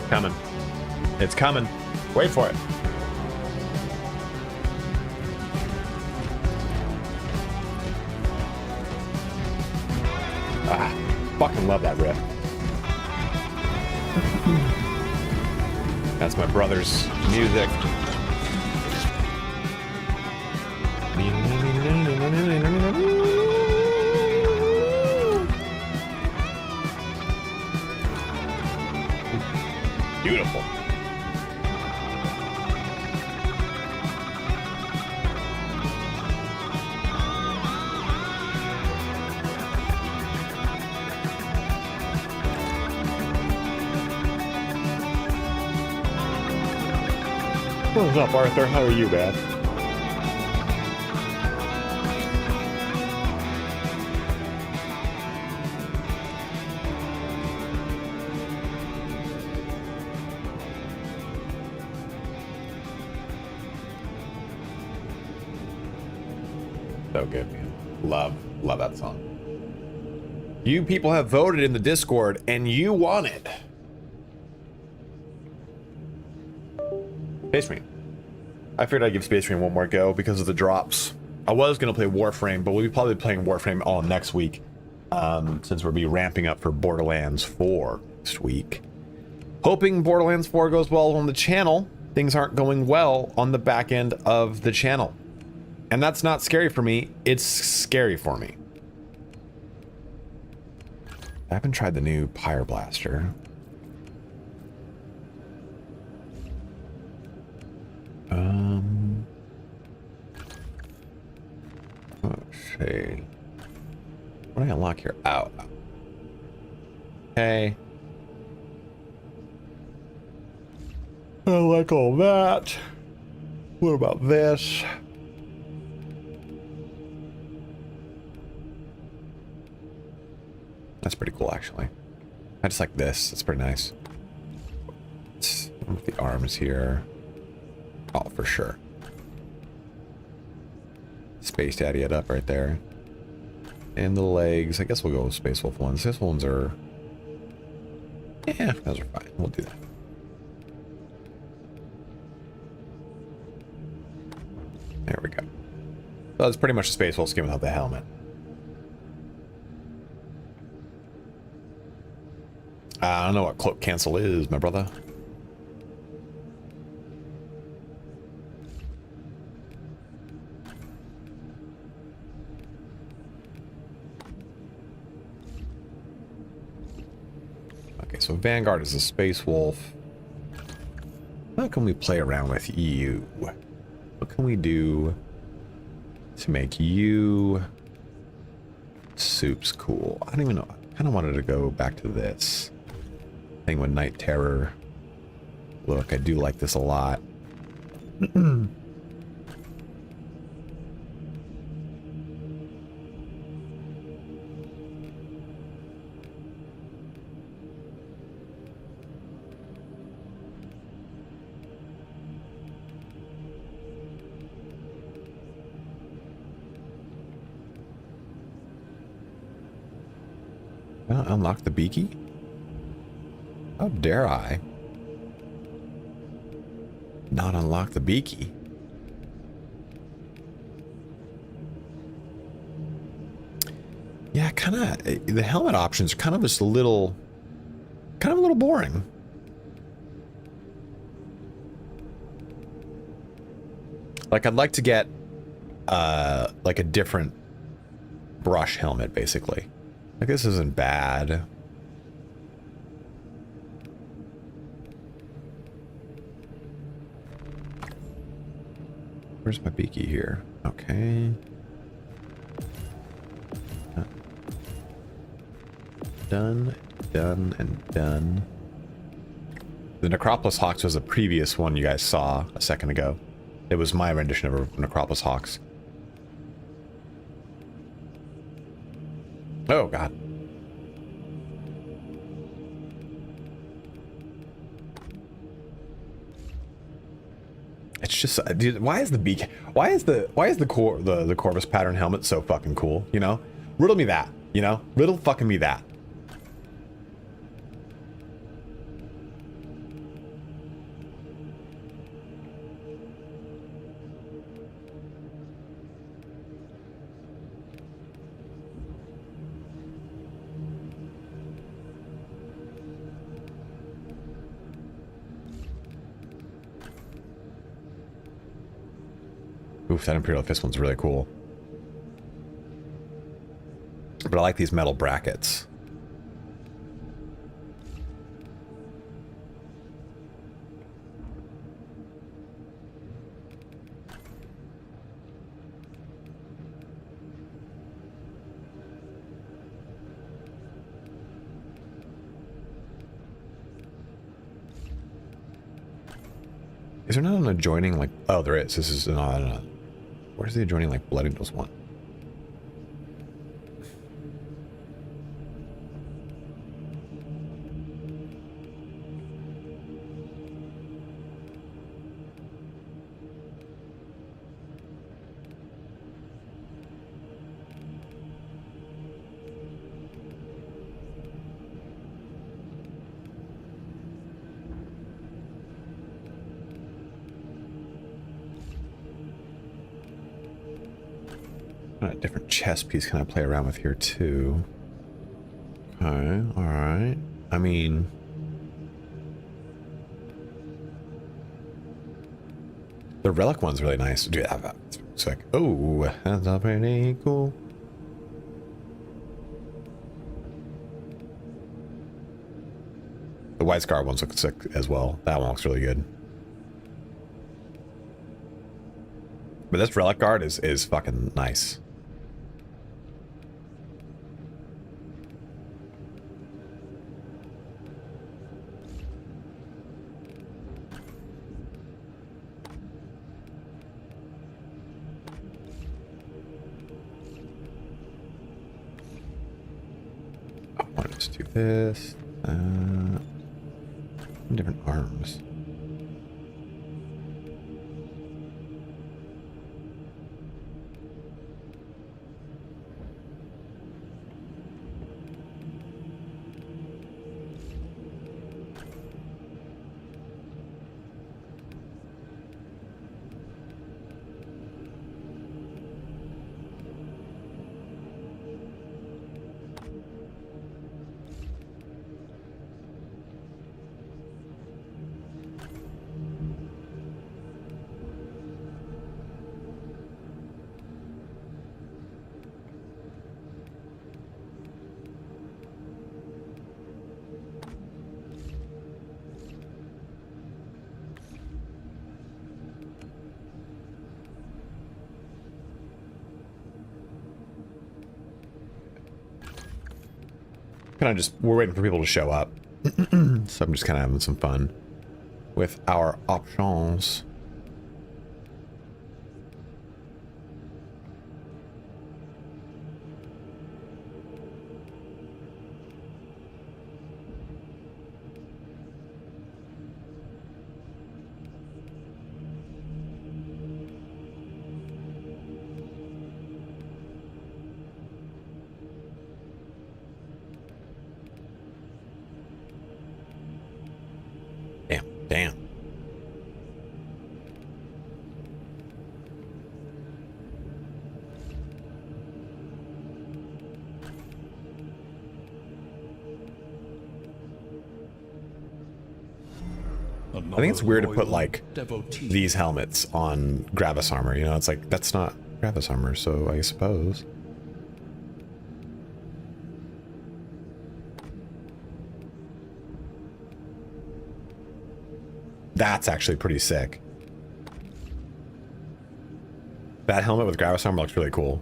Coming. It's coming. Wait for it. Ah, fucking love that riff. That's my brother's music. Beautiful. What's up, Arthur? How are you, man? So good, man. Love that song. You people have voted in the Discord, and you won it. Space Marine. I figured I'd give Space Marine one more go because of the drops. I was going to play Warframe, but we'll be probably playing Warframe all next week, since we'll be ramping up for Borderlands 4 next week. Hoping Borderlands 4 goes well on the channel. Things aren't going well on the back end of the channel. And that's not scary for me, it's scary for me. I haven't tried the new Pyre Blaster. Let's see. What do I unlock here? Oh. Okay. I like all that. What about this? That's pretty cool, actually. I just like this. It's pretty nice. The arms here. Oh, for sure. Space Daddy it up right there. And the legs. I guess we'll go with Space Wolf ones. These ones are... yeah, those are fine. We'll do that. There we go. So that's pretty much a Space Wolf skin without the helmet. I don't know what cloak cancel is, my brother. Okay, so Vanguard is a Space Wolf. How can we play around with you? What can we do to make you Soup's cool? I don't even know. I kind of wanted to go back to this thing with Night Terror. Look, I do like this a lot. Unlock the Beaky? How dare I not unlock the Beaky? Yeah, kind of. The helmet options are kind of just a little boring. Like, I'd like to get like a different brush helmet, basically. Like, this isn't bad. Where's my Beaky here? Okay. Done, done, and done. The Necropolis Hawks was a previous one you guys saw a second ago. It was my rendition of Necropolis Hawks. Oh, God. It's just, dude, why is the beak? Why is the Corvus pattern helmet so fucking cool? You know, riddle me that. You know, riddle fucking me that. Oof, that Imperial Fist one's really cool. But I like these metal brackets. Is there not an adjoining, like... Oh, there is. This is not... Where's the adjoining, like, Blood Angels one? A different chest piece can I play around with here too? Okay, alright. I mean... The relic one's really nice. Dude, it's like, oh, that's pretty cool. The White Scar ones look sick as well. That one looks really good. But this relic guard is fucking nice. Let's do this. Different arms. Kind of just, we're waiting for people to show up. So I'm just kind of having some fun with our options. Damn. I think it's weird to put like these helmets on Gravis armor, you know, it's like that's not Gravis armor, so I suppose. That's actually pretty sick. That helmet with Gravis armor looks really cool.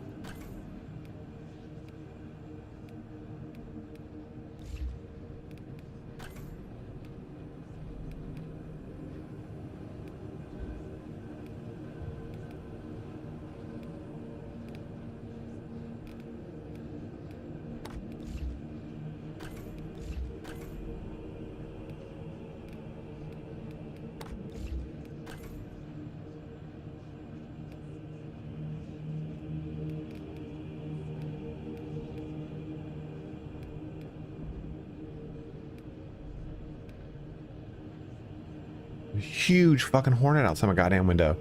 Huge fucking hornet outside my goddamn window.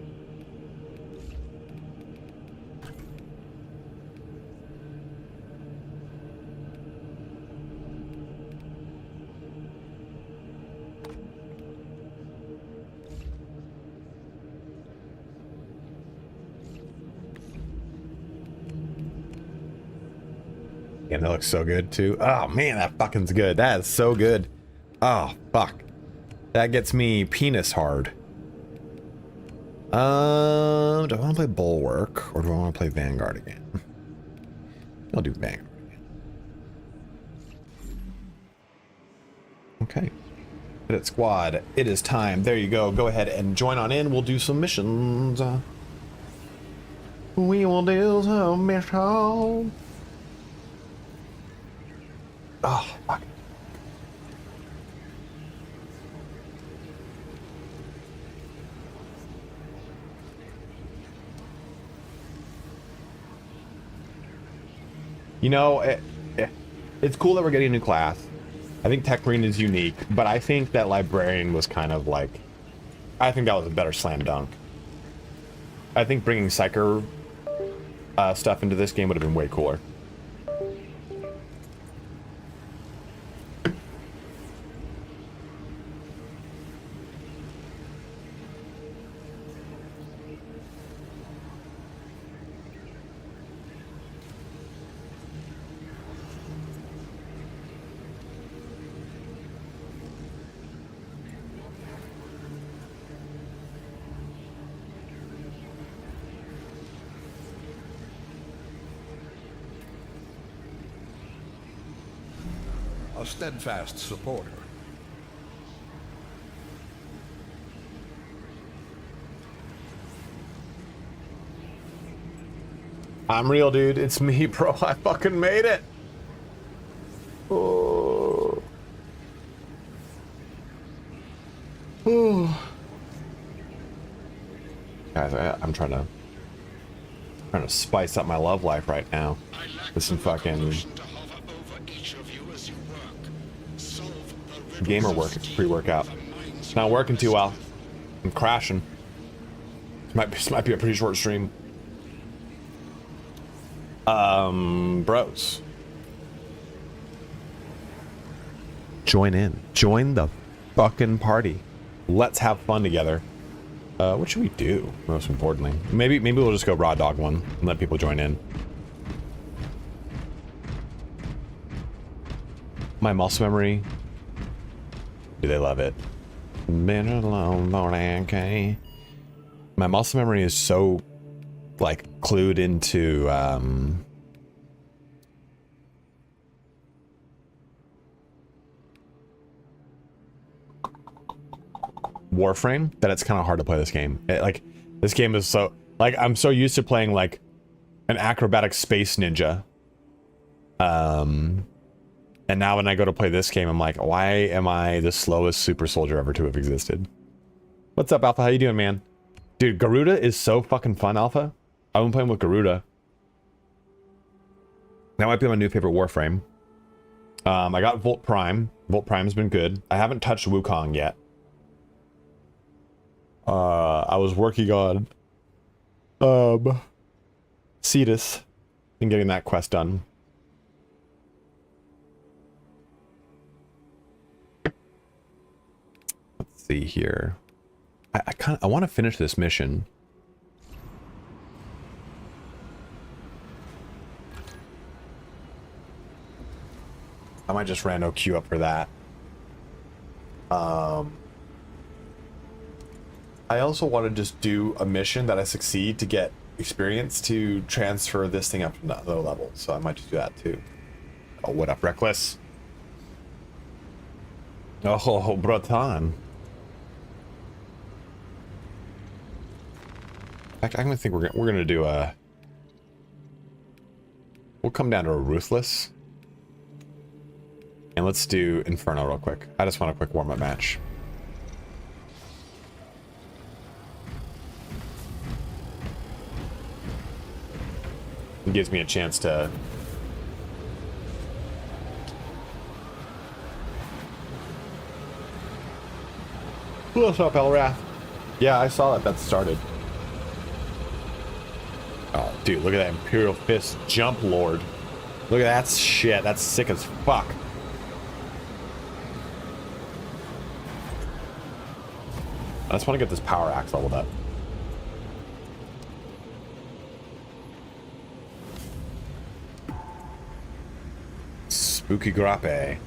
And that looks so good too. Oh man, that fucking's good. That is so good. Oh fuck. That gets me penis hard. Do I want to play Bulwark or do I want to play Vanguard again? I'll do Vanguard again. Okay. Edit squad. It is time. There you go. Go ahead and join on in. We'll do some missions. We will do some missions. Oh, fuck. You know, it's cool that we're getting a new class. I think Tech Marine is unique, but I think that Librarian was kind of like... I think that was a better slam dunk. I think bringing Psyker stuff into this game would have been way cooler. A steadfast supporter. I'm real, dude. It's me, bro. I fucking made it. Oh. Oh. Guys, I'm trying to spice up my love life right now with some fucking gamer work, pre-workout. It's not working too well. I'm crashing. This might be a pretty short stream. Bros. Join in. Join the fucking party. Let's have fun together. What should we do, most importantly? Maybe we'll just go raw dog one and let people join in. My muscle memory. Do they love it? Been alone for an AK. My muscle memory is so, like, clued into, Warframe that it's kind of hard to play this game. This game is so, like, I'm so used to playing, like, an acrobatic space ninja. And now when I go to play this game, I'm like, why am I the slowest super soldier ever to have existed? What's up, Alpha? How you doing, man? Dude, Garuda is so fucking fun, Alpha. I've been playing with Garuda. That might be my new favorite Warframe. I got Volt Prime. Volt Prime's been good. I haven't touched Wukong yet. I was working on Cetus and getting that quest done. Let's see here. I want to finish this mission. I might just rando queue up for that. I also want to just do a mission that I succeed to get experience to transfer this thing up to another level. So I might just do that too. Oh, what up, Reckless? Oh, Bratan. In fact, I'm gonna think we're gonna do a. We'll come down to a Ruthless. And let's do Inferno real quick. I just want a quick warm-up match. It gives me a chance to... What's up, Elrath? Yeah, I saw that started. Oh, dude, look at that Imperial Fist Jump Lord. Look at that shit. That's sick as fuck. I just want to get this power axe leveled up. Spooky Grappe.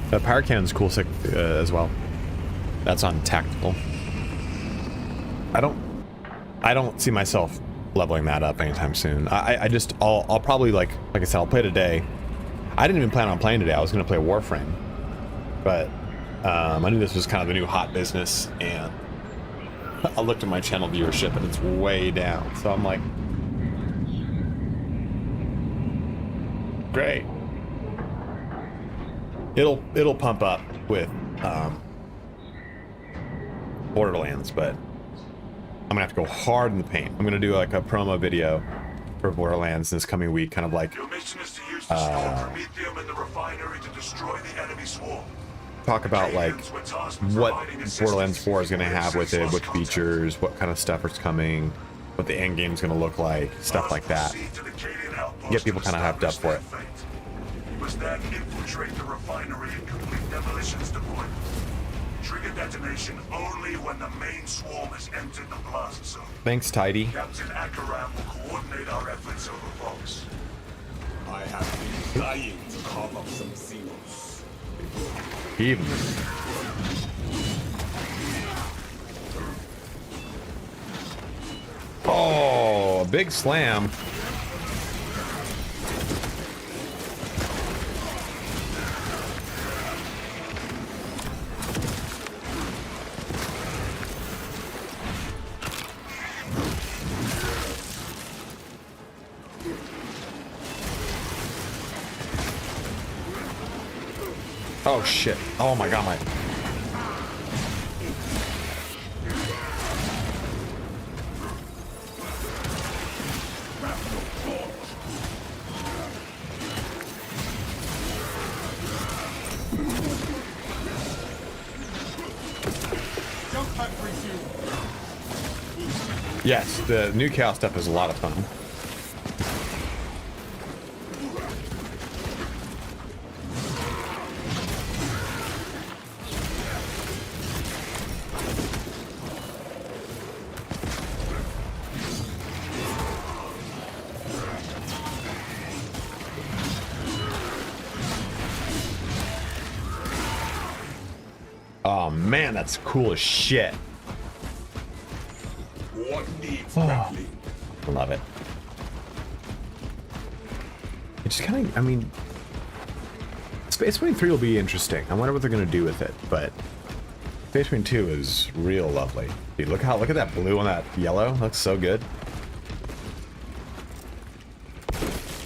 The power cannon's cool as well. That's on tactical. I don't see myself leveling that up anytime soon. I'll probably like I said, I'll play today. I didn't even plan on playing today. I was gonna play Warframe, but I knew this was kind of the new hot business, and I looked at my channel viewership and it's way down. So I'm like, great. It'll pump up with Borderlands, but I'm gonna have to go hard in the paint. I'm gonna do like a promo video for Borderlands this coming week, kind of like your mission is to use the store Prometheum and the refinery to destroy the enemy swarm. Talk about like what Borderlands 4 is gonna have with it, what features, what kind of stuff is coming, what the end game is gonna look like, stuff like that. Get people kind of hyped up for it. You must then infiltrate the refinery and complete demolitions deployment. Trigger detonation only when the main swarm has entered the plaza zone. Thanks, Tidy. Captain Akaram will coordinate our efforts over Vox. I have been dying to carve up some seals. Even. Oh, big slam. Oh shit. Oh my god, my... Yes, the new Chaos stuff is a lot of fun. Oh man, that's cool as shit. What needs I love it. It just kind of, I mean, Space Marine 3 will be interesting. I wonder what they're going to do with it, but Space Marine 2 is real lovely. Dude, look at that blue on that yellow. Looks so good.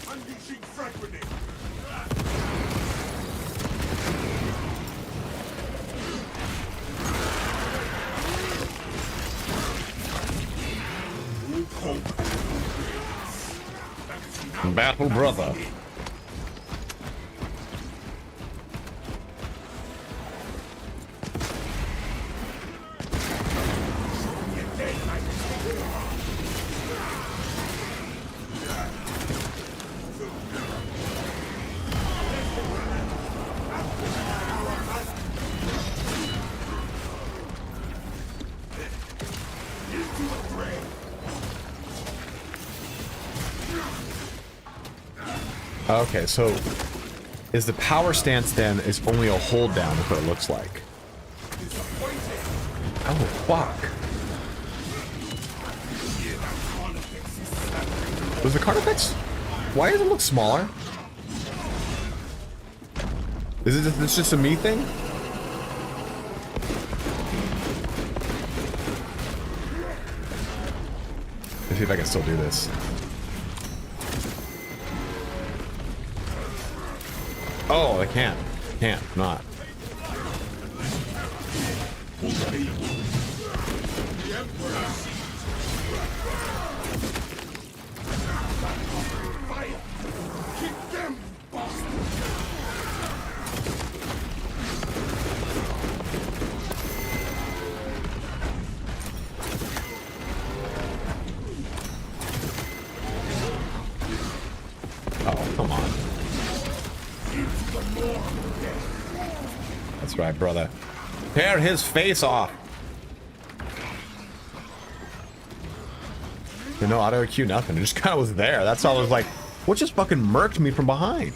unleashing frag grenade. Battle brother. Okay, so is the power stance then is only a hold down is what it looks like. Oh fuck. Was the Carnifex? Why does it look smaller? Is it this just a me thing? Let's see if I can still do this. Oh, I can't. Can't. Not. Oh, come on. That's right, brother. Tear his face off. No auto EQ, nothing. It just kind of was there. That's all. I was like, what just fucking murked me from behind?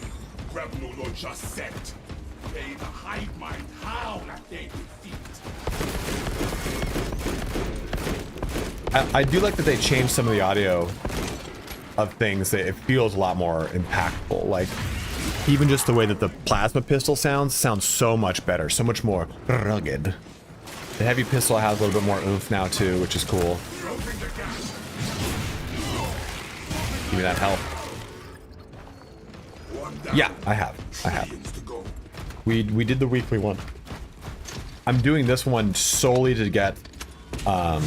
I do like that they changed some of the audio of things. That it feels a lot more impactful. Like, even just the way that the plasma pistol sounds so much better, so much more rugged. The heavy pistol has a little bit more oomph now too, which is cool. Give me that help. Yeah, I have. We did the weekly one. I'm doing this one solely to get the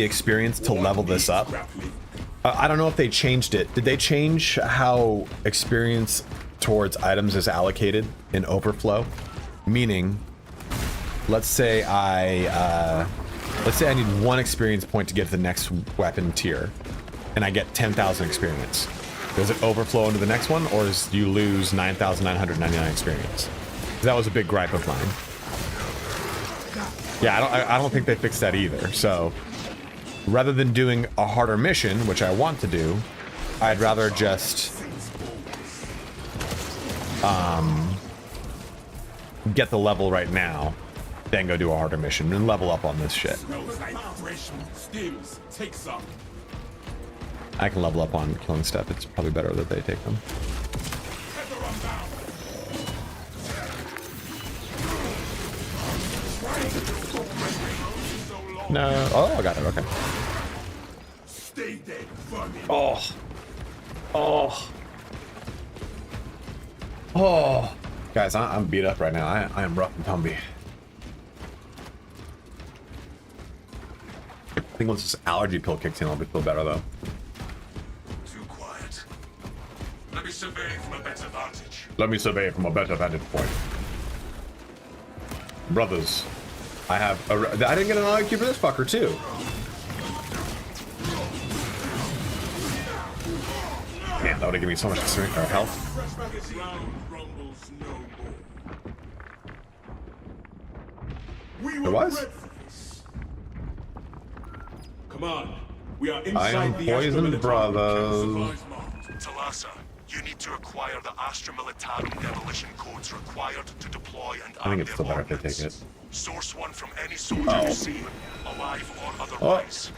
experience to level this up. I don't know if they changed it. Did they change how experience towards items is allocated in Overflow? Meaning, let's say I need 1 experience point to get to the next weapon tier, and I get 10,000 experience. Does it overflow into the next one, or do you lose 9,999 experience? That was a big gripe of mine. Yeah, I don't think they fixed that either. So, rather than doing a harder mission, which I want to do, I'd rather just get the level right now, then go do a harder mission and level up on this shit. I can level up on killing stuff. It's probably better that they take them. No. Oh, I got it. Okay. Oh. Oh. Oh. Guys, I'm beat up right now. I am rough and tumby. I think once this allergy pill kicks in, I'll feel better though. Too quiet. Let me survey from a better vantage. Let me survey from a better vantage point. Brothers, I didn't get an IQ for this fucker too. Man, that would have given me so much experience or health. There was? Come on. We are I inside am the poisoned, brothers. Talassa, you need to acquire the Astra Militarum demolition codes required to deploy and I think it's still better if they take it. Source one from any soldier you see, alive or otherwise.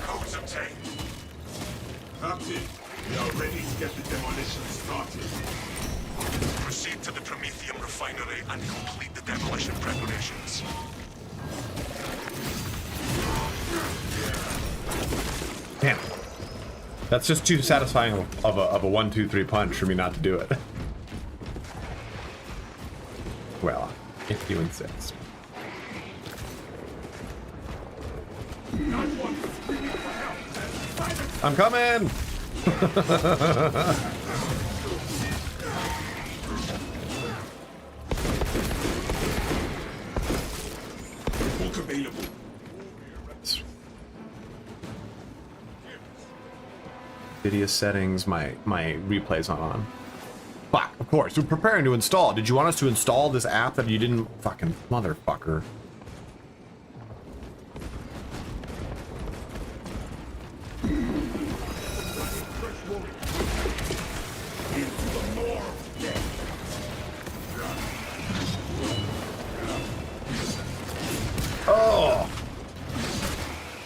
Codes obtained. Captain, we are ready to get the demolition started. Proceed to the Prometheum refinery and complete the demolition preparations. Damn. That's just too satisfying of a 1-2-3 punch for me not to do it. Well, if you insist. I'm coming! Book available. Video settings, my replay's not on. Fuck, of course, we're preparing to install. Did you want us to install this app that you didn't? Fucking motherfucker. Oh!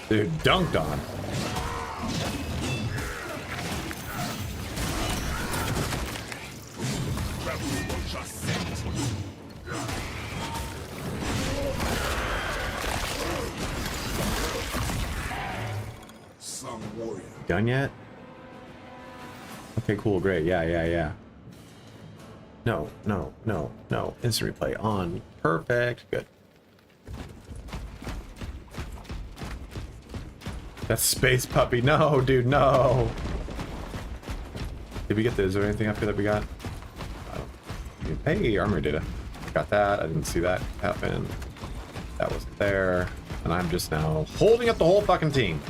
Dude, dunked on. Done yet? Okay, cool, great. Yeah. No. Instant replay on. Perfect. Good. That's Space Puppy. No, dude, no. Did we get this? Is there anything up here that we got? Hey, Armoury data. Got that. I didn't see that happen. That wasn't there. And I'm just now holding up the whole fucking team.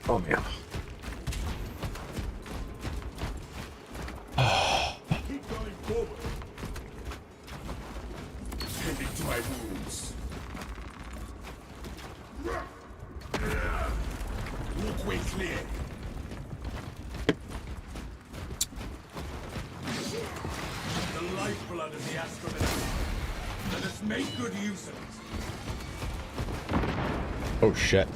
Oh man. Keep going forward. Tending to my wounds. Walkway clear. The lifeblood of the astronaut. Let us make good use of it. Oh shit.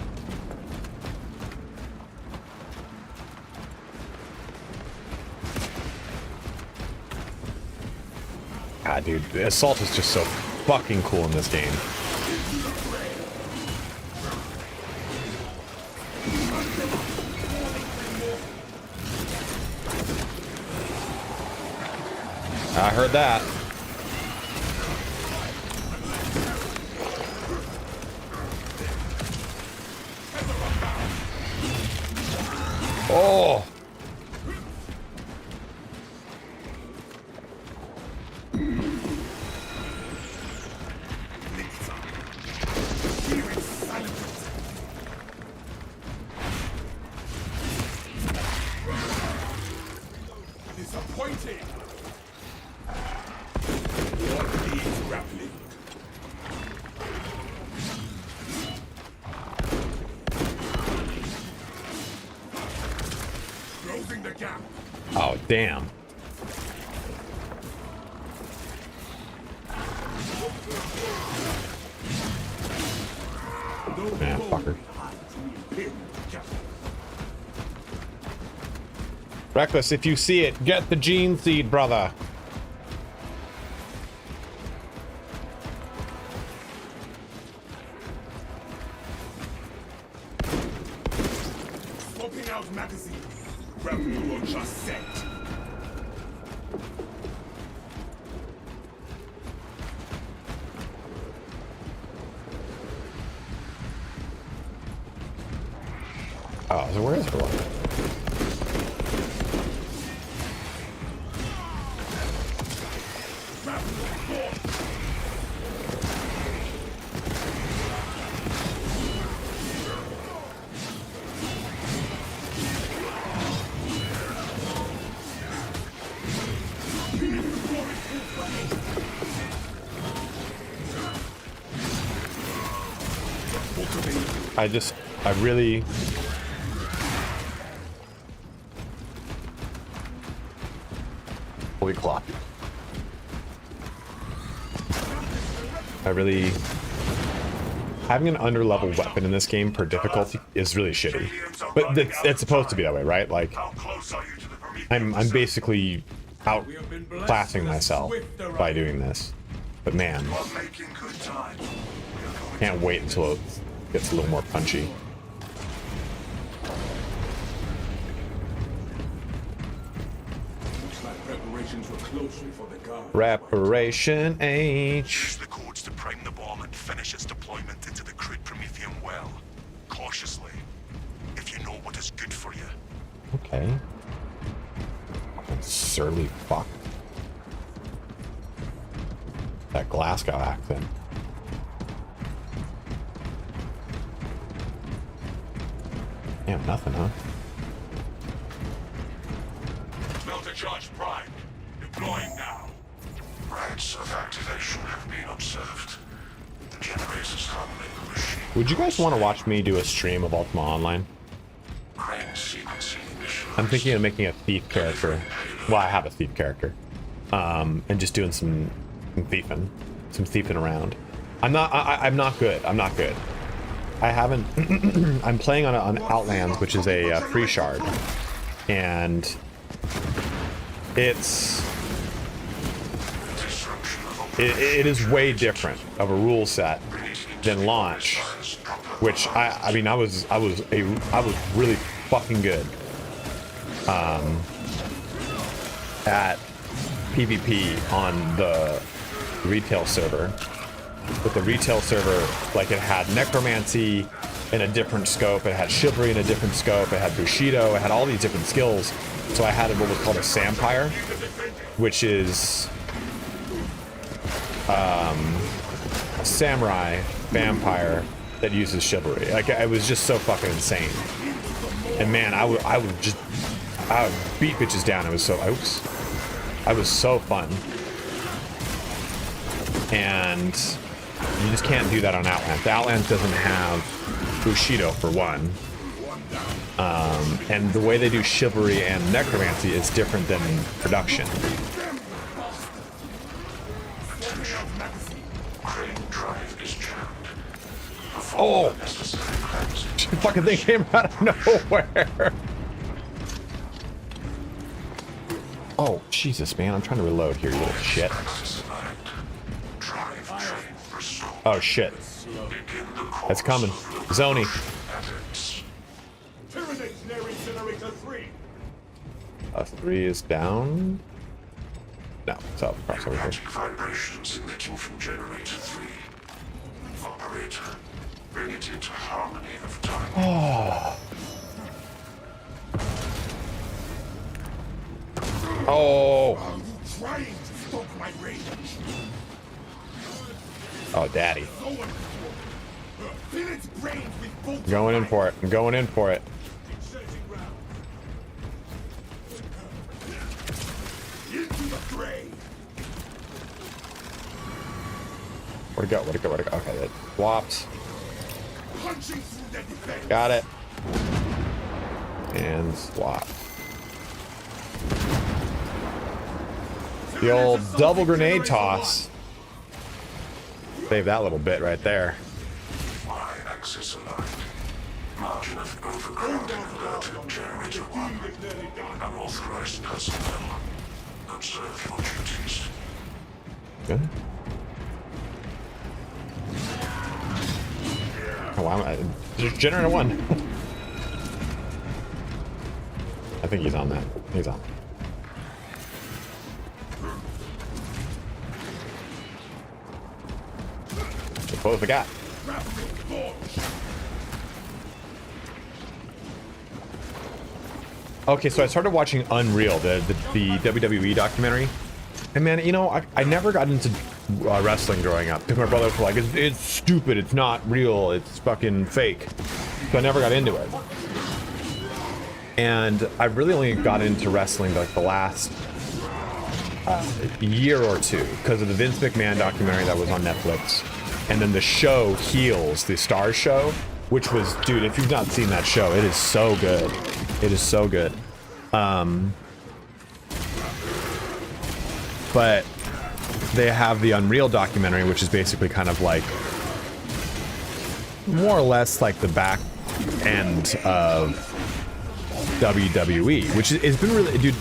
God, dude, the assault is just so fucking cool in this game. I heard that. Oh. Disappointing. What needs grappling? Closing the gap. Oh, damn. Man, fucker. Reckless, if you see it, get the gene seed, brother. Swapping out magazine. Grapple launcher set. Oh, so where is everyone? I really... Holy clock. Having an under-level weapon in this game per difficulty is really shitty. But it's supposed to be that way, right? Like, I'm basically outclassing myself by doing this. But man, can't wait until it gets a little more punchy. Reparation H. Use the codes to prime the bomb and finish its deployment into the crude Prometheum well. Cautiously, if you know what is good for you. Okay. Fucking surly fuck. That Glasgow accent. Damn, nothing, huh? Melta charge primed. Deploying now. Rates of activation have been observed. The generators handling the machine. Would you guys want to watch me do a stream of Ultima Online? Crane sequencing initialized. I'm thinking of making a thief character. Well, I have a thief character. And just doing some thiefing around. I'm not good. I haven't. I'm playing on Outlands, which is a free shard, and it is way different of a rule set than launch, which I mean I was really fucking good at PvP on the retail server. With the retail server, like, it had necromancy in a different scope, it had chivalry in a different scope, it had bushido, it had all these different skills. So I had what was called a sampire, which is a samurai vampire that uses chivalry. Like, it was just so fucking insane. And man, I would beat bitches down. It was so, oops. I was so fun. And you just can't do that on Outland. The Outland doesn't have Bushido for one. And the way they do chivalry and necromancy is different than production. Oh! The fucking thing came out of nowhere! Oh, Jesus, man. I'm trying to reload here, you little shit. Oh, shit. That's coming. Zony. 3 is down. No, it's up. Cross over here. Vibrations emitting from generator 3. Operator, bring it into harmony of time. Oh. Oh. Oh, daddy. Going in for it. I'm going in for it. Where'd it go? Where'd it go? Where'd it go? Okay, it swapped. Got it. And swap. The old double grenade toss. Save that little bit right there. Y-axis aligned. Margin of overcrowding alerted generator 1. Unauthorized personnel. Observe your duties. Good. Oh, wow. Generator 1. I think he's on that. He's on. Close the gap. Okay, so I started watching Unreal, the WWE documentary. And man, you know, I never got into wrestling growing up. Because my brother was like, it's stupid, it's not real, it's fucking fake. So I never got into it. And I really only got into wrestling like the last year or two because of the Vince McMahon documentary that was on Netflix. And then the show Heels, the Stars show, which was, dude, if you've not seen that show, it is so good. It is so good. But they have the Unreal documentary, which is basically kind of like more or less like the back end of WWE, which it's been really, dude,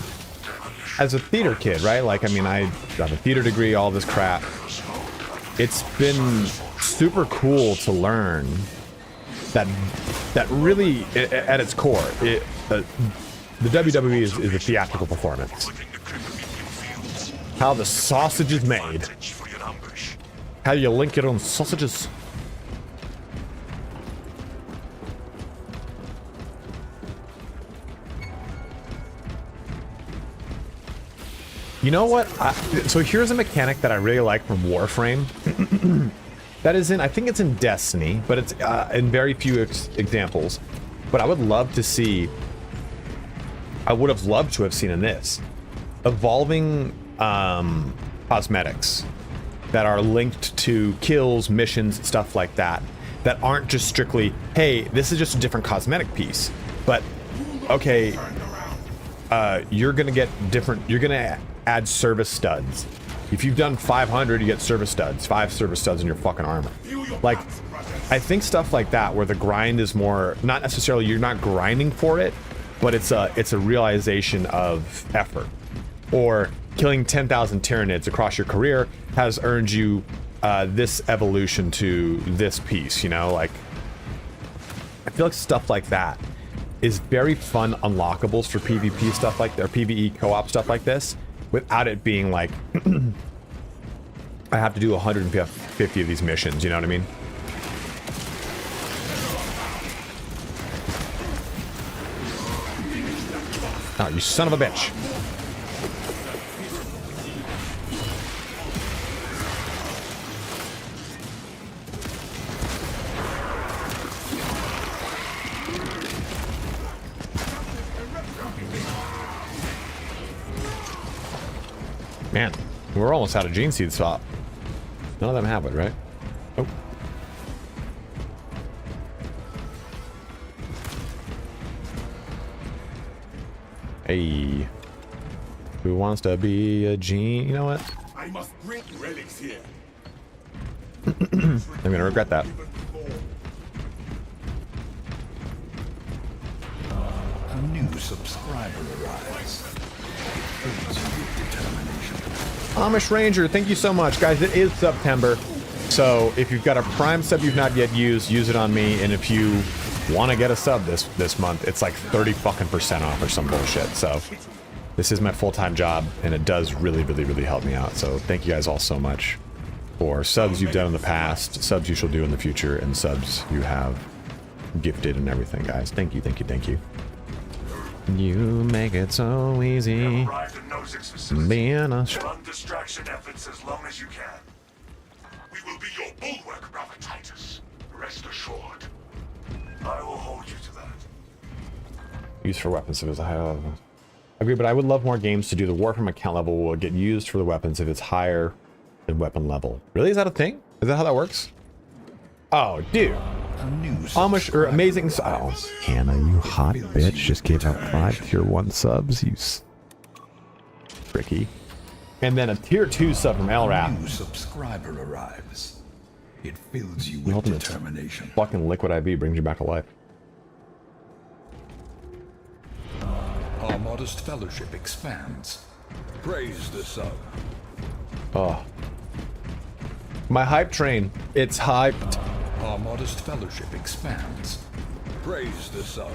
as a theater kid, right? Like, I mean, I have a theater degree, all this crap. It's been super cool to learn that really, at its core, the WWE is a theatrical performance. How the sausage is made. How you link your own sausages. You know what? So here's a mechanic that I really like from Warframe. That is in, I think it's in Destiny, but it's in very few examples. But I would love to see, I would have loved to have seen in this, evolving cosmetics that are linked to kills, missions, stuff like that, that aren't just strictly, hey, this is just a different cosmetic piece. But, okay, you're gonna get different, you're gonna add service studs. If you've done 500, you get service studs, 5 service studs in your fucking armor. Like, I think stuff like that where the grind is more, not necessarily you're not grinding for it, but it's a realization of effort. or killing 10,000 Tyranids across your career has earned you this evolution to this piece, you know? Like, I feel like stuff like that is very fun unlockables for PvP stuff like that, or PvE co-op stuff like this, without it being like, I have to do 150 of these missions, you know what I mean? Oh, you son of a bitch. Man, we're almost out of gene seed swap. None of them have it, right? Oh. Hey. Who wants to be a gene? You know what? I must bring relics here. I'm gonna regret that. A new subscriber arrives. Determination. Amish Ranger, thank you so much. Guys, it is September. So if you've got a Prime sub you've not yet used, use it on me. And if you want to get a sub this month, it's like 30% off or some bullshit. So this is my full-time job, and it does really help me out. So thank you guys all so much for subs you've done in the past, subs you shall do in the future, and subs you have gifted and everything, guys. Thank you. You make it so easy being a... Run distraction efforts as long as you can. We will be your bulwark, Brother Titus. Rest assured. I will hold you to that. Used for weapons if it's a higher level. Agree, but I would love more games to do the Warframe account level will get used for the weapons if it's higher than weapon level. Really? Is that a thing? Is that how that works? Oh, dude. Amish or amazing. Oh, Hannah, you hot bitch, just gave out 5 tier 1 subs. You tricky. And then a tier 2 sub from Elrath. New subscriber arrives. It fills you with determination. Fucking liquid IV brings you back to life. Our modest fellowship expands. Praise the sub. Oh. My hype train. It's hyped. Our modest fellowship expands. Praise the sub.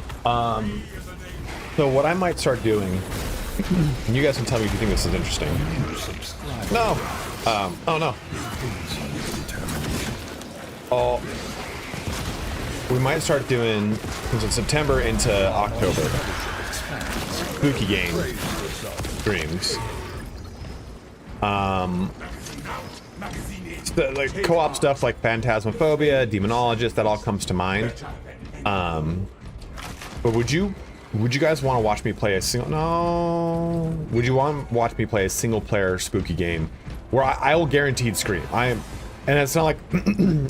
So what I might start doing, and you guys can tell me if you think this is interesting. No. Oh no. Oh. We might start doing, because it's September into October, spooky game streams. Like co-op stuff like Phantasmophobia, Demonologist, that all comes to mind. But would you guys want to watch me play a single? No. Would you want to watch me play a single player spooky game where I will guaranteed scream? And it's not like,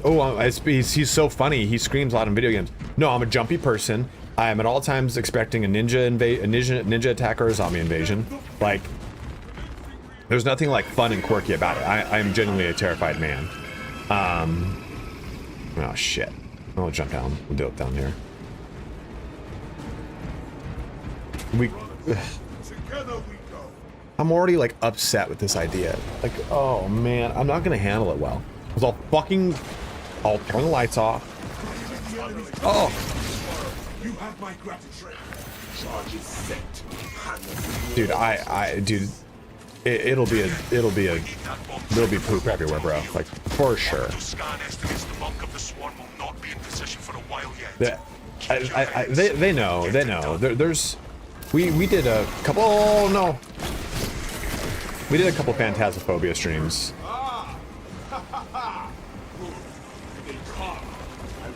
oh, he's so funny. He screams a lot in video games. No, I'm a jumpy person. I am at all times expecting a ninja attack or a zombie invasion. Like, there's nothing like fun and quirky about it. I am genuinely a terrified man. Oh shit. I'll jump down. We'll do it down here. I'm already like upset with this idea. Like, oh man, I'm not gonna handle it well. Cause I'll turn the lights off. Oh. You have my gratitude. Dude, dude. It'll be poop everywhere, bro. Like, for sure. They know. We did a couple. Oh no. We did a couple Phantasmophobia streams. I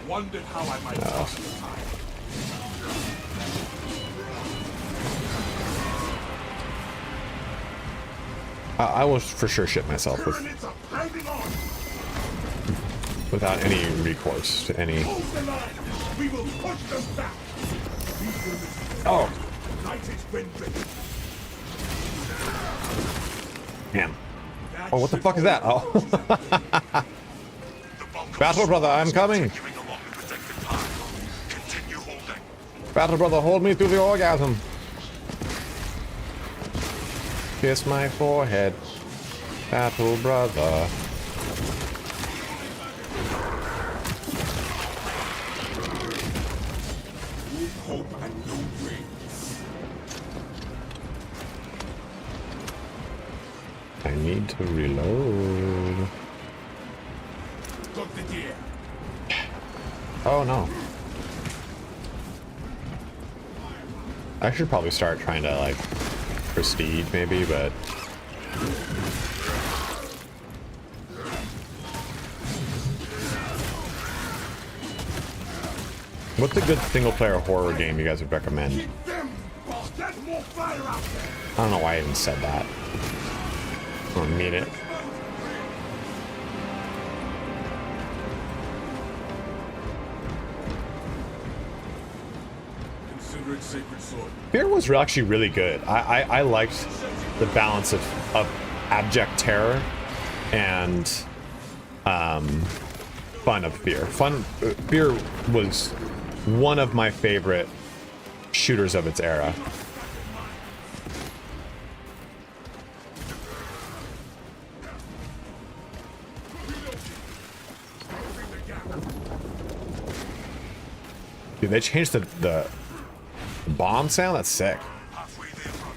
wondered how I might pass the time. I will for sure shit myself without any recourse to any. Oh. Man. Oh, what the fuck is that? Oh. Battle brother, I'm coming. Battle brother, hold me through the orgasm. Kiss my forehead, battle brother. Hope and no wings. I need to reload. Got the deer. Oh no. I should probably start trying to like prestige maybe, but what's a good single player horror game you guys would recommend? Keep them, boss. There's more fire out there. I don't know why I even said that. I don't mean it. Consider it sacred sword. Fear was actually really good. I liked the balance of abject terror and fun of Fear. Fear was one of my favorite shooters of its era. Dude, they changed the bomb sound. That's sick.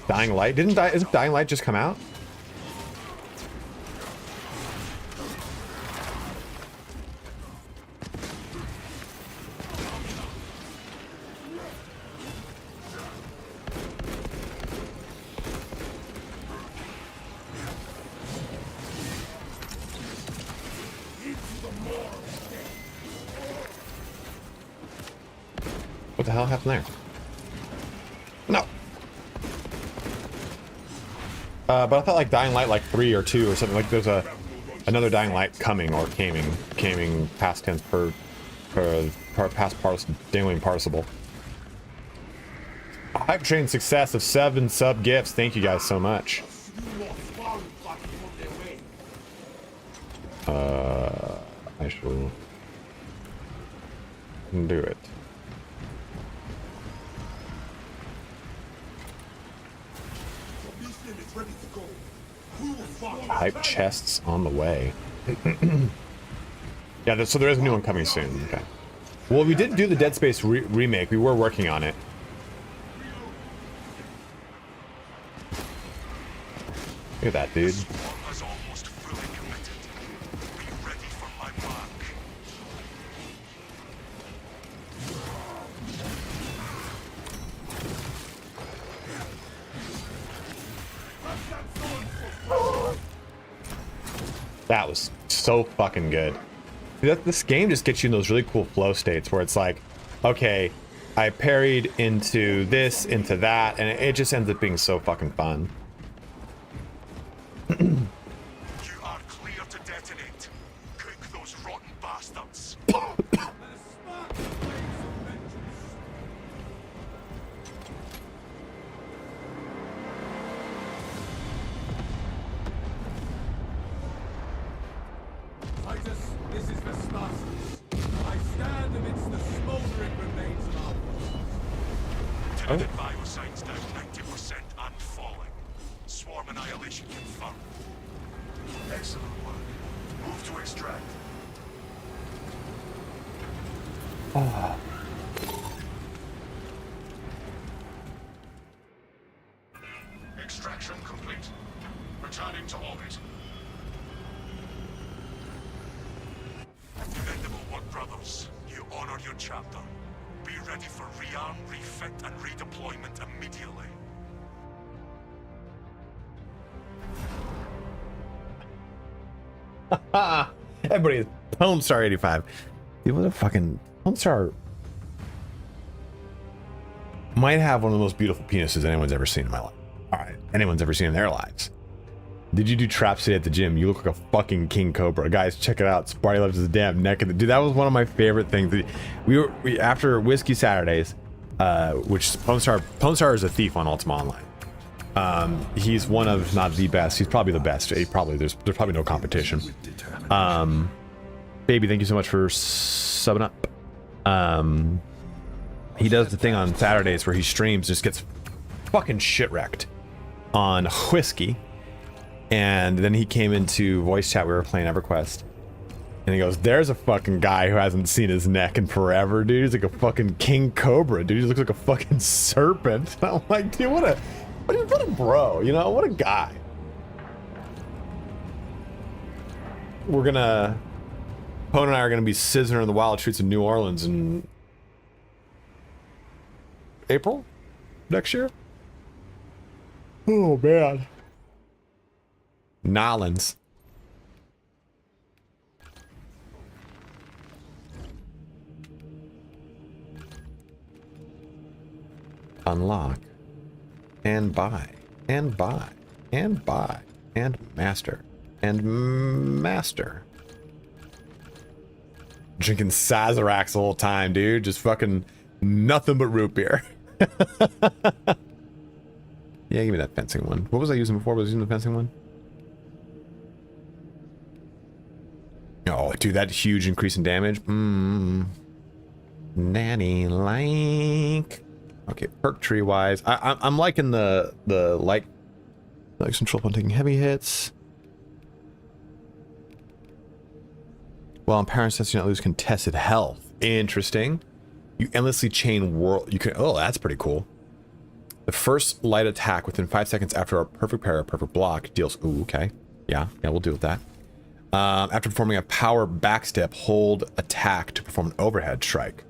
Dying Light isn't Dying Light just come out? What the hell happened there? No. But I thought like Dying Light like 3 or 2 or something, like there's another Dying Light coming or caming past tense per past dangling participle. Hype train success of 7 sub gifts. Thank you guys so much. I shall do it. Hype chests on the way. Yeah, so there is a new one coming soon. Okay. Well, we did do the Dead Space remake. We were working on it. Look at that, dude. That was so fucking good. This game just gets you in those really cool flow states where it's like, okay, I parried into this, into that, and it just ends up being so fucking fun. You are clear to detonate. Cook those rotten bastards. Titus, this is the start. I stand amidst the smoldering remains of our walls. Lieutenant Bioscience down 90% and falling. Swarm annihilation confirmed. Excellent work. Move to extract. Extraction complete. Returning to orbit. Commendable work, brothers. You honor your chapter. Be ready for rearm, refit, and redeployment immediately. Everybody, Homestar 85. Dude, what a fucking Homestar might have one of the most beautiful penises anyone's ever seen in my life. All right, anyone's ever seen in their lives. Did you do traps today at the gym? You look like a fucking king cobra. Guys, check it out. Sparty left his damn neck. Dude, that was one of my favorite things. We after Whiskey Saturdays, which Homestar is a thief on Ultima Online. He's one of, not the best. He's probably the best. There's probably no competition. Baby, thank you so much for subbing up. He does the thing on Saturdays where he streams, just gets fucking shit wrecked. on Whiskey, and then he came into voice chat. We were playing EverQuest, and he goes, "There's a fucking guy who hasn't seen his neck in forever, dude. He's like a fucking king cobra, dude. He looks like a fucking serpent." And I'm like, dude, what a bro, you know, what a guy. We're gonna, Pone and I are gonna be scissoring in the wild streets of New Orleans in April next year. Oh man. Nolans. Unlock. And buy. And buy. And buy. And master. And master. Drinking Sazeracs the whole time, dude. Just fucking nothing but root beer. Yeah, give me that fencing one. What was I using before? Was I using the fencing one? Oh, dude, that huge increase in damage. Nanny like. Okay, perk tree wise, I'm liking the like control upon taking heavy hits. While empowering sets do not lose contested health. Interesting. You endlessly chain world. You can. Oh, that's pretty cool. The first light attack within 5 seconds after a perfect parry or perfect block deals. Ooh, okay. Yeah, we'll deal with that. After performing a power backstep, hold attack to perform an overhead strike.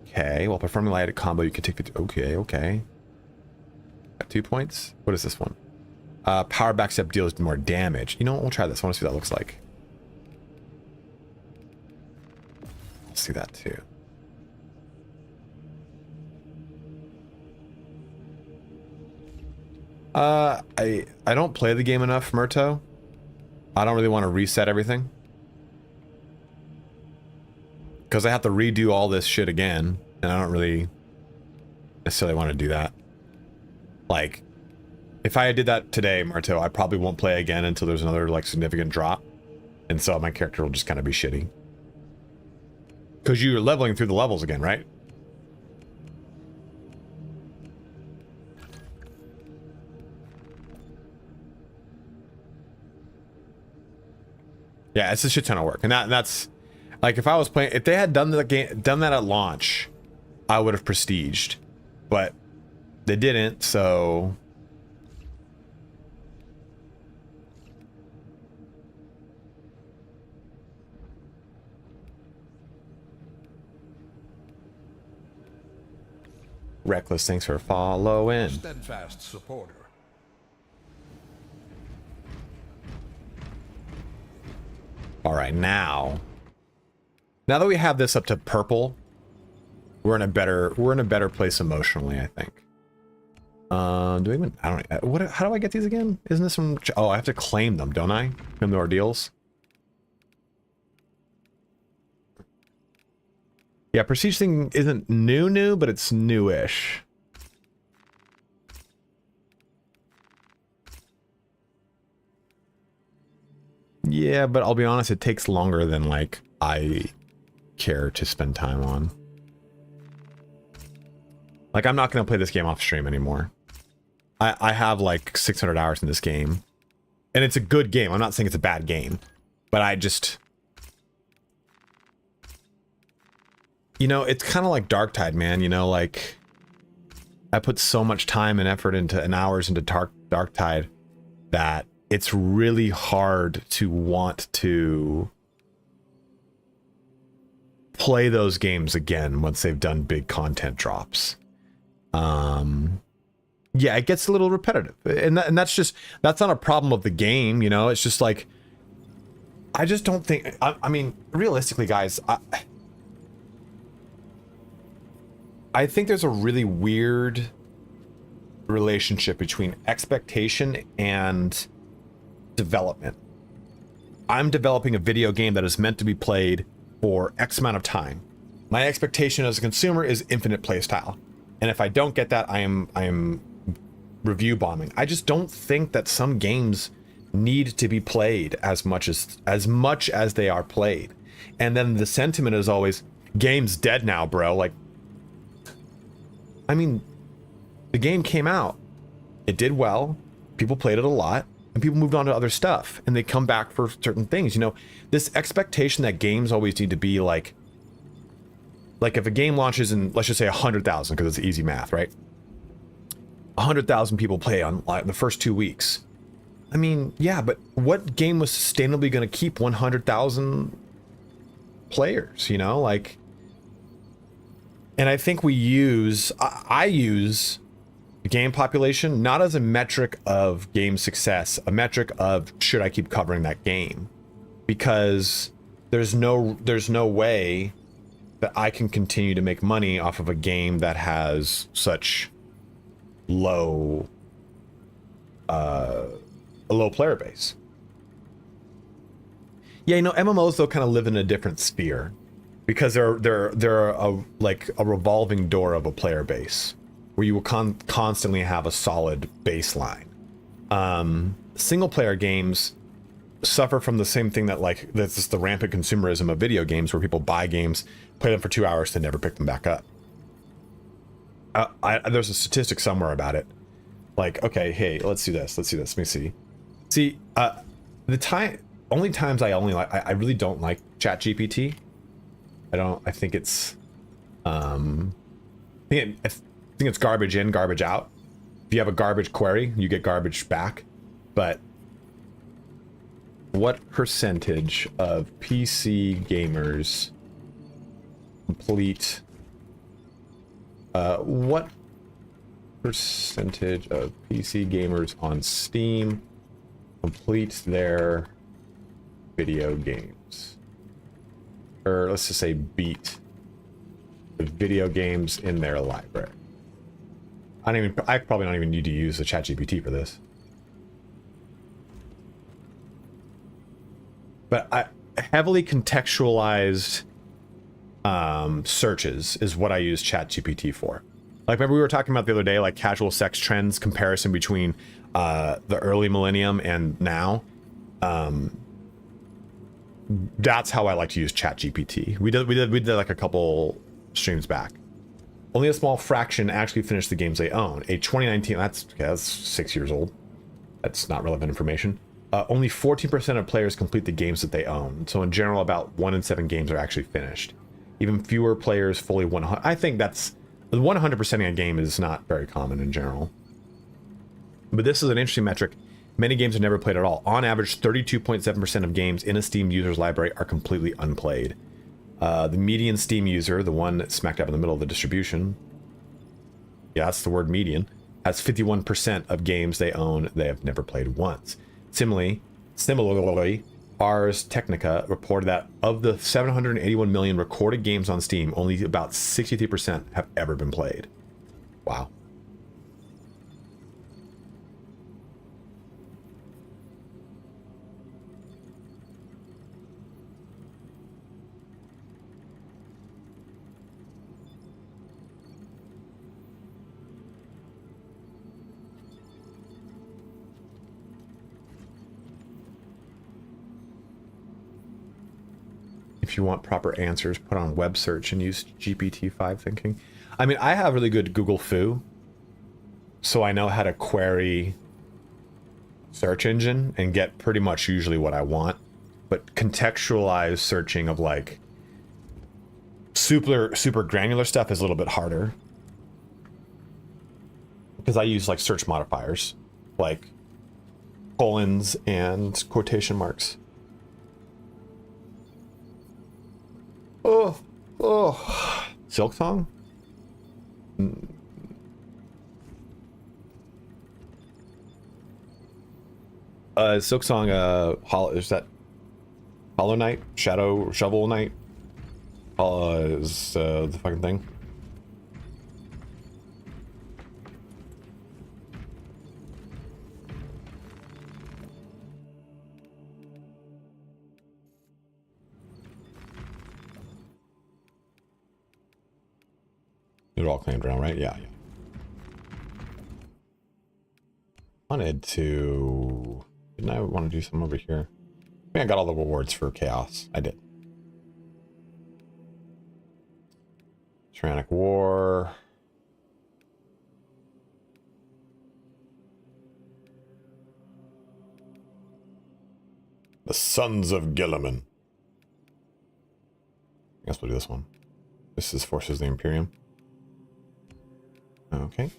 Okay, while performing light combo, you can take 50. Okay. Got 2 points. What is this one? Power backstep deals more damage. You know what? We'll try this. I want to see what that looks like. Let's see that too. I don't play the game enough, Murto. I don't really want to reset everything. Because I have to redo all this shit again, and I don't really necessarily want to do that. Like, if I did that today, Marto, I probably won't play again until there's another, like, significant drop. And so my character will just kind of be shitty. Because you're leveling through the levels again, right? Yeah, it's a shit ton of work. And that's... Like, if I was playing... If they had done that at launch, I would have prestiged. But they didn't, so... Reckless, thanks for following. Steadfast supporter. All right, now that we have this up to purple, we're in a better place emotionally, I think. Do we even? I don't. What? How do I get these again? Isn't this from? Oh, I have to claim them, don't I? Claim the ordeals. Yeah, prestige thing isn't new, but it's newish. Yeah, but I'll be honest, it takes longer than, like, I care to spend time on. Like, I'm not going to play this game off stream anymore. I have, like, 600 hours in this game. And it's a good game. I'm not saying it's a bad game. But I just... You know, it's kind of like Darktide, man. You know, like... I put so much time and effort into, and hours into Darktide that it's really hard to want to play those games again once they've done big content drops. Yeah, it gets a little repetitive, and that's not a problem of the game, you know. It's just like, I just don't think. I mean, realistically, guys, I think there's a really weird relationship between expectation and development. I'm developing a video game that is meant to be played for X amount of time. My expectation as a consumer is infinite playstyle. And if I don't get that, I am review bombing. I just don't think that some games need to be played as much as they are played. And then the sentiment is always, game's dead now, bro. Like, I mean, the game came out. It did well. people played it a lot, and people moved on to other stuff, and they come back for certain things. You know, this expectation that games always need to be like if a game launches in, let's just say 100,000, because it's easy math, right? 100,000 people play on like the first 2 weeks. I mean, yeah, but what game was sustainably going to keep 100,000 players, you know? Like, and I think I use game population not as a metric of game success, a metric of should I keep covering that game? Because there's no way that I can continue to make money off of a game that has such low a low player base. Yeah, you know, MMOs though kind of live in a different sphere because they're like a revolving door of a player base where you will constantly have a solid baseline. Single player games suffer from the same thing that's just the rampant consumerism of video games, where people buy games, play them for 2 hours, to never pick them back up. There's a statistic somewhere about it. Like, okay, hey, let's do this. Let me see. See, only times I really don't like ChatGPT. I think it's, I think it's garbage in, garbage out. If you have a garbage query, you get garbage back. But what percentage of PC gamers complete, what percentage of PC gamers on Steam complete their video games? Or let's just say beat the video games in their library. I probably don't even need to use the ChatGPT for this. But heavily contextualized searches is what I use ChatGPT for. Like, remember we were talking about the other day, like casual sex trends comparison between the early millennium and now. That's how I like to use ChatGPT. We did like a couple streams back. Only a small fraction actually finished the games they own. A 2019, that's 6 years old. That's not relevant information. Only 14% of players complete the games that they own. So in general, about 1 in 7 games are actually finished. Even fewer players fully 100. I think that's 100%ing a game is not very common in general. But this is an interesting metric. Many games are never played at all. On average, 32.7% of games in a Steam user's library are completely unplayed. The median Steam user, the one that's smack dab in the middle of the distribution, yeah, that's the word median, has 51% of games they own they have never played once. Similarly, Ars Technica reported that of the 781 million recorded games on Steam, only about 63% have ever been played. Wow. If you want proper answers, put on web search and use GPT-5 thinking. I mean, I have really good Google Foo, so I know how to query search engine and get pretty much usually what I want. But contextualized searching of like super granular stuff is a little bit harder, because I use like search modifiers like colons and quotation marks. Oh, Silk Song? Silk Song, is that Hollow Knight? Shovel Knight? Is the fucking thing? They're all claimed around, right? Yeah. Wanted to... Didn't I want to do something over here? I think I got all the rewards for Chaos. I did. Tyrannic War. The Sons of Gilliman. I guess we'll do this one. This is Forces of the Imperium. Okay.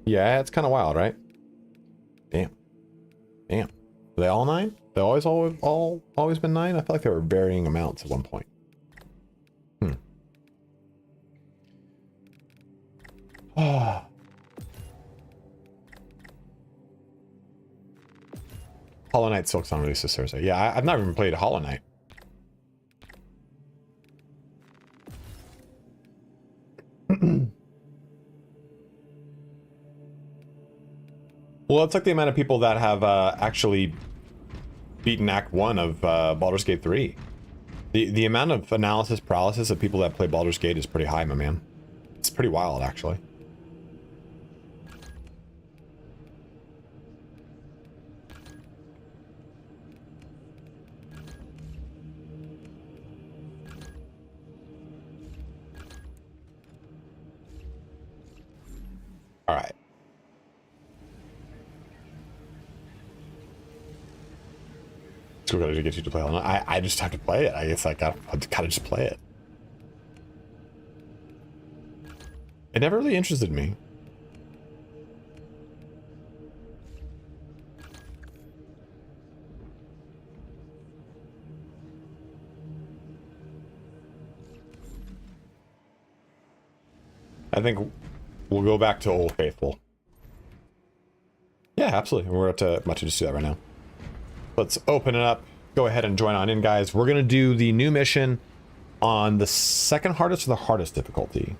Yeah, it's kind of wild, right? Damn. Damn. Are they all 9? They always been 9? I feel like they were varying amounts at one point. Ah. Hollow Knight Silksong released this Thursday. Yeah, I've never even played Hollow Knight. Well, it's like the amount of people that have actually beaten Act 1 of Baldur's Gate 3. The amount of analysis paralysis of people that play Baldur's Gate is pretty high, my man. It's pretty wild, actually. All right. So we gotta get you to play. I just have to play it. I guess I gotta just play it. It never really interested me. I think we'll go back to Old Faithful. Yeah, absolutely. We're about to just do that right now. Let's open it up. Go ahead and join on in, guys. We're going to do the new mission on the second hardest or the hardest difficulty.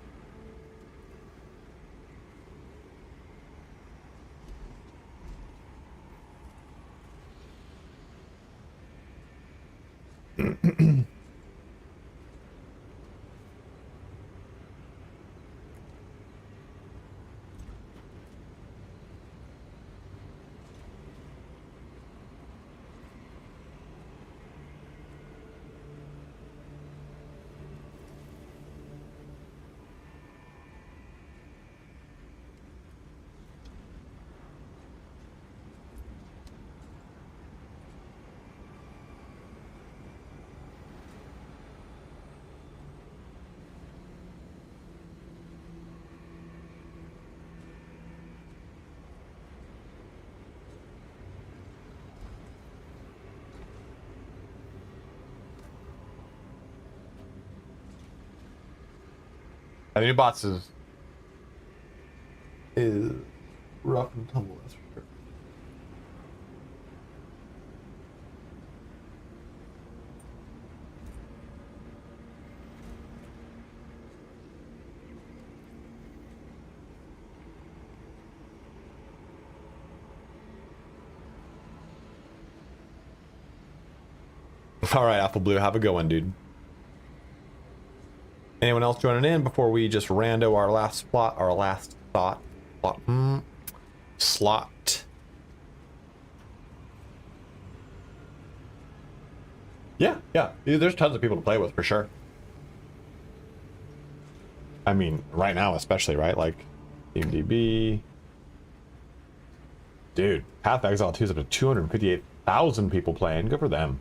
The new bots is rough and tumble, that's for sure. All right, Apple Blue, have a good one, dude. Anyone else joining in before we just rando our last slot? Yeah, there's tons of people to play with for sure. I mean, right now especially, right? Like, DMDB. Dude, Path of Exile 2 is up to 258,000 people playing. Good for them.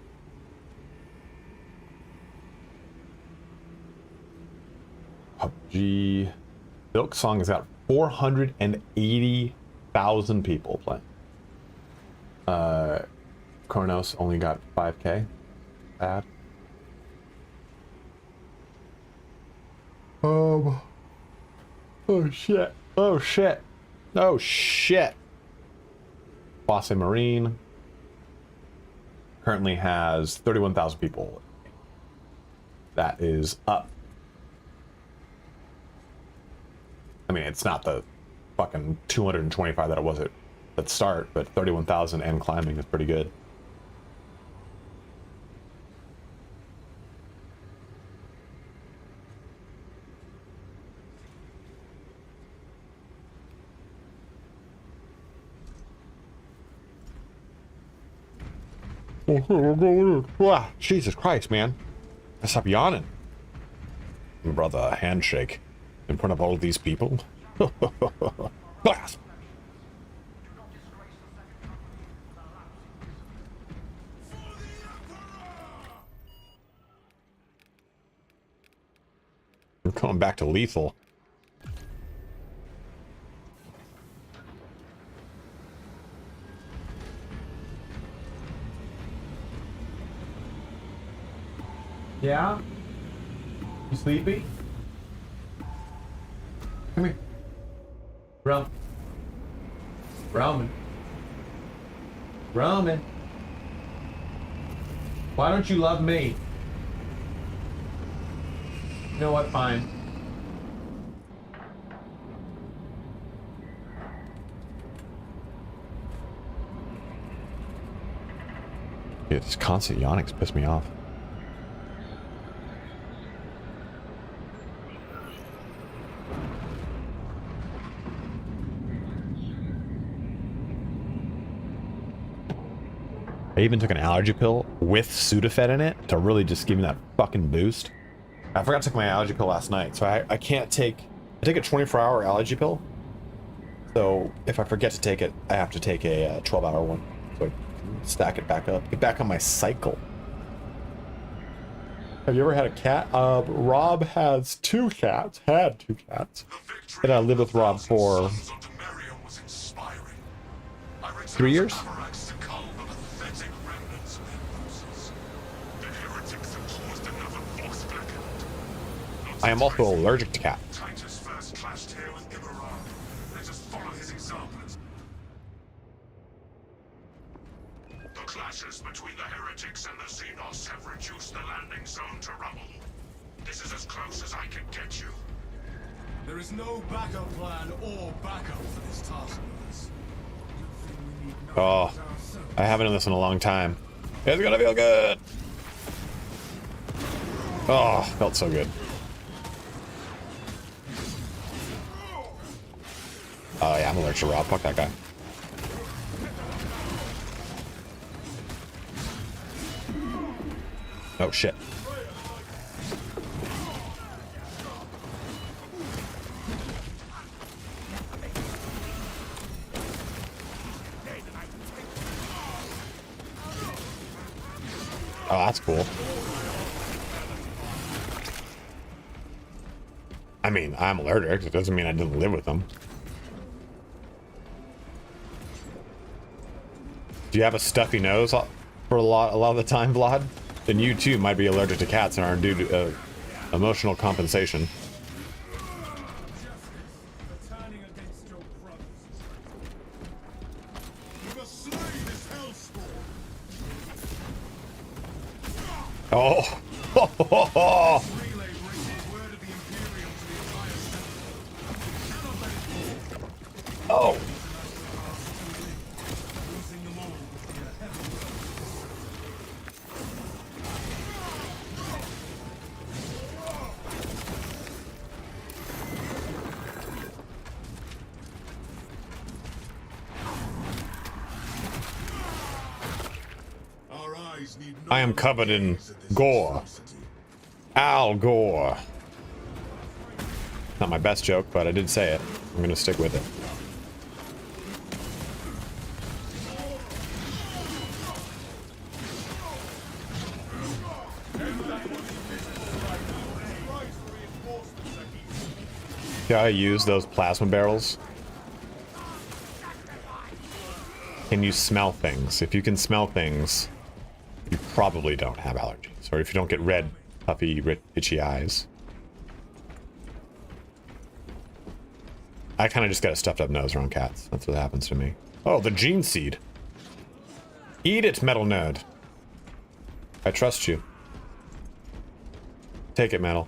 PUBG. Silksong has got 480,000 people playing. Kronos only got 5K. Bad. Oh shit. Oh shit. Oh shit. Bosse Marine currently has 31,000 people. That is up. I mean, it's not the fucking 225 that it was at the start, but 31,000 and climbing is pretty good. Wow, Jesus Christ, man. Stop yawning. Brother, handshake in front of all these people. Blast! We're going back to lethal. Yeah? You sleepy? Come here. Roman. Why don't you love me? You know what? Fine. Yeah, this constant yawning's pissed me off. I even took an allergy pill with Sudafed in it to really just give me that fucking boost. I forgot to take my allergy pill last night, so I can't take... I take a 24-hour allergy pill. So if I forget to take it, I have to take a 12-hour one. So I can stack it back up. Get back on my cycle. Have you ever had a cat? Rob has 2 cats. Had 2 cats. And I lived with Rob for 3 years. I am also allergic to cats. Titus first clashed here with Avarax. Let us follow his example. The clashes between the heretics and the Xenos have reduced the landing zone to rubble. This is as close as I can get you. There is no backup plan or backup for this task force. Oh, I haven't done this in a long time. It's gonna feel good. Oh, felt so good. Oh yeah, I'm allergic to Rob. Fuck that guy. Oh shit. Oh, that's cool. I mean, I'm allergic. It doesn't mean I didn't live with them. Do you have a stuffy nose for a lot of the time, Vlad? Then you too might be allergic to cats and are due to emotional compensation. Oh. Oh. I am covered in gore. Al Gore. Not my best joke, but I did say it. I'm gonna stick with it. See how I use those plasma barrels? Can you smell things? If you can smell things, you probably don't have allergies. Or if you don't get red, puffy, itchy eyes. I kind of just got a stuffed up nose around cats. That's what happens to me. Oh, the gene seed. Eat it, metal nerd. I trust you. Take it, metal.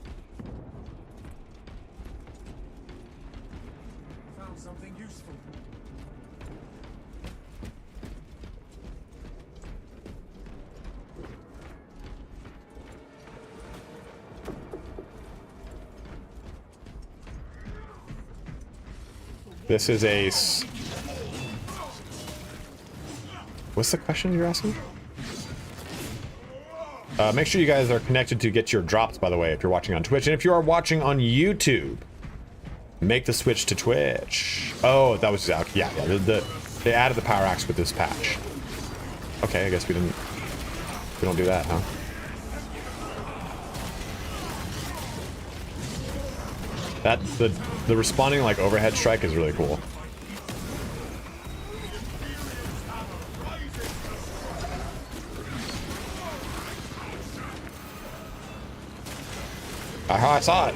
Found something useful. This is a... What's the question you're asking? Make sure you guys are connected to get your drops, by the way, if you're watching on Twitch. And if you are watching on YouTube, Make the switch to Twitch. Oh, that was okay. Yeah. They added the power axe with this patch. Okay, I guess we don't do that, huh? That the responding like overhead strike is really cool. Aha, I saw it.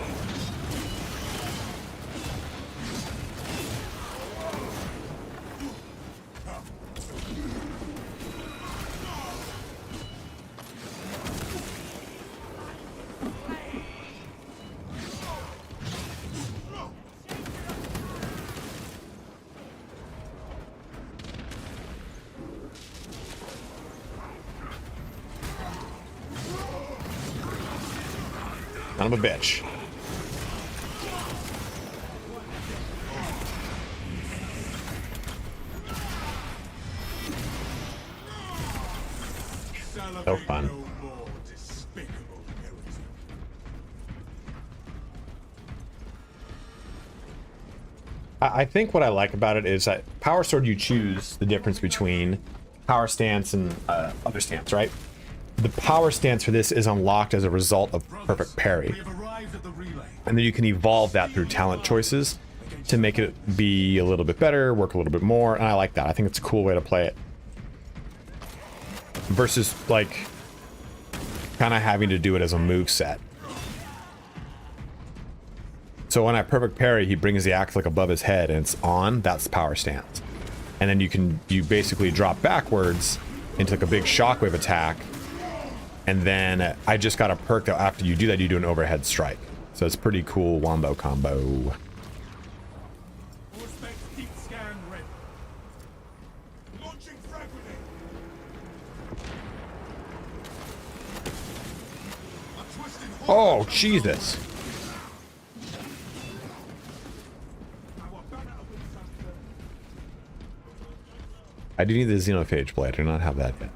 Son of a bitch. So fun. I think what I like about it is that Power Sword, you choose the difference between Power Stance and other stance, right? The Power Stance for this is unlocked as a result of Perfect Parry. And then you can evolve that through talent choices to make it be a little bit better, work a little bit more, and I like that. I think it's a cool way to play it. Versus, like, kind of having to do it as a move set. So when I Perfect Parry, he brings the axe like above his head and it's on, that's Power Stance. And then you basically drop backwards into like a big shockwave attack. And then I just got a perk that after you do that, you do an overhead strike. So it's pretty cool wombo combo. Oh, Jesus. I do need the Xenophage blade. I do not have that yet.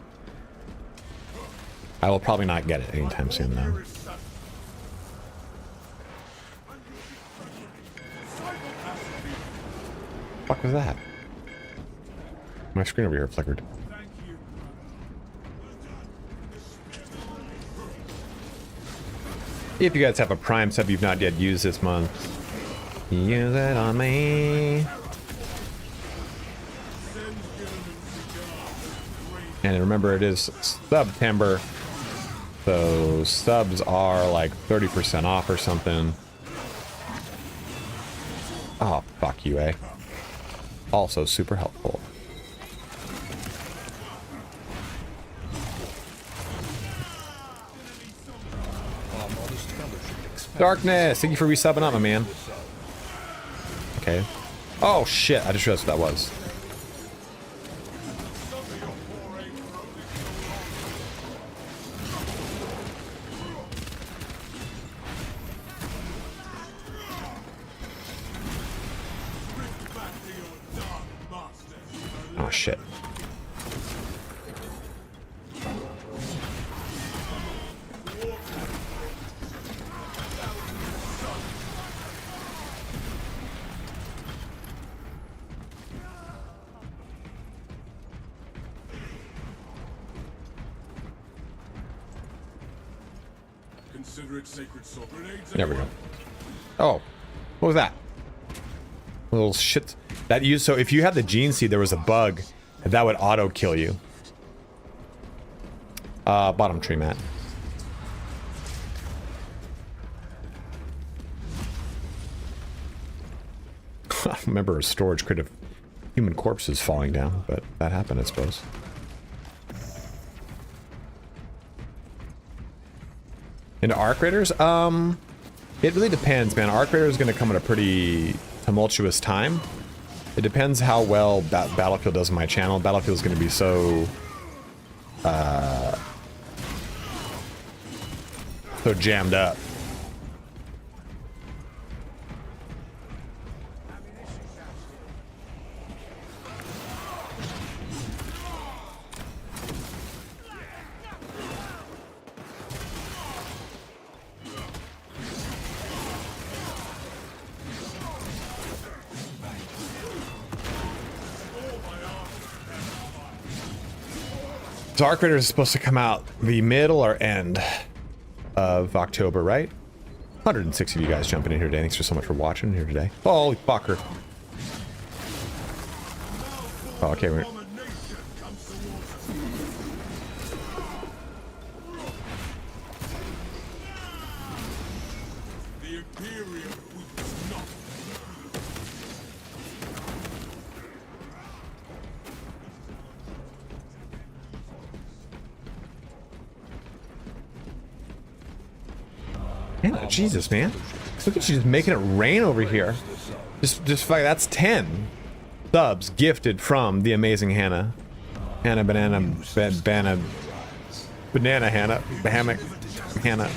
I will probably not get it anytime soon, though. What the fuck was that? My screen over here flickered. If you guys have a Prime sub you've not yet used this month, use it on me. And remember, it is September, so subs are like 30% off or something. Oh, fuck you, eh? Also super helpful. Darkness, thank you for resubbing up, my man. Okay. Oh shit, I just realized what that was. Oh shit. There we go. Oh, what was that? Little shit. That used, so if you had the gene seed, there was a bug that would auto kill you. Bottom tree, Matt. I remember a storage crate of human corpses falling down, but that happened, I suppose. Into Arc Raiders? It really depends, man. Arc Raider is going to come at a pretty tumultuous time. It depends how well that Battlefield does on my channel. Battlefield is going to be so... so jammed up. Dark Raiders is supposed to come out the middle or end of October, right? 160 of you guys jumping in here today. Thanks so much for watching here today. Holy fucker. Oh, okay, we're... Man, Jesus, man. Look at you just making it rain over here. Just like, that's 10 subs gifted from the amazing Hannah. Banana Hannah. Hammock. Hannah.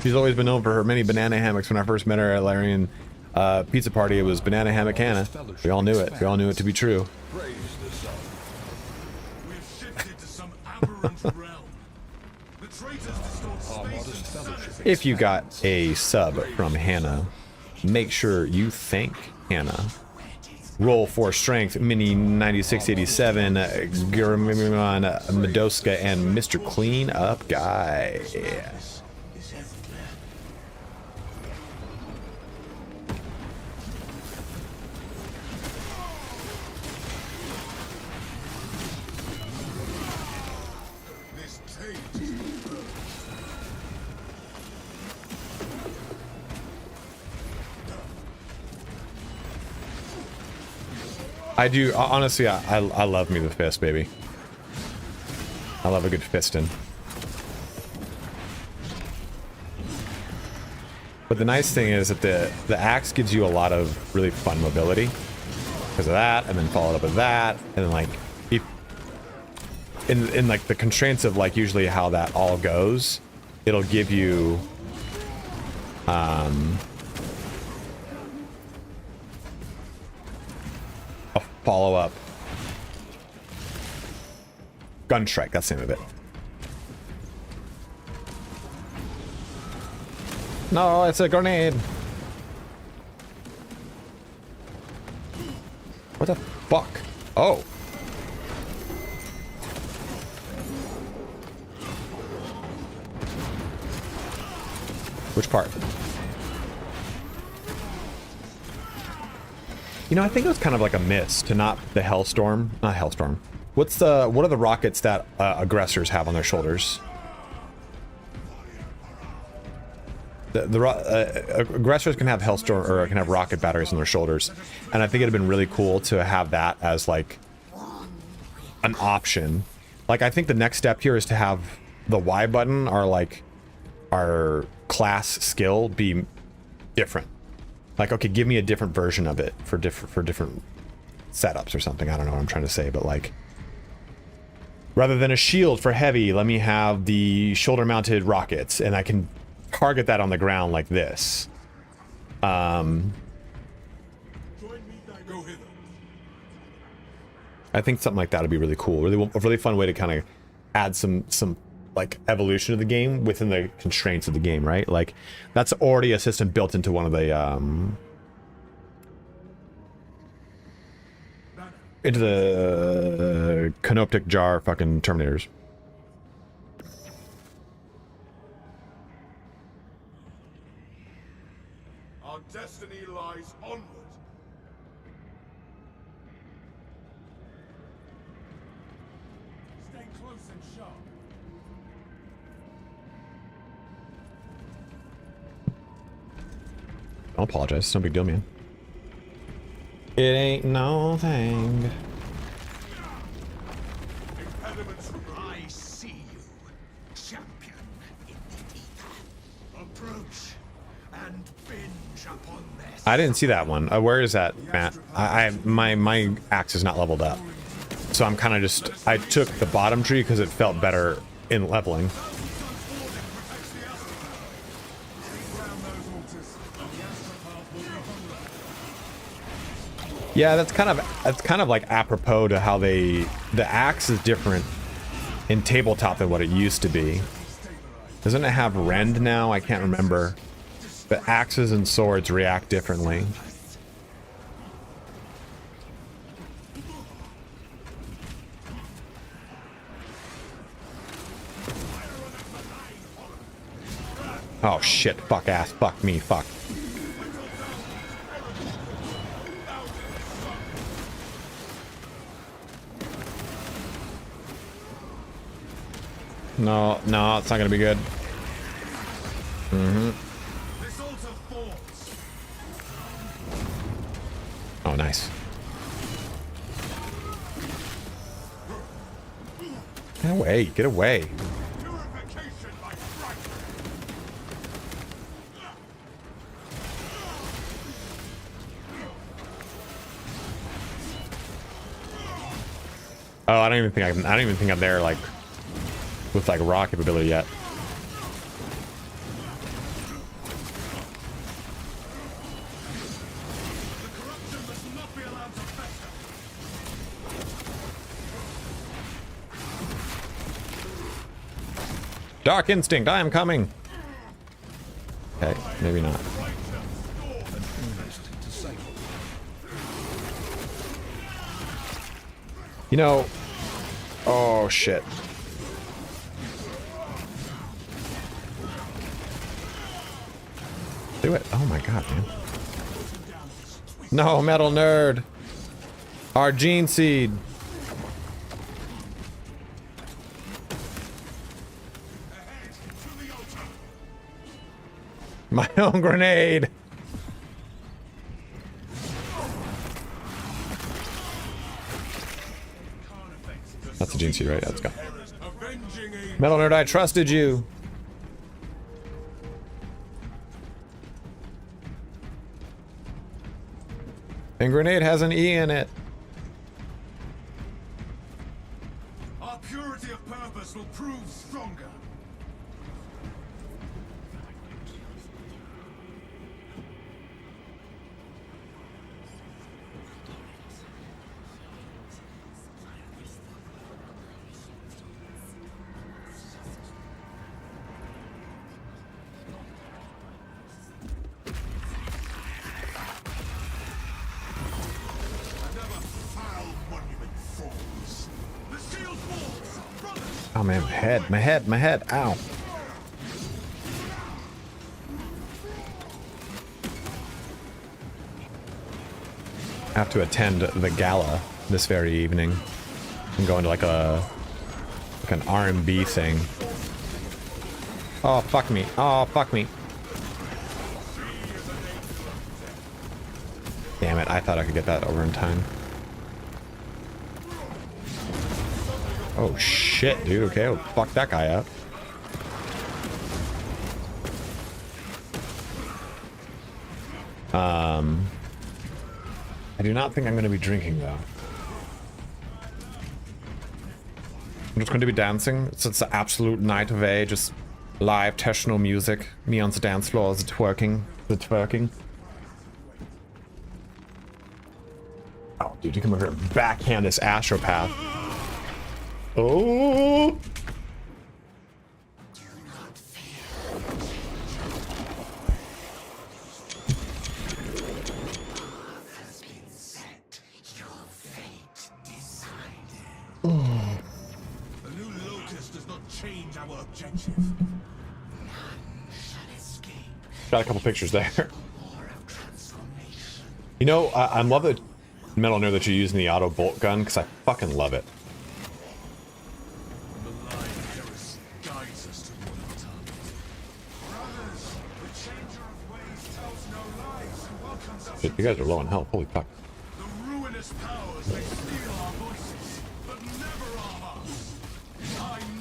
She's always been known for her many banana hammocks. When I first met her at Larian Pizza Party, it was Banana Hammock Hannah. We all knew it. We all knew it to be true. We've shifted to some aberrant realm. The traitors distort space and sanity. If you got a sub from Hannah, make sure you thank Hannah. Roll for strength, Mini 9687, Gurman, Medoska, and Mr. Clean Up Guy. I do, honestly, I love me the fist, baby. I love a good fisting. But the nice thing is that the axe gives you a lot of really fun mobility because of that, and then followed up with that, and then like, if, in like the constraints of like usually how that all goes, it'll give you, follow-up gun strike. That's the name of it. No, it's a grenade. What the fuck? Oh. Which part? You know, I think it was kind of like a miss to not the Hellstorm. Not Hellstorm. What are the rockets that aggressors have on their shoulders? Aggressors can have Hellstorm, or can have rocket batteries on their shoulders. And I think it'd have been really cool to have that as like an option. Like, I think the next step here is to have the Y button, our class skill, be different. Like, okay, give me a different version of it for different setups or something. I don't know what I'm trying to say, but like, rather than a shield for heavy, let me have the shoulder-mounted rockets, and I can target that on the ground like this. I think something like that would be really cool. A really fun way to kind of add some like evolution of the game within the constraints of the game, right? Like, that's already a system built into one of the into the canoptic jar fucking Terminators. Our destiny lies onward. Stay close and sharp. Don't apologize. It's no big deal, man. It ain't no thing. I see you, champion in the ether. Approach and binge upon this. I didn't see that one. Where is that, Matt? My axe is not leveled up, so I'm kind of just. I took the bottom tree because it felt better in leveling. Yeah, that's kind of like apropos to how the axe is different in tabletop than what it used to be. Doesn't it have rend now? I can't remember. But axes and swords react differently. Oh shit, fuck ass, fuck me, fuck. No, no, it's not gonna be good. Oh, nice. Get away, get away. Oh, I don't even think I'm there, like, with, like, raw capability yet. Dark instinct, I am coming. Okay, maybe not. You know, oh shit. Do it. Oh my god, man. No, metal nerd. Our gene seed. My own grenade. That's the gene seed, right? Yeah, let's go. Metal nerd, I trusted you. And grenade has an E in it. Our purity of purpose will prove stronger. Oh man, my head, ow. I have to attend the gala this very evening. I'm going to like an R&B thing. Oh fuck me. Oh fuck me. Damn it, I thought I could get that over in time. Oh shit, dude. Okay, I'll fuck that guy up. I do not think I'm going to be drinking though. I'm just going to be dancing. It's the absolute night of A, just live techno music. Me on the dance floor, the twerking. Oh, dude, you come over here and backhand this astropath. Oh! The new locust does not change our objective. Got a couple pictures there. You know, I love the metal nerd that you're using the auto bolt gun because I fucking love it. Shit, you guys are low on health. Holy fuck. The ruinous powers, they steal our voices, but never our hearts.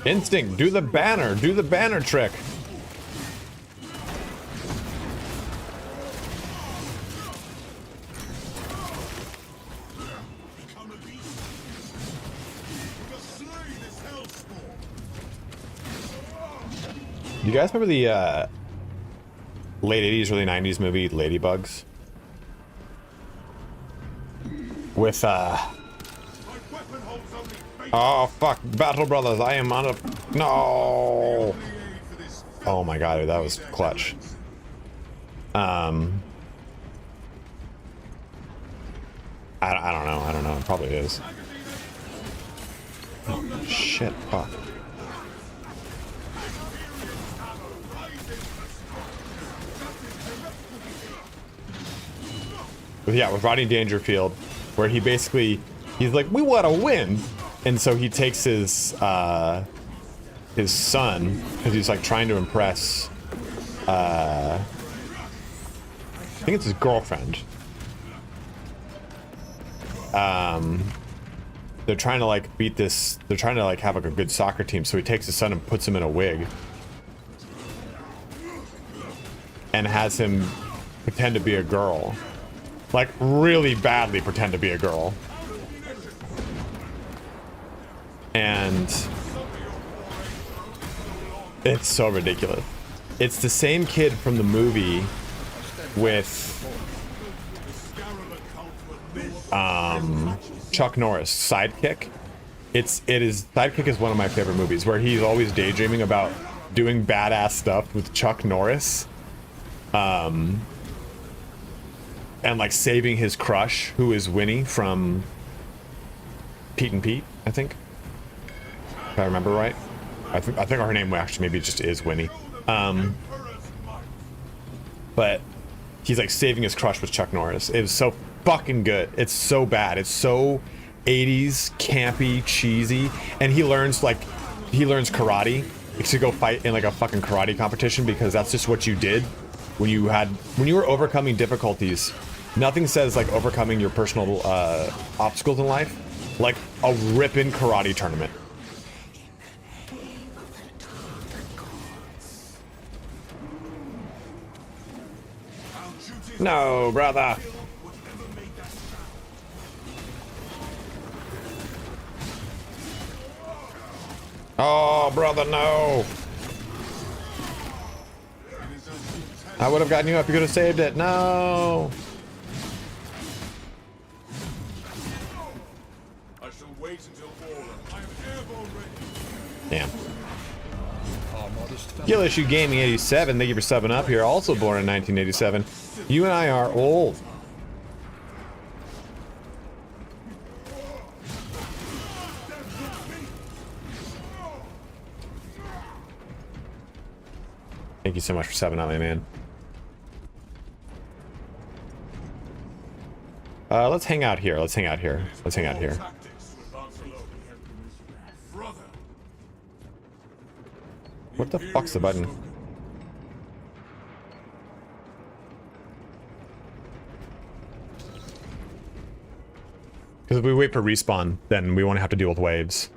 Instinct, do the banner trick. Become a beast. We must slay this hellspawn. You guys remember the late 80s, early 90s movie Ladybugs? With oh fuck, Battle Brothers, I am on a no. Oh my god, dude, that was clutch. I don't know, it probably is. Oh, shit, fuck. with Rodney Dangerfield, where he basically, he's like, we want to win. And so he takes his son, because he's like trying to impress, I think it's his girlfriend. They're trying to like beat this, they're trying to like have like a good soccer team, so he takes his son and puts him in a wig. And has him pretend to be a girl. Like, really badly pretend to be a girl. And it's so ridiculous. It's the same kid from the movie with Chuck Norris, Sidekick. Sidekick is one of my favorite movies, where he's always daydreaming about doing badass stuff with Chuck Norris. And like saving his crush, who is Winnie from Pete and Pete, I think. If I remember right. I think her name actually maybe just is Winnie. But he's like saving his crush with Chuck Norris. It was so fucking good. It's so bad. It's so 80s, campy, cheesy. And he learns karate to go fight in like a fucking karate competition, because that's just what you did when you were overcoming difficulties. Nothing says like overcoming your personal obstacles in life like a ripping karate tournament. No, brother. Oh, brother, no. I would have gotten you up. You could have saved it. No. I shall wait until all. I am airborne ready. Damn. Gill Issue Gaming 87, thank you for subbing up here. Also born in 1987. You and I are old. Thank you so much for subbing up, my man. Let's hang out here. Let's hang out here. Let's hang out here. What the fuck's the button? Because if we wait for respawn, then we won't have to deal with waves.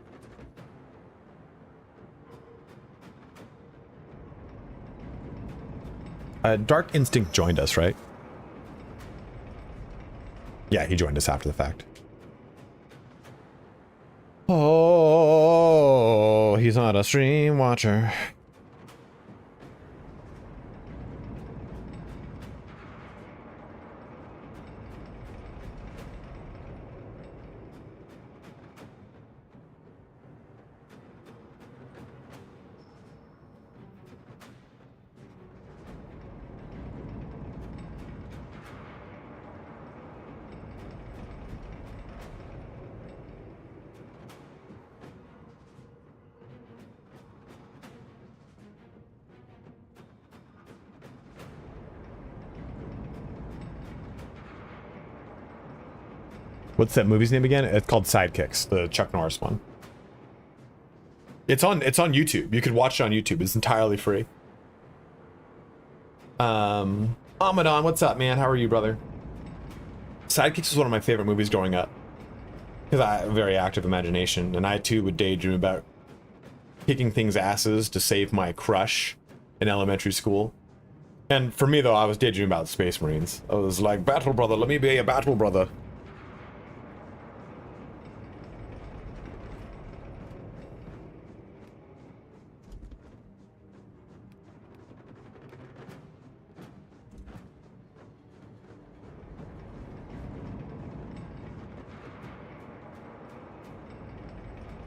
Dark Instinct joined us, right? Yeah, he joined us after the fact. Oh, he's not a stream watcher. What's that movie's name again? It's called Sidekicks, the Chuck Norris one. It's on YouTube. You could watch it on YouTube. It's entirely free. Amadon, what's up, man? How are you, brother? Sidekicks is one of my favorite movies growing up, because I have a very active imagination, and I too would daydream about kicking things asses to save my crush in elementary school. And for me, though, I was daydreaming about Space Marines. I was like, battle brother, let me be a battle brother.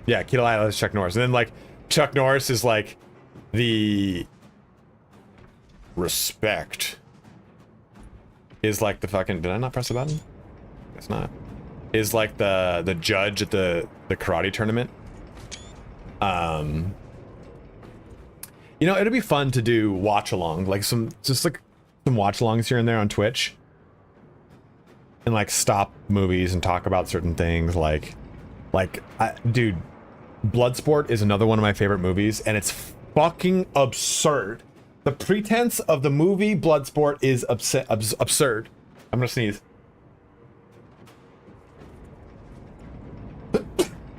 Yeah, Keel Island is Chuck Norris. And then, like, Chuck Norris is, like, the... Respect. Is, like, the fucking... Did I not press the button? Guess not. Is, like, the judge at the karate tournament. You know, it'd be fun to do watch-along. Like, some watch-alongs here and there on Twitch. and like stop movies and talk about certain things. Dude, Bloodsport is another one of my favorite movies, and it's fucking absurd. The pretense of the movie Bloodsport is absurd. I'm gonna sneeze.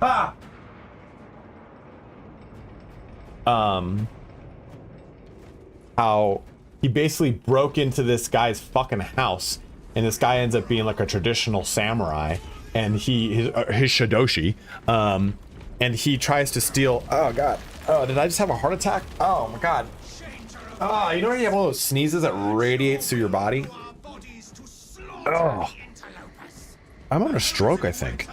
Ah! How he basically broke into this guy's fucking house, and this guy ends up being like a traditional samurai, and his shidoshi, and he tries to steal. Oh god. Oh, did I just have a heart attack? Oh my god. Oh, you know when you have one of those sneezes that radiates through your body? Oh. I'm on a stroke, I think.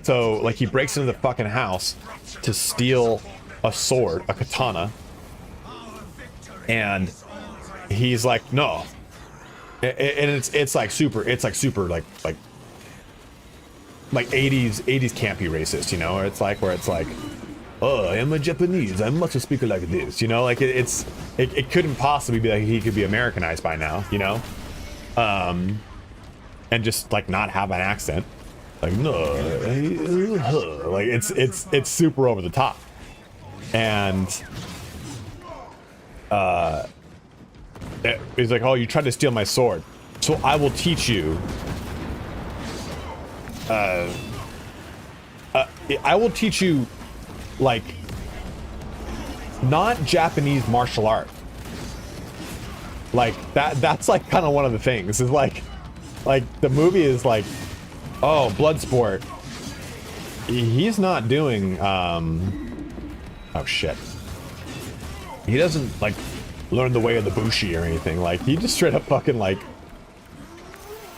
So, like, he breaks into the fucking house to steal a sword, a katana, and he's like, no. And it's like super like 80s campy racist, you know? Where it's like, oh, I am a Japanese, I must speak like this, you know? Like, it couldn't possibly be like he could be Americanized by now, you know? And just like not have an accent, like no, like it's super over the top, and he's like, oh, you tried to steal my sword, so I will teach you. I will teach you, like, not Japanese martial art. Like that's like kind of one of the things is like the movie is like, oh, Bloodsport, he's not doing oh shit, he doesn't like learn the way of the bushi or anything. Like, he just straight up fucking like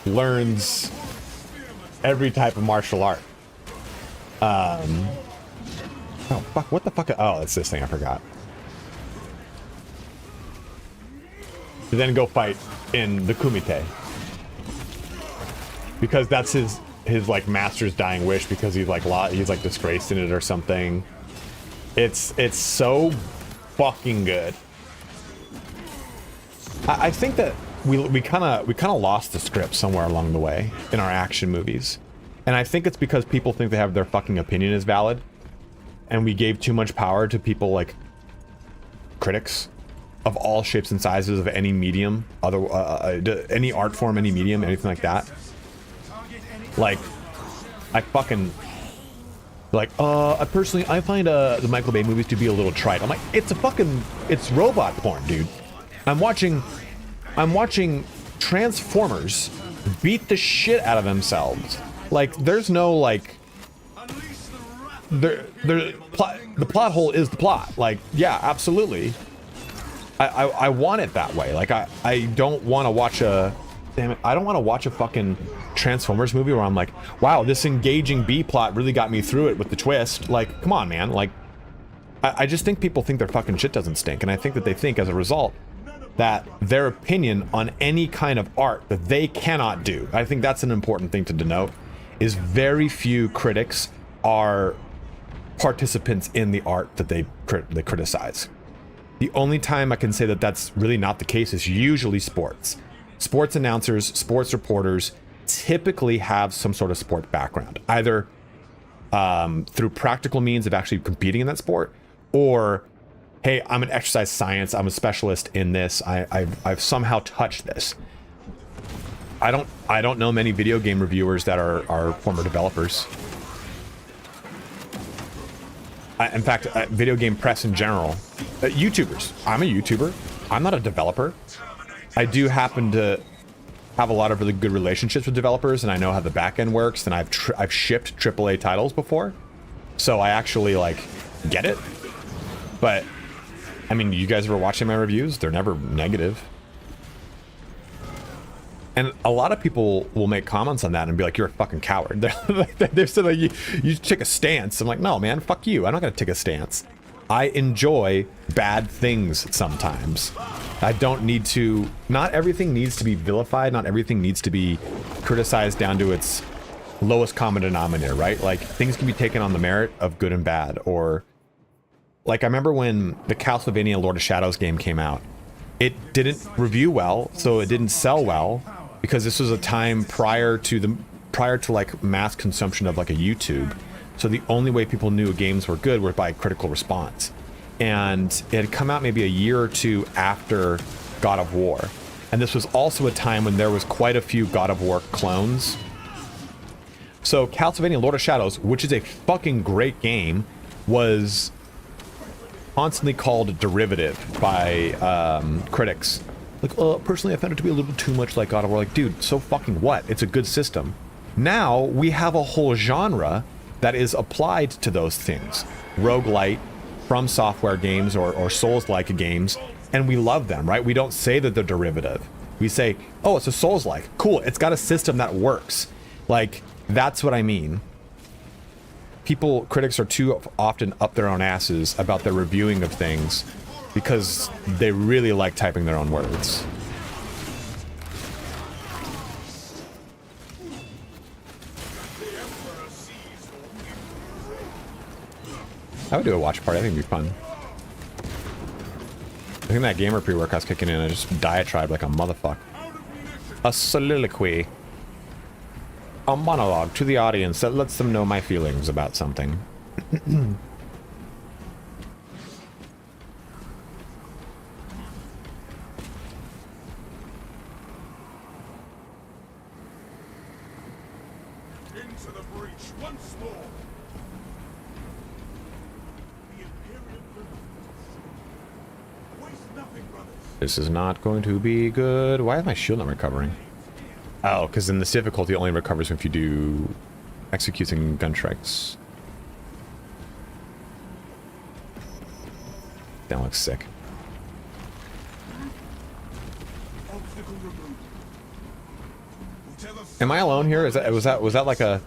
learns every type of martial art. Oh fuck, what the fuck? Oh, it's this thing, I forgot. To then go fight in the kumite, because that's his like master's dying wish, because he's like disgraced in it or something. It's so fucking good. I think that we kind of lost the script somewhere along the way in our action movies, and I think it's because people think they have their fucking opinion is valid, and we gave too much power to people like critics of all shapes and sizes of any medium, any art form, any medium, anything like that. Like, I fucking like I find the Michael Bay movies to be a little trite. I'm like, it's robot porn, dude. I'm watching Transformers beat the shit out of themselves. Like, there's no like the plot hole is the plot. Like, yeah, absolutely. I want it that way. Like, I don't want to watch a fucking Transformers movie where I'm like, wow, this engaging B plot really got me through it with the twist. Like, come on, man. Like, I just think people think their fucking shit doesn't stink, and I think that they think as a result that their opinion on any kind of art that they cannot do. I think that's an important thing to denote, is very few critics are participants in the art that they criticize. The only time I can say that that's really not the case is usually sports. Sports announcers, sports reporters typically have some sort of sport background, either through practical means of actually competing in that sport, or, hey, I'm an exercise science, I'm a specialist in this, I've somehow touched this. I don't know many video game reviewers that are former developers. In fact, video game press in general, YouTubers. I'm a YouTuber. I'm not a developer. I do happen to have a lot of really good relationships with developers, and I know how the back end works, and I've shipped AAA titles before, so I actually like get it. But I mean, you guys ever watching my reviews? They're never negative. And a lot of people will make comments on that and be like, you're a fucking coward. They're still like, you take a stance. I'm like, no, man, fuck you. I'm not going to take a stance. I enjoy bad things sometimes. I don't need to... Not everything needs to be vilified. Not everything needs to be criticized down to its lowest common denominator, right? Like, things can be taken on the merit of good and bad. Or, like, I remember when the Castlevania Lord of Shadows game came out, it didn't review well, so it didn't sell well, because this was a time prior to like mass consumption of like a YouTube. So the only way people knew games were good were by critical response. And it had come out maybe a year or two after God of War. And this was also a time when there was quite a few God of War clones. So Castlevania Lord of Shadows, which is a fucking great game, was constantly called derivative by critics. Like, personally I found it to be a little too much like God of War. Like, dude, so fucking what? It's a good system. Now we have a whole genre that is applied to those things. Roguelite, From Software games, or Souls-like games, and we love them, right? We don't say that they're derivative. We say, oh, it's a Souls-like. Cool, it's got a system that works. Like, that's what I mean. Critics are too often up their own asses about their reviewing of things because they really like typing their own words. I would do a watch party. I think it'd be fun. I think that gamer pre-workout's kicking in. I just diatribe like a motherfucker. A soliloquy. A monologue to the audience that lets them know my feelings about something. Into the breach once more. The Imperial waste nothing, brothers. This is not going to be good. Why is my shield not recovering? Oh, because in this difficulty it only recovers if you do executing gun strikes. That looks sick. Am I alone here? Was that like a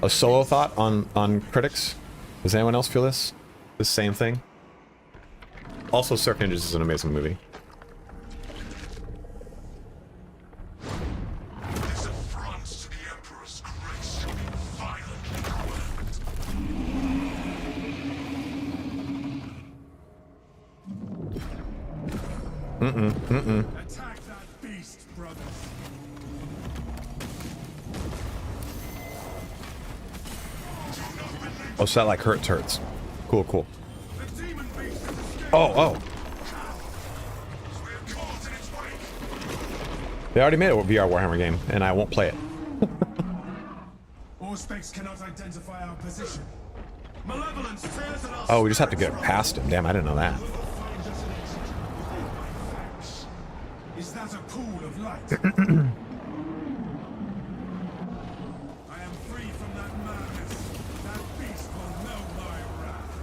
solo thought on critics? Does anyone else feel this same thing? Also, Surf Ninjas is an amazing movie. This affronts to the Emperor's grace to be violently correct. Attack that beast, brothers. Oh, so that like hurts. Cool, cool. The demon beast has escaped. Oh. We're caught in its wake. They already made a VR Warhammer game, and I won't play it. Auspex cannot identify our position. Malevolence tears at us. Oh, we just have to get past him. Damn, I didn't know that. Is that a pool of light? I am free from that madness. That beast will know my wrath.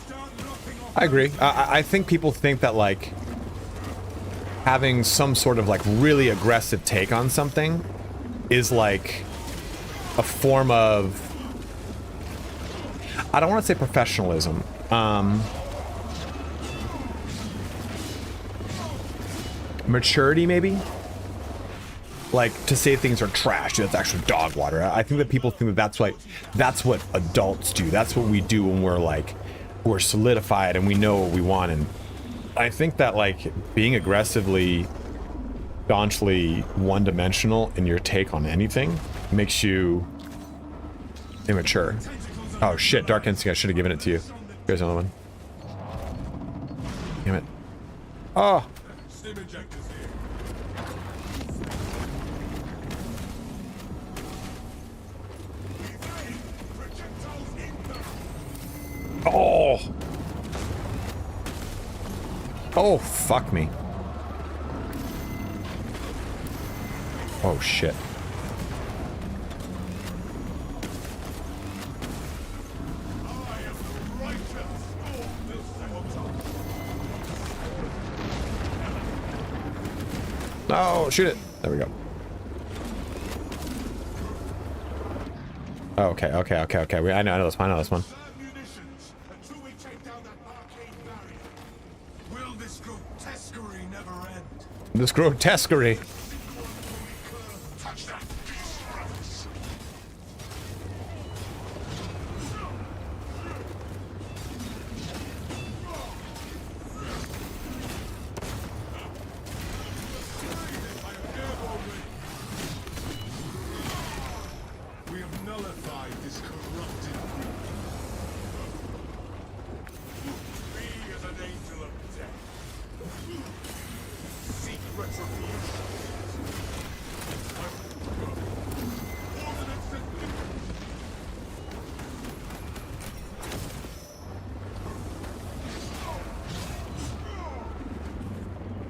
Start knocking off. I agree. I think people think that, like, having some sort of, like, really aggressive take on something is, like, a form of... I don't want to say professionalism. Maturity, maybe? Like, to say things are trash, that's actually dog water. I think that people think that that's what adults do. That's what we do when we're solidified and we know what we want. And I think that, like, being aggressively, staunchly one-dimensional in your take on anything makes you immature. Oh shit, Dark Instinct, I should have given it to you. Here's another one. Damn it. Oh! Stim injectors here. Oh! Oh, fuck me. Oh shit. No, shoot it. There we go. Oh, okay. I know this one. Munitions until we take down that arcade barrier. Will this grotesquerie never end? This grotesquerie. Touch that beast, brothers.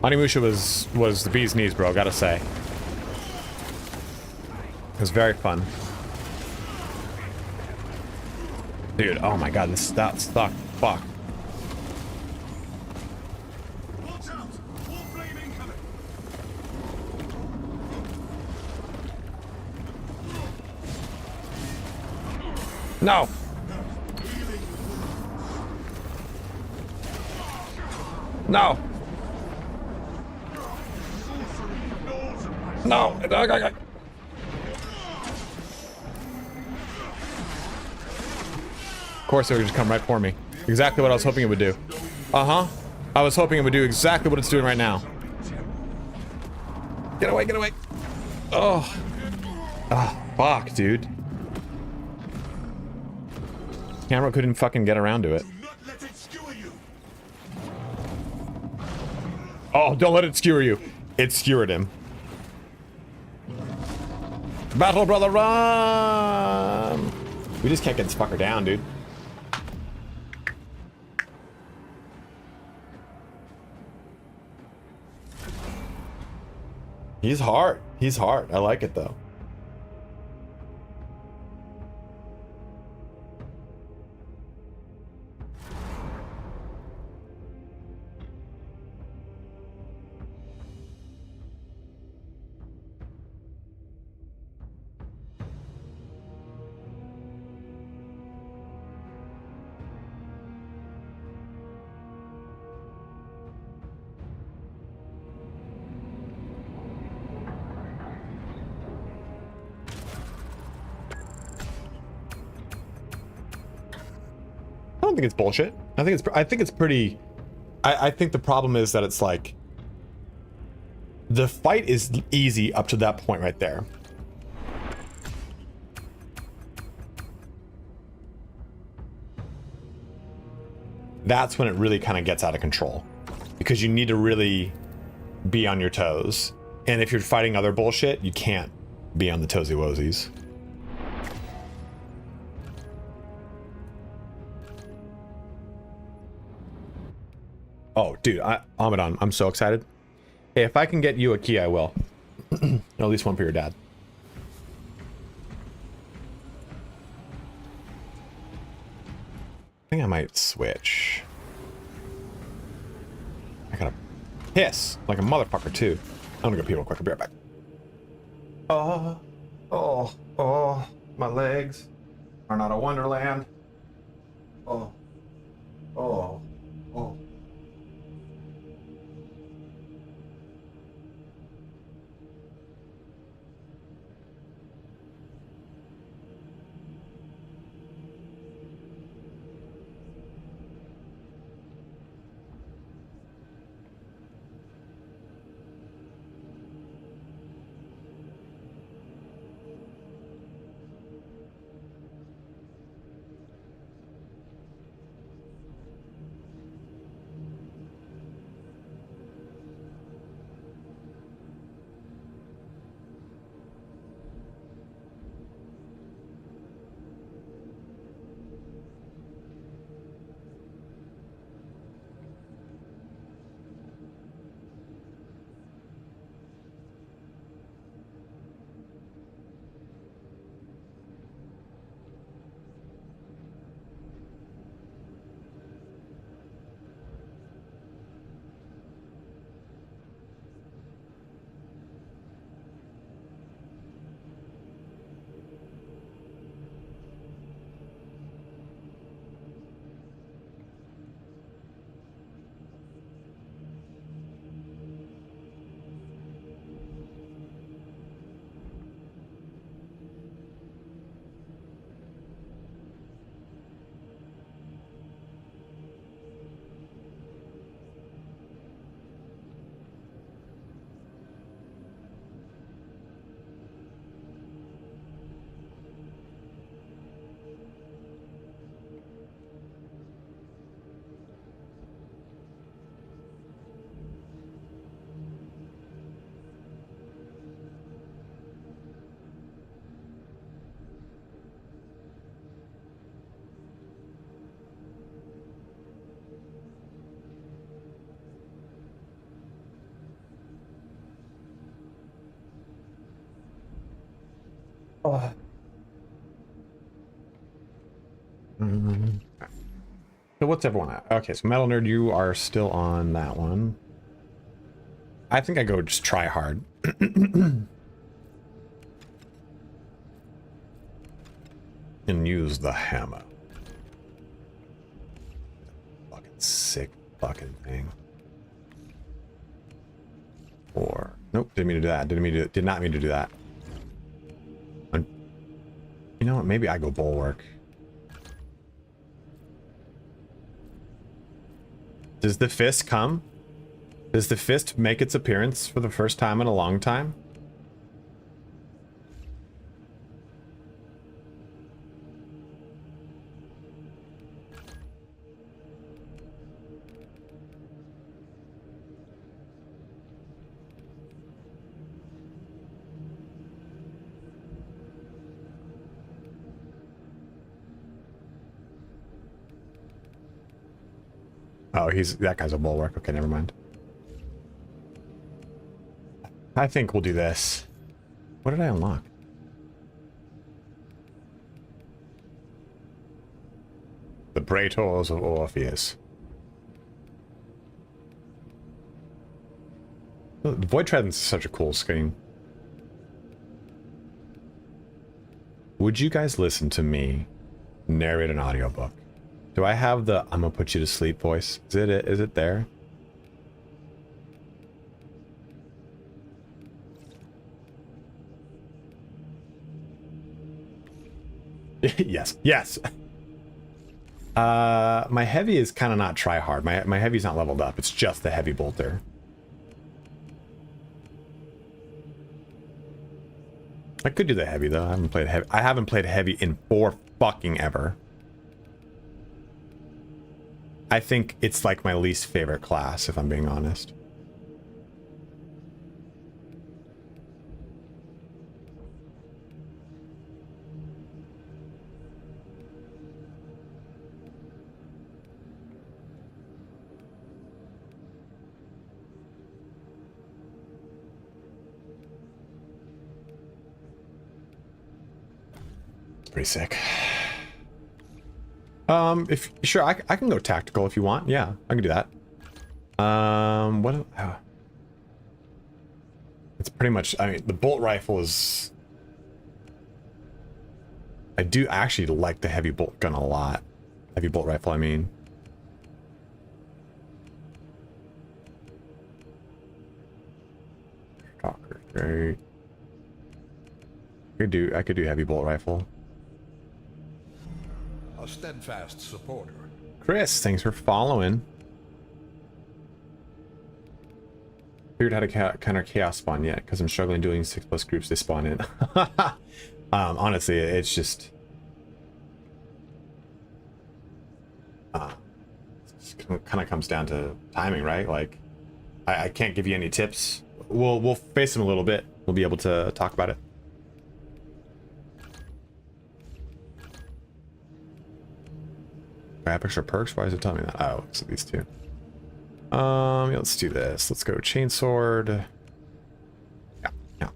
Onimusha was the bee's knees, bro, gotta say. It was very fun. Dude, oh my god, that sucked. Fuck. Watch out! War flame incoming! No! No! No! Corsair would just come right for me. Exactly what I was hoping it would do. Uh-huh. I was hoping it would do exactly what it's doing right now. Get away, get away. Oh. Ah, fuck, dude. Camera couldn't fucking get around to it. Do not let it skewer you. Oh, don't let it skewer you. It skewered him. Battle, brother, run! We just can't get this fucker down, dude. He's hard. He's hard. I like it, though. I don't think it's bullshit. I think it's pretty. I think the problem is that it's like the fight is easy up to that point right there. That's when it really kind of gets out of control because you need to really be on your toes. And if you're fighting other bullshit, you can't be on the toesy woesies. Oh, dude, Amadon, I'm so excited. Hey, if I can get you a key, I will. At least one for your dad. I think I might switch. I gotta piss like a motherfucker, too. I'm gonna go pee real quick. I'll be right back. Oh, my legs are not a wonderland. Oh. So what's everyone at? Okay, so Metal Nerd, you are still on that one. I think I go just try hard. And use the hammer. Fucking sick fucking thing. Or nope, didn't mean to do that. Did not mean to do that. You know what? Maybe I go bulwark. Does the fist come? Does the fist make its appearance for the first time in a long time? Oh, that guy's a bulwark. Okay, never mind. I think we'll do this. What did I unlock? The Praetors of Orpheus. The Void Trident's such a cool screen. Would you guys listen to me narrate an audiobook? Do I have the "I'm gonna put you to sleep" voice? Is it there? Yes, yes. My heavy is kind of not try hard. My heavy's not leveled up. It's just the heavy bolter. I could do the heavy though. I haven't played heavy in fucking ever. I think it's like my least favorite class, if I'm being honest. It's pretty sick. If sure, I can go tactical if you want. Yeah, I can do that. It's pretty much. I mean, the bolt rifle is. I do actually like the heavy bolt gun a lot. Heavy bolt rifle, I mean. Stalker, great. I could do heavy bolt rifle. A steadfast supporter. Chris, thanks for following. Figured how to counter chaos spawn yet, because I'm struggling doing 6+ groups they spawn in. Honestly, it's just kind of comes down to timing, right? Like, I can't give you any tips. We'll face them a little bit. We'll be able to talk about it. I have extra perks. Why is it telling me that? Oh, it's these two. Yeah, let's do this. Let's go chainsword. Yeah.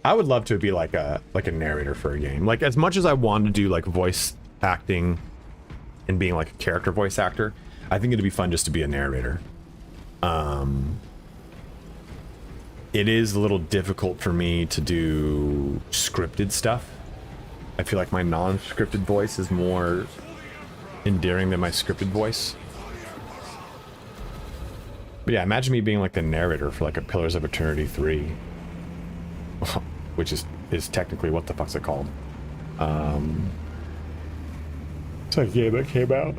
I would love to be like a narrator for a game. Like, as much as I want to do like voice acting and being like a character voice actor, I think it'd be fun just to be a narrator. It is a little difficult for me to do scripted stuff. I feel like my non-scripted voice is more endearing than my scripted voice. But yeah, imagine me being like the narrator for like a Pillars of Eternity 3. Which is technically, what the fuck's it called? It's like a game that came out.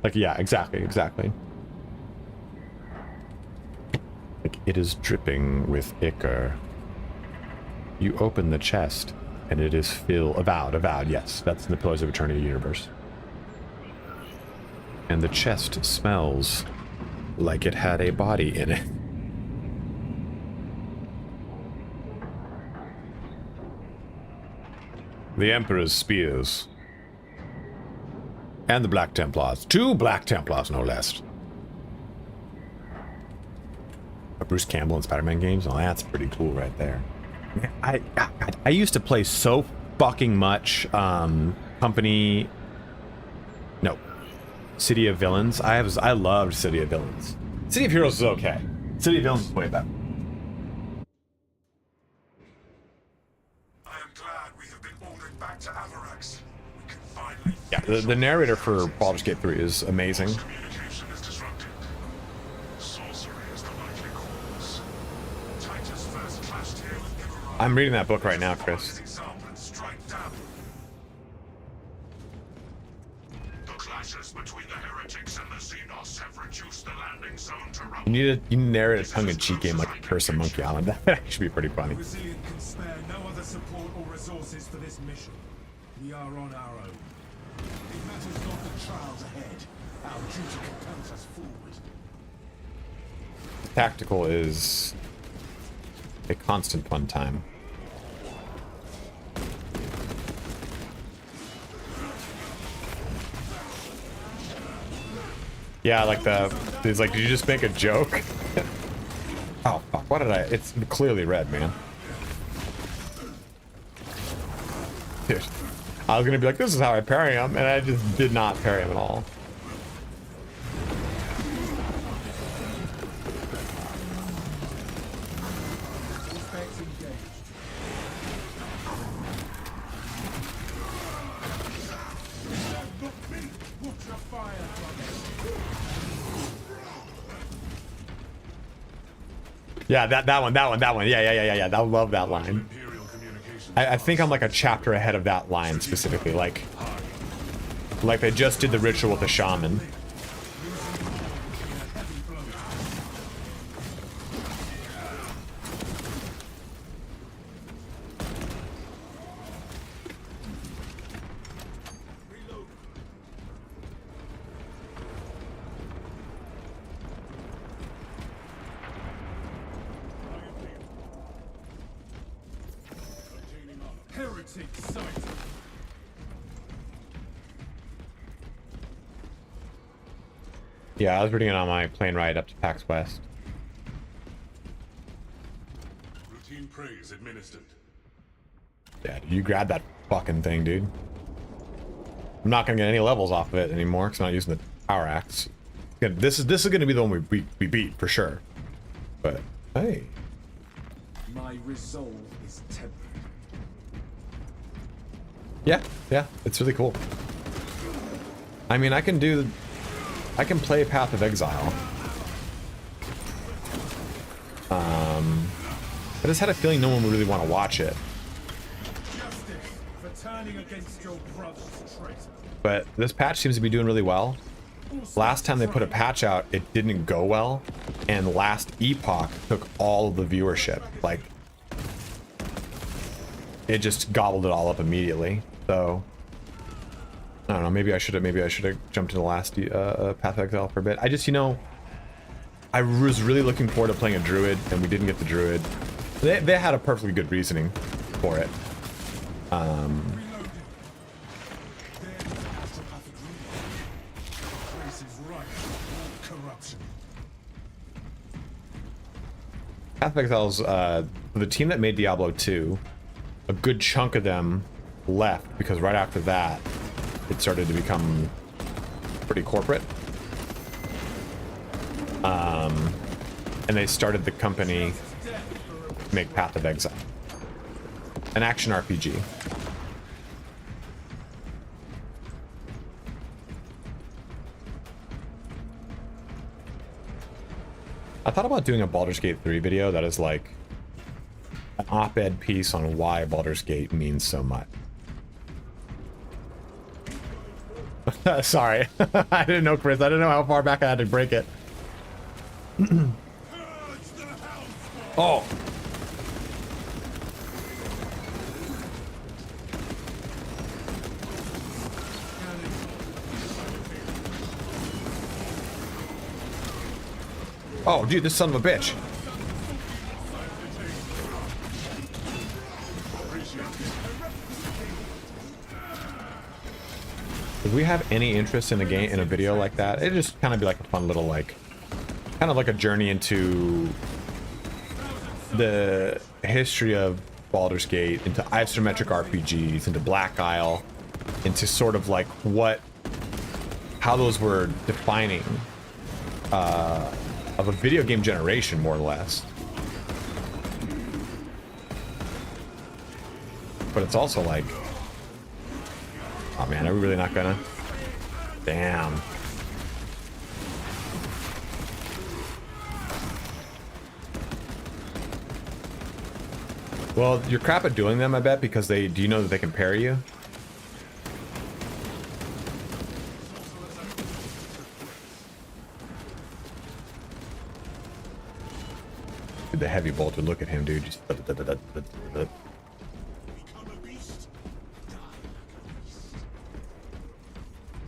Like, yeah, exactly. Like, it is dripping with ichor. You open the chest, and it is filled. Avowed, yes. That's in the Pillars of Eternity universe. And the chest smells like it had a body in it. The Emperor's spears. And the Black Templars. 2 Black Templars, no less. Bruce Campbell in Spider-Man games. Oh, that's pretty cool right there. I used to play so fucking much Company... No. City of Villains. I loved City of Villains. City of Heroes is okay. City of Villains is way better. I am glad we have been ordered back to Avarax. We can finally... Yeah, the narrator for Baldur's Gate 3 is amazing. Communication is disrupted. Sorcery is the likely cause. Titus first clashed here with Avarax. I'm reading that book right now, Chris. Example and strike down. The clashes between the heretics and the Xenos have reduced the landing zone to rumble. You need to narrate a tongue-in-cheek game like Curse of Monkey Island. That would actually be pretty funny. Resilient can spare no other support or resources for this mission. We are on our own. It matters not the trials ahead. Our duty compels us forward. Tactical is a constant fun time. Yeah, like it's like, did you just make a joke? Oh, fuck, what did I? It's clearly red, man. Dude, I was gonna be like, this is how I parry him, and I just did not parry him at all. Yeah, that one. Yeah. I love that line. I think I'm like a chapter ahead of that line specifically. Like they just did the ritual with the shaman. Yeah, I was reading it on my plane ride up to PAX West. Routine praise administered. Yeah, you grab that fucking thing, dude. I'm not gonna get any levels off of it anymore because I'm not using the power axe. Again, this is gonna be the one we beat for sure. But hey, My resolve is tempered. yeah, it's really cool. I mean, I can play Path of Exile. I just had a feeling no one would really want to watch it. Justice for turning against your brother's traitor. But this patch seems to be doing really well. Last time they put a patch out, it didn't go well, and last Epoch took all of the viewership. Like, it just gobbled it all up immediately. So I don't know. Maybe I should have jumped to the last Path of Exile for a bit. I just, you know, I was really looking forward to playing a druid, and we didn't get the druid. They had a perfectly good reasoning for it. Path of Exile's the team that made Diablo 2. A good chunk of them left because right after that, it started to become pretty corporate. And they started the company to make Path of Exile, an action RPG. I thought about doing a Baldur's Gate 3 video that is like an op-ed piece on why Baldur's Gate means so much. Sorry. I didn't know, Chris. I didn't know how far back I had to break it. Oh. Oh, dude, this son of a bitch. If we have any interest in a game, in a video like that, it'd just kind of be like a fun little, like, kind of like a journey into the history of Baldur's Gate into isometric RPGs, into Black Isle, into sort of like how those were defining of a video game generation, more or less. But it's also like, oh man, are we really not gonna? Damn. Well, you're crap at doing them, I bet, because do you know that they can parry you? The heavy bolter, look at him, dude. Just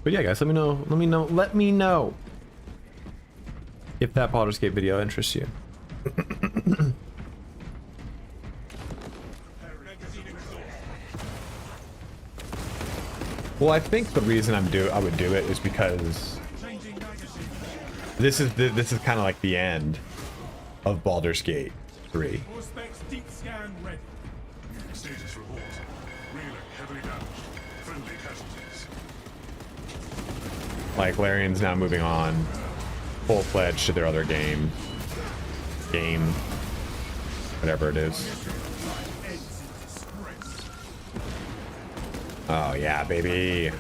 But yeah, guys, let me know if that Baldur's Gate video interests you. Well, I think the reason I would do it is because this is kind of like the end of Baldur's Gate 3. Status report. Reeling, heavily damaged. Friendly casualties. Like, Larian's now moving on full-fledged to their other game, whatever it is. Oh yeah, baby.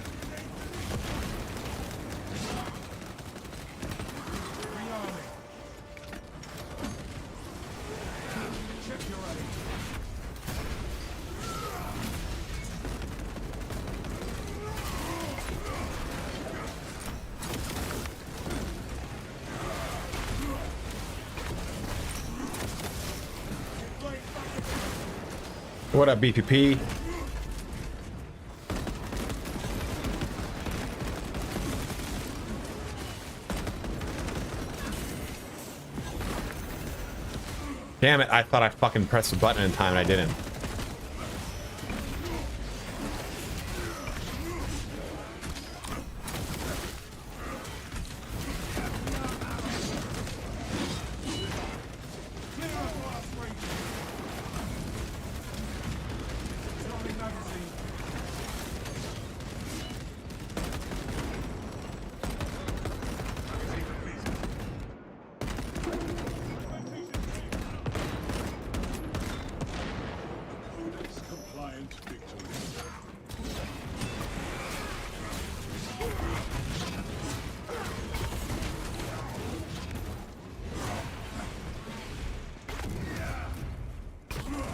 What up, BPP? Damn it, I thought I fucking pressed the button in time and I didn't.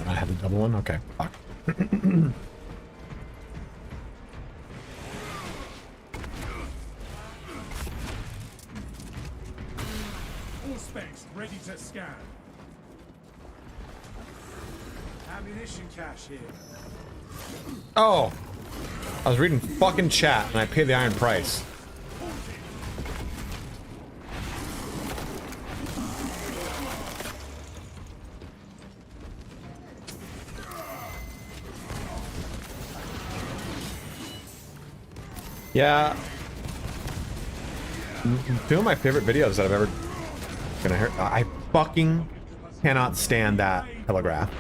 I have a double one? Okay. Fuck. All specs ready to scan. Ammunition cache here. Oh! I was reading fucking chat and I paid the iron price. Yeah. Two of my favorite videos that I've ever gonna hear. I fucking cannot stand that telegraph.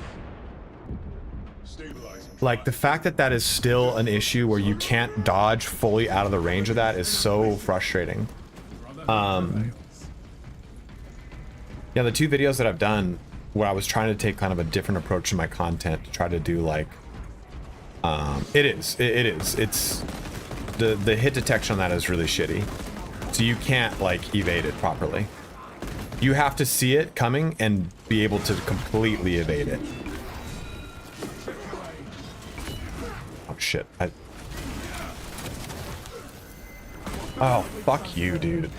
Like, the fact that that is still an issue where you can't dodge fully out of the range of that is so frustrating. Yeah, the two videos that I've done where I was trying to take kind of a different approach to my content to try to do like, it's the hit detection on that is really shitty. So you can't like evade it properly. You have to see it coming and be able to completely evade it. Oh shit. Oh, fuck you, dude.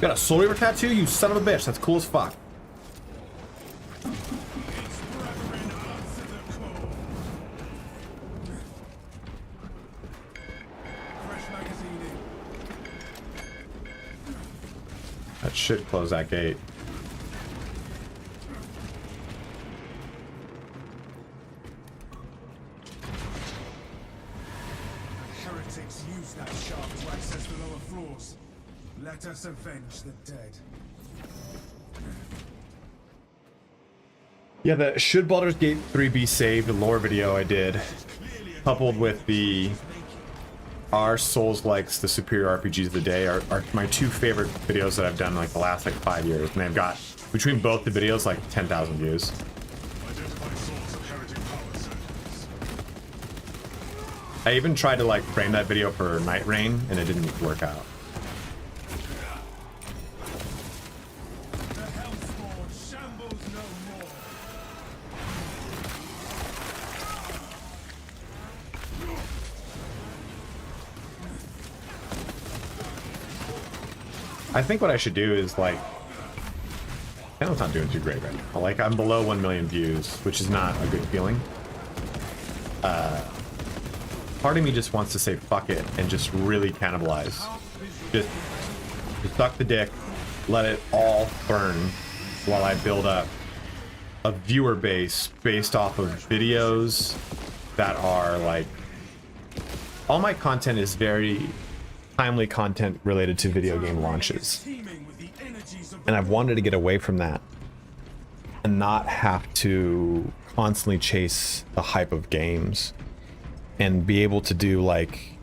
Got a Soul Reaver tattoo? You son of a bitch. That's cool as fuck. should close that gate. Heretics use that shaft to access the lower floors. Let us avenge the dead. Yeah, the should Baldur's Gate 3 be saved lore video I did, coupled with the Are Souls Likes the Superior RPGs of the Day are my two favorite videos that I've done like the last like 5 years, and they've got between both the videos like 10,000 views. I even tried to like frame that video for Night Rain and it didn't work out. I think what I should do is like, channel's not doing too great right now. Like I'm below 1 million views, which is not a good feeling. Part of me just wants to say fuck it and just really cannibalize. Just suck the dick, let it all burn while I build up a viewer base based off of videos that are like, all my content is very timely content related to video game launches, and I've wanted to get away from that and not have to constantly chase the hype of games and be able to do like,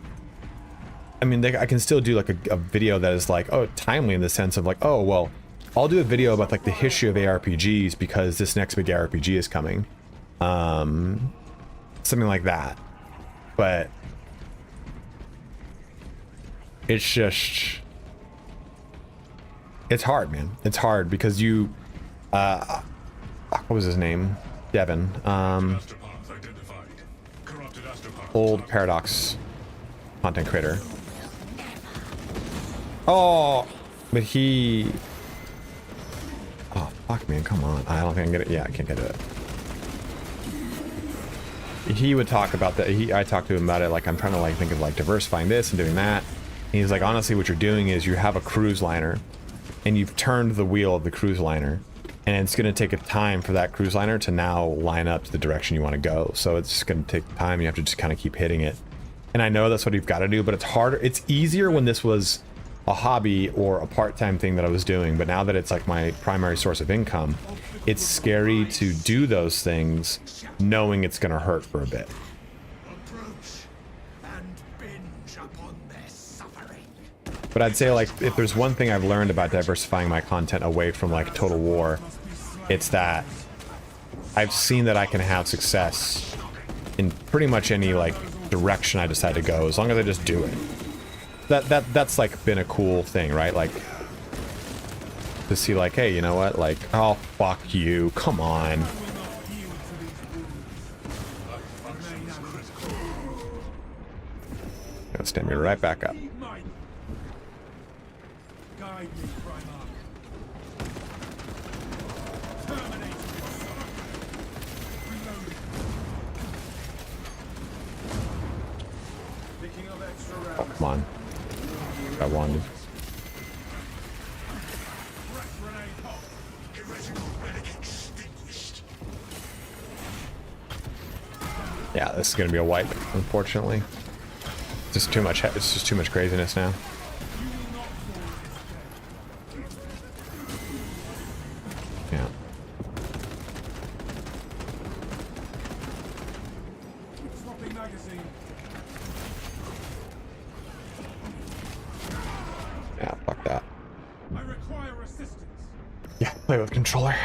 I mean, I can still do like a video that is like, oh, timely in the sense of like, oh well, I'll do a video about like the history of ARPGs because this next big RPG is coming, something like that. But it's just, it's hard, man. It's hard because you, what was his name? Devin. Old Paradox content creator. Oh, but he, oh, fuck, man, come on. I don't think I can get it. Yeah, I can't get it. He would talk about that. I talked to him about it. Like, I'm trying to like think of like diversifying this and doing that. And he's like, honestly, what you're doing is you have a cruise liner and you've turned the wheel of the cruise liner, and it's going to take a time for that cruise liner to now line up to the direction you want to go. So it's just going to take time. You have to just kind of keep hitting it. And I know that's what you've got to do, but it's harder. It's easier when this was a hobby or a part-time thing that I was doing. But now that it's like my primary source of income, it's scary to do those things knowing it's going to hurt for a bit. But I'd say like, if there's one thing I've learned about diversifying my content away from like Total War, it's that I've seen that I can have success in pretty much any like direction I decide to go, as long as I just do it. That's like been a cool thing, right? Like to see like, hey, you know what? Like, oh, fuck you. Come on. Gonna stand me right back up. Oh, come on. I wanted. Yeah, this is gonna be a wipe, unfortunately. Just too much. It's just too much craziness now. Yeah. Yeah, fuck that. I require assistance. Yeah, play with controller.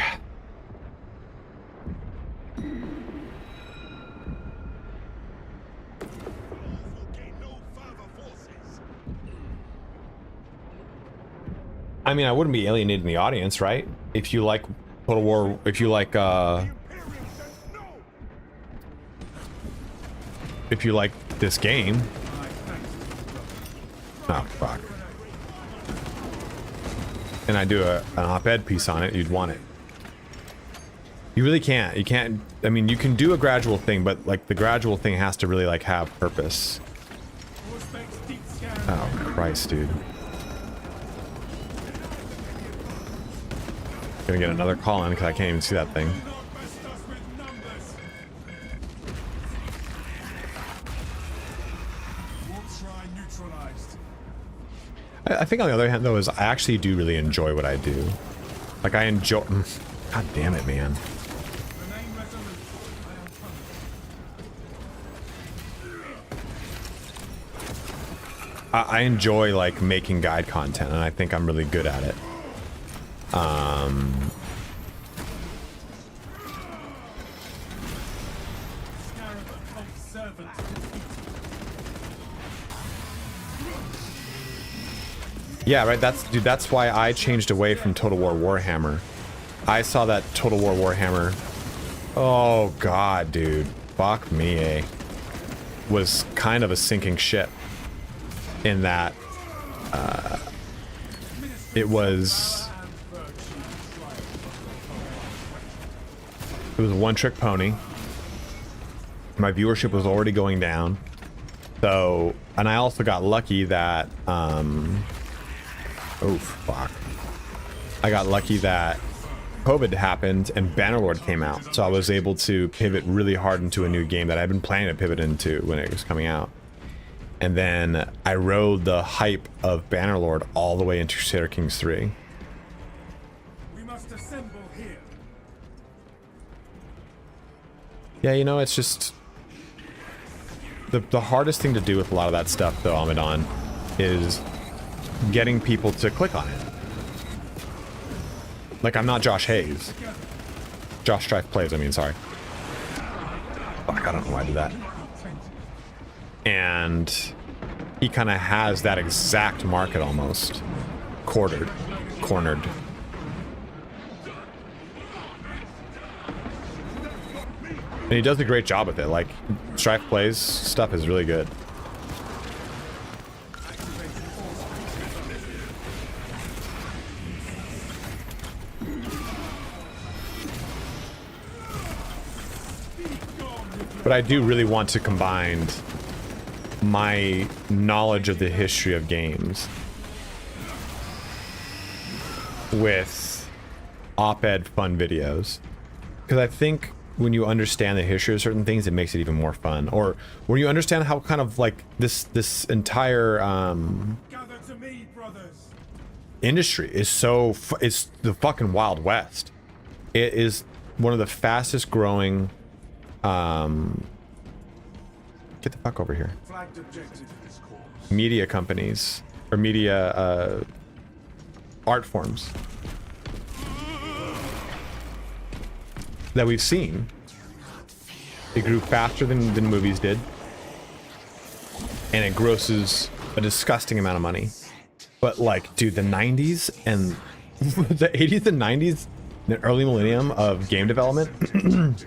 I mean, I wouldn't be alienating the audience, right? If you like Total War, if you like this game. Oh, fuck. And I do an op-ed piece on it, you'd want it. You really can't. You can't. I mean, you can do a gradual thing, but like the gradual thing has to really like have purpose. Oh, Christ, dude. Gonna get another call in because I can't even see that thing. Do not best us with numbers. Warp shrine neutralized. I think on the other hand, though, is I actually do really enjoy what I do. Like, I enjoy... God damn it, man. Remain resolute. I am coming. I enjoy, like, making guide content, and I think I'm really good at it. Scarab of servant. Yeah, right, dude, that's why I changed away from Total War Warhammer. I saw that Total War Warhammer... Oh, God, dude. Fuck me, eh? Was kind of a sinking ship. In that... it was... It was a one-trick pony. My viewership was already going down. So... And I also got lucky that... Oh, fuck. I got lucky that COVID happened and Bannerlord came out. So I was able to pivot really hard into a new game that I'd been planning to pivot into when it was coming out. And then I rode the hype of Bannerlord all the way into Crusader Kings 3. We must assemble here. Yeah, you know, it's just... The hardest thing to do with a lot of that stuff, though, Amidon, is getting people to click on it. Like, I'm not Josh Hayes. Josh Strife Plays, I mean, sorry. Fuck, I don't know why I did that. And he kind of has that exact market almost. Cornered. And he does a great job with it. Like, Strife Plays stuff is really good. But I do really want to combine my knowledge of the history of games with op-ed fun videos. Because I think when you understand the history of certain things, it makes it even more fun. Or when you understand how kind of like this entire Gather to me, brothers. industry is so it's the fucking Wild West. It is one of the fastest growing get the fuck over here. Flagged objective in this course. Media companies or media art forms that we've seen. It grew faster than movies did, and it grosses a disgusting amount of money. But like, dude, the 90s and the 80s and 90s, the early millennium of game development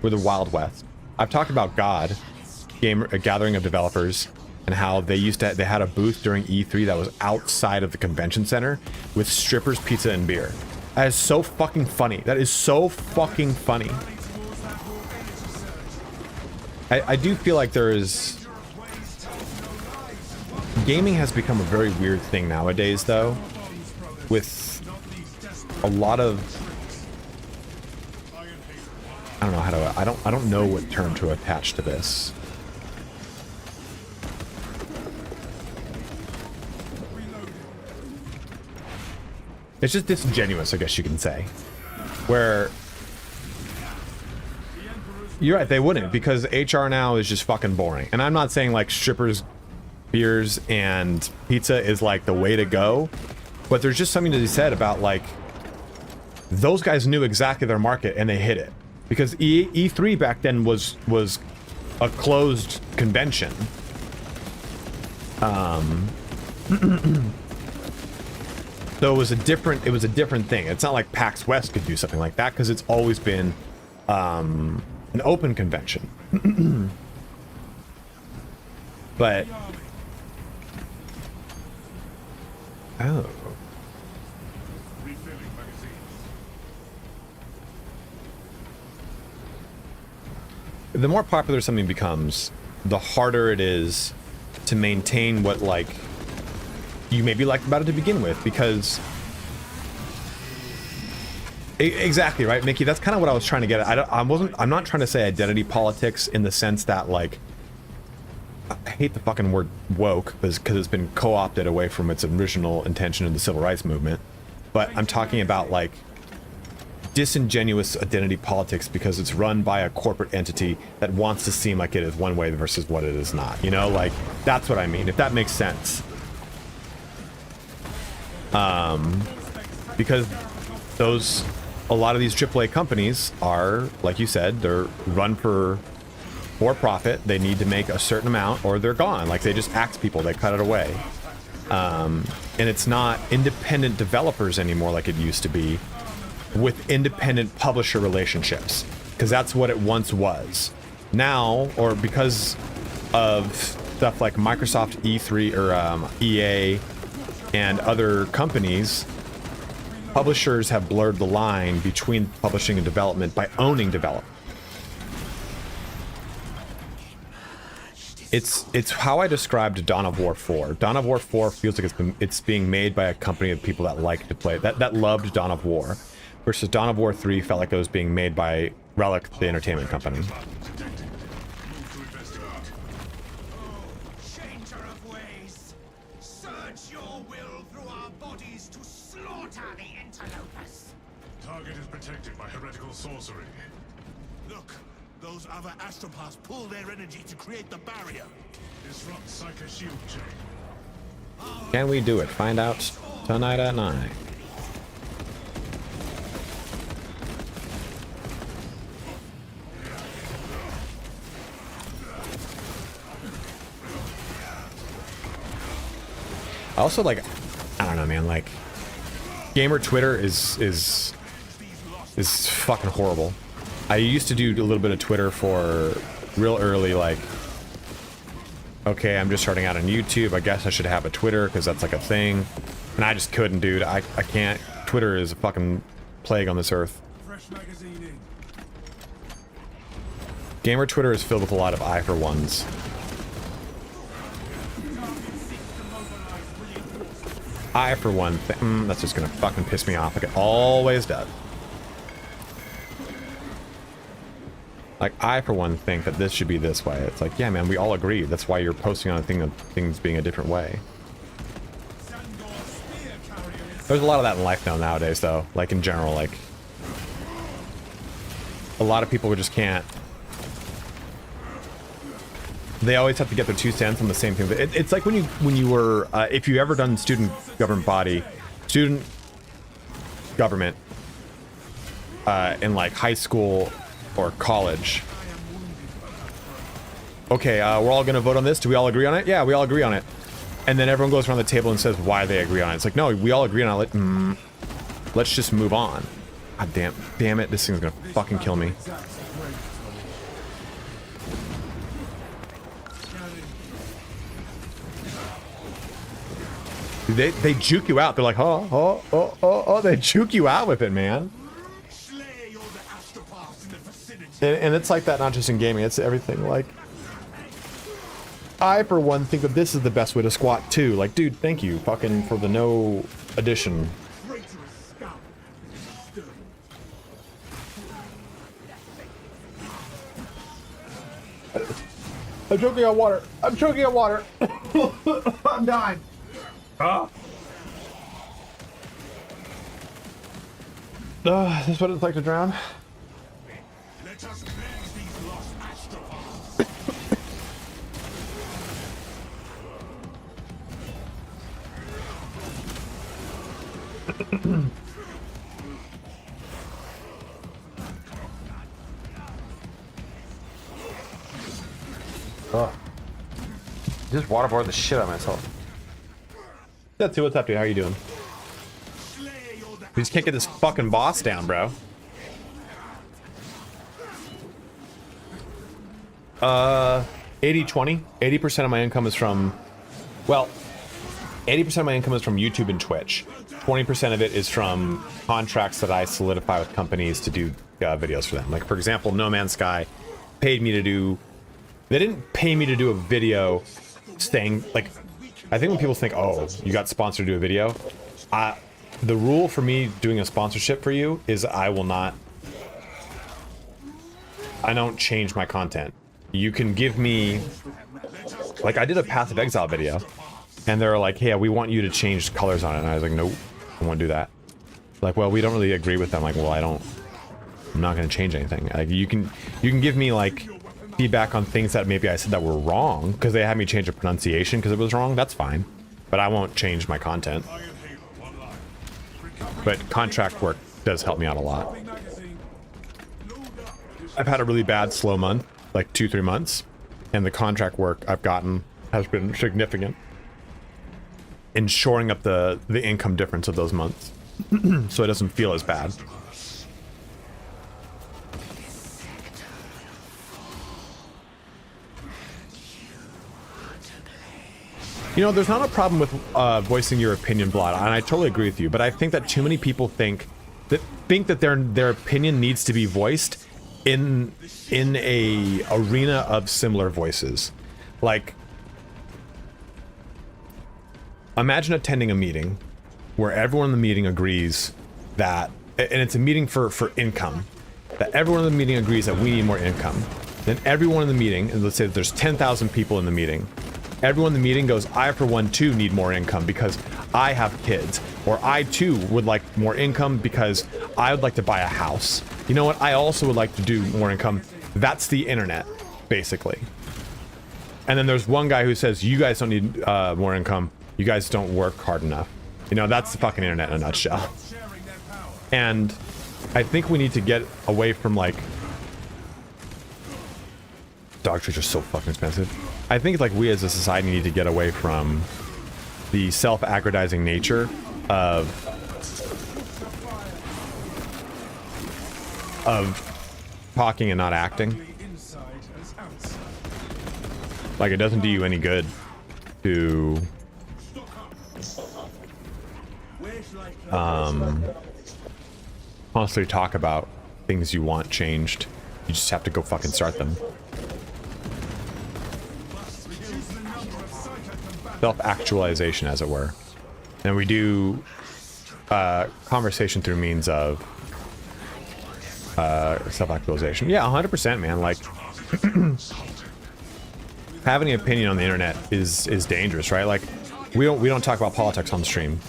were the Wild West. I've talked about God, a gathering of developers, and how they had a booth during E3 that was outside of the convention center with strippers, pizza, and beer. That is so fucking funny. That is so fucking funny. I do feel like there is... Gaming has become a very weird thing nowadays, though, with a lot of... I don't know how to... I don't know what term to attach to this. It's just disingenuous, I guess you can say. Where... You're right, they wouldn't, because HR now is just fucking boring. And I'm not saying, like, strippers, beers, and pizza is, like, the way to go. But there's just something to be said about, like... Those guys knew exactly their market, and they hit it. Because E3 back then was a closed convention. So it was a different thing. It's not like PAX West could do something like that, because it's always been an open convention. But oh, the more popular something becomes, the harder it is to maintain what, like, you maybe liked about it to begin with, because Exactly right, Mickey. That's kind of what I was trying to get at. I'm not trying to say identity politics in the sense that, like, I hate the fucking word woke because it's been co-opted away from its original intention in the civil rights movement. But I'm talking about, like, disingenuous identity politics because it's run by a corporate entity that wants to seem like it is one way versus what it is not. You know, like, that's what I mean, if that makes sense. Because a lot of these AAA companies are, like you said, they're run for profit. They need to make a certain amount or they're gone. Like, they just axe people, they cut it away. And it's not independent developers anymore like it used to be with independent publisher relationships, because that's what it once was. Now, or because of stuff like Microsoft E3 or EA and other companies, publishers have blurred the line between publishing and development by owning development. It's how I described Dawn of War 4. Dawn of War 4 feels like it's being made by a company of people that like to play, that loved Dawn of War, versus Dawn of War 3 felt like it was being made by Relic, the entertainment company. Changer of ways. Surge your will through our bodies to slaughter the interlopers. Target is protected by heretical sorcery. Look, those other astropaths pull their energy to create the barrier. Disrupt Psycho shield chain. Can we do it? Find out tonight at 9. Also, like, I don't know, man, like, gamer Twitter is fucking horrible. I used to do a little bit of Twitter for real early, like, okay, I'm just starting out on YouTube, I guess I should have a Twitter because that's like a thing. And I just couldn't, dude. I can't. Twitter is a fucking plague on this earth. Fresh magazine in. Gamer Twitter is filled with a lot of I for ones. I for one thing, that's just gonna fucking piss me off like it always does. Like, I for one think that this should be this way. It's like, yeah, man, we all agree. That's why you're posting on a thing of things being a different way. There's a lot of that in life now nowadays, though. Like, in general, like, a lot of people just can't. They always have to get their 2 cents on the same thing. It's like when you were, if you ever done student government in like high school or college. Okay, we're all gonna vote on this. Do we all agree on it? Yeah, we all agree on it. And then everyone goes around the table and says why they agree on it. It's like, no, we all agree on it. Let's just move on. God damn it, this thing's gonna fucking kill me. They juke you out. They're like, oh, they juke you out with it, man. And it's like that not just in gaming, it's everything. Like, I for one think that this is the best way to squat too. Like, dude, thank you fucking for the no addition. I'm choking on water. I'm choking on water. I'm dying. Is this what it's like to drown? Let us cleanse these lost astropaths. Just waterboard the shit out of myself. Let's see what's up, dude. How you doing? We just can't get this fucking boss down, bro. 80-20. 80% of my income is from, well, 80% of my income is from YouTube and Twitch. 20% of it is from contracts that I solidify with companies to do videos for them. Like, for example, No Man's Sky paid me to do, they didn't pay me to do a video saying, like, I think when people think, oh, you got sponsored to do a video, the rule for me doing a sponsorship for you is I don't change my content. You can give me, like I did a Path of Exile video, and they're like, hey, we want you to change colors on it. And I was like, nope, I won't do that. Like, well, we don't really agree with them. Like, well, I'm not going to change anything. Like, you can give me like feedback on things that maybe I said that were wrong, because they had me change a pronunciation because it was wrong. That's fine, but I won't change my content. But contract work does help me out a lot. I've had a really bad slow month, like 2-3 months, and the contract work I've gotten has been significant in shoring up the income difference of those months, so it doesn't feel as bad. You know, there's not a problem with voicing your opinion, Blood, and I totally agree with you, but I think that too many people think that their opinion needs to be voiced in a arena of similar voices. Like, imagine attending a meeting where everyone in the meeting agrees that, and it's a meeting for income, that everyone in the meeting agrees that we need more income. Then everyone in the meeting, and let's say that there's 10,000 people in the meeting, everyone in the meeting goes, I for one too need more income because I have kids, or I too would like more income because I would like to buy a house. You know what? I also would like to do more income. That's the internet, basically. And then there's one guy who says, you guys don't need more income. You guys don't work hard enough. You know, that's the fucking internet in a nutshell. And I think we need to get away from, like, dog treats are so fucking expensive. I think, like, we as a society need to get away from the self-aggrandizing nature of talking and not acting. Like, it doesn't do you any good to constantly talk about things you want changed. You just have to go fucking start them. Self-actualization, as it were. And we do conversation through means of self-actualization. Yeah, 100%, man. Like, having an opinion on the internet is dangerous, right? Like, we don't talk about politics on the stream.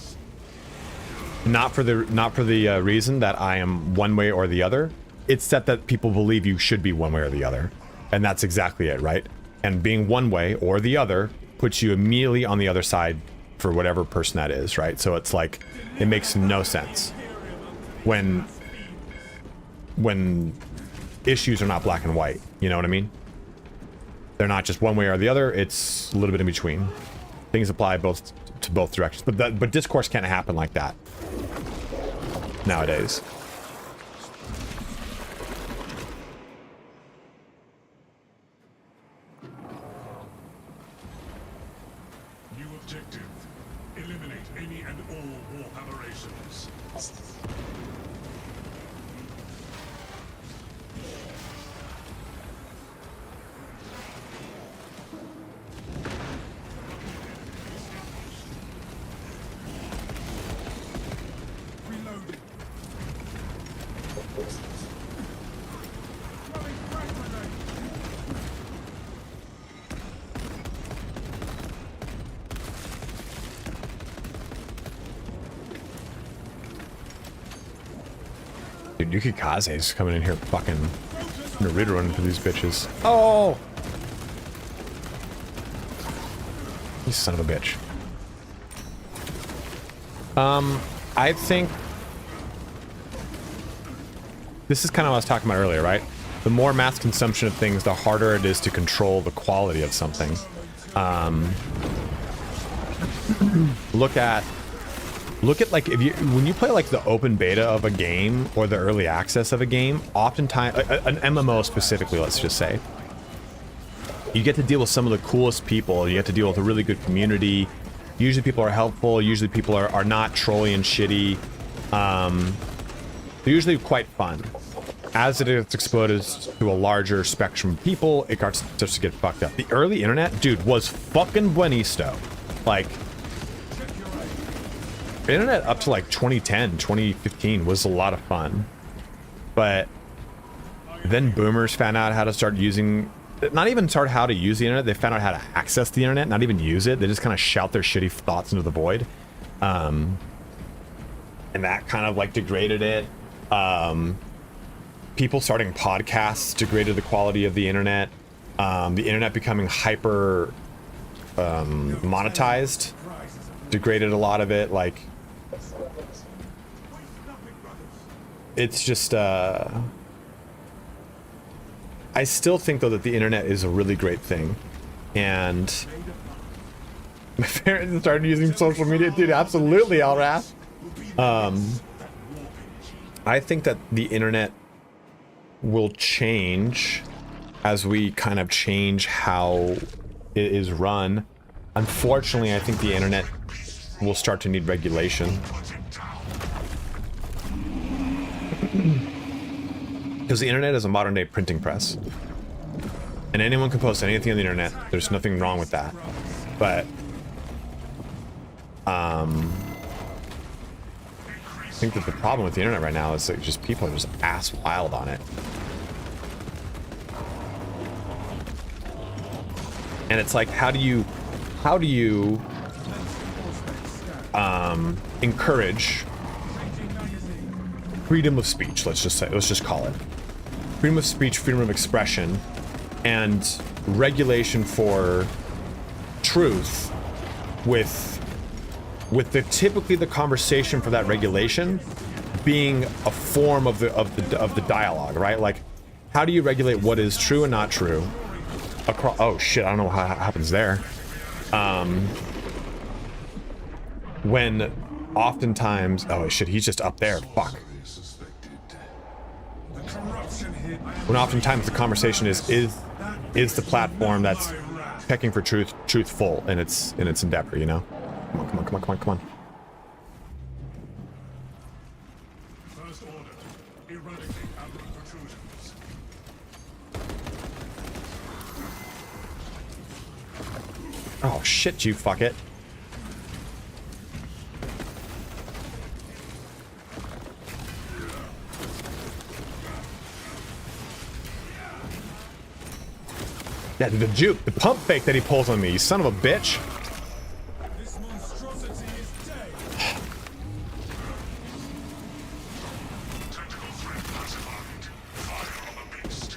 Not for the reason that I am one way or the other. It's that people believe you should be one way or the other, and that's exactly it, right? And being one way or the other puts you immediately on the other side for whatever person that is, right? So it's like, it makes no sense when issues are not black and white. You know what I mean? They're not just one way or the other. It's a little bit in between. Things apply to both directions, but discourse can't happen like that nowadays. New objective. Eliminate any and all war aberrations. Dude, Yukikaze's coming in here fucking Naruto running for these bitches. Oh! You son of a bitch. I think this is kind of what I was talking about earlier, right? The more mass consumption of things, the harder it is to control the quality of something. Look at like, when you play like the open beta of a game or the early access of a game, oftentimes an MMO specifically, let's just say, you get to deal with some of the coolest people. You get to deal with a really good community. Usually people are helpful. Usually people are not trolly and shitty. They're usually quite fun. As it gets exposed to a larger spectrum of people, it starts to get fucked up. The early internet, dude, was fucking buenisto. Like, internet up to like 2010, 2015 was a lot of fun. But then boomers found out how to start using, not even start how to use the internet, they found out how to access the internet, not even use it. They just kind of shout their shitty thoughts into the void. And that kind of like degraded it. People starting podcasts degraded the quality of the internet. The internet becoming hyper monetized degraded a lot of it. Like, it's just I still think though that the internet is a really great thing, and my parents started using social media, dude. Absolutely, Alras. I think that the internet will change as we kind of change how it is run. Unfortunately, I think the internet will start to need regulation. Because the internet is a modern day printing press. And anyone can post anything on the internet. There's nothing wrong with that. But I think that the problem with the internet right now is that just people are just ass wild on it. And it's like, how do you encourage freedom of speech? Let's just call it freedom of speech, freedom of expression, and regulation for truth with typically the conversation for that regulation being a form of the dialogue, right? Like, how do you regulate what is true and not true across? Oh shit, I don't know how it happens there. When oftentimes, oh shit, he's just up there. Fuck. When oftentimes the conversation is the platform that's checking for truthful in its endeavor, you know? Come on. First order. Eradicate outward protrusions. Oh shit, you fuck it. Yeah, the juke, the pump fake that he pulls on me, you son of a bitch. This monstrosity is dead. Tentacle threat classified. Fire on the beast.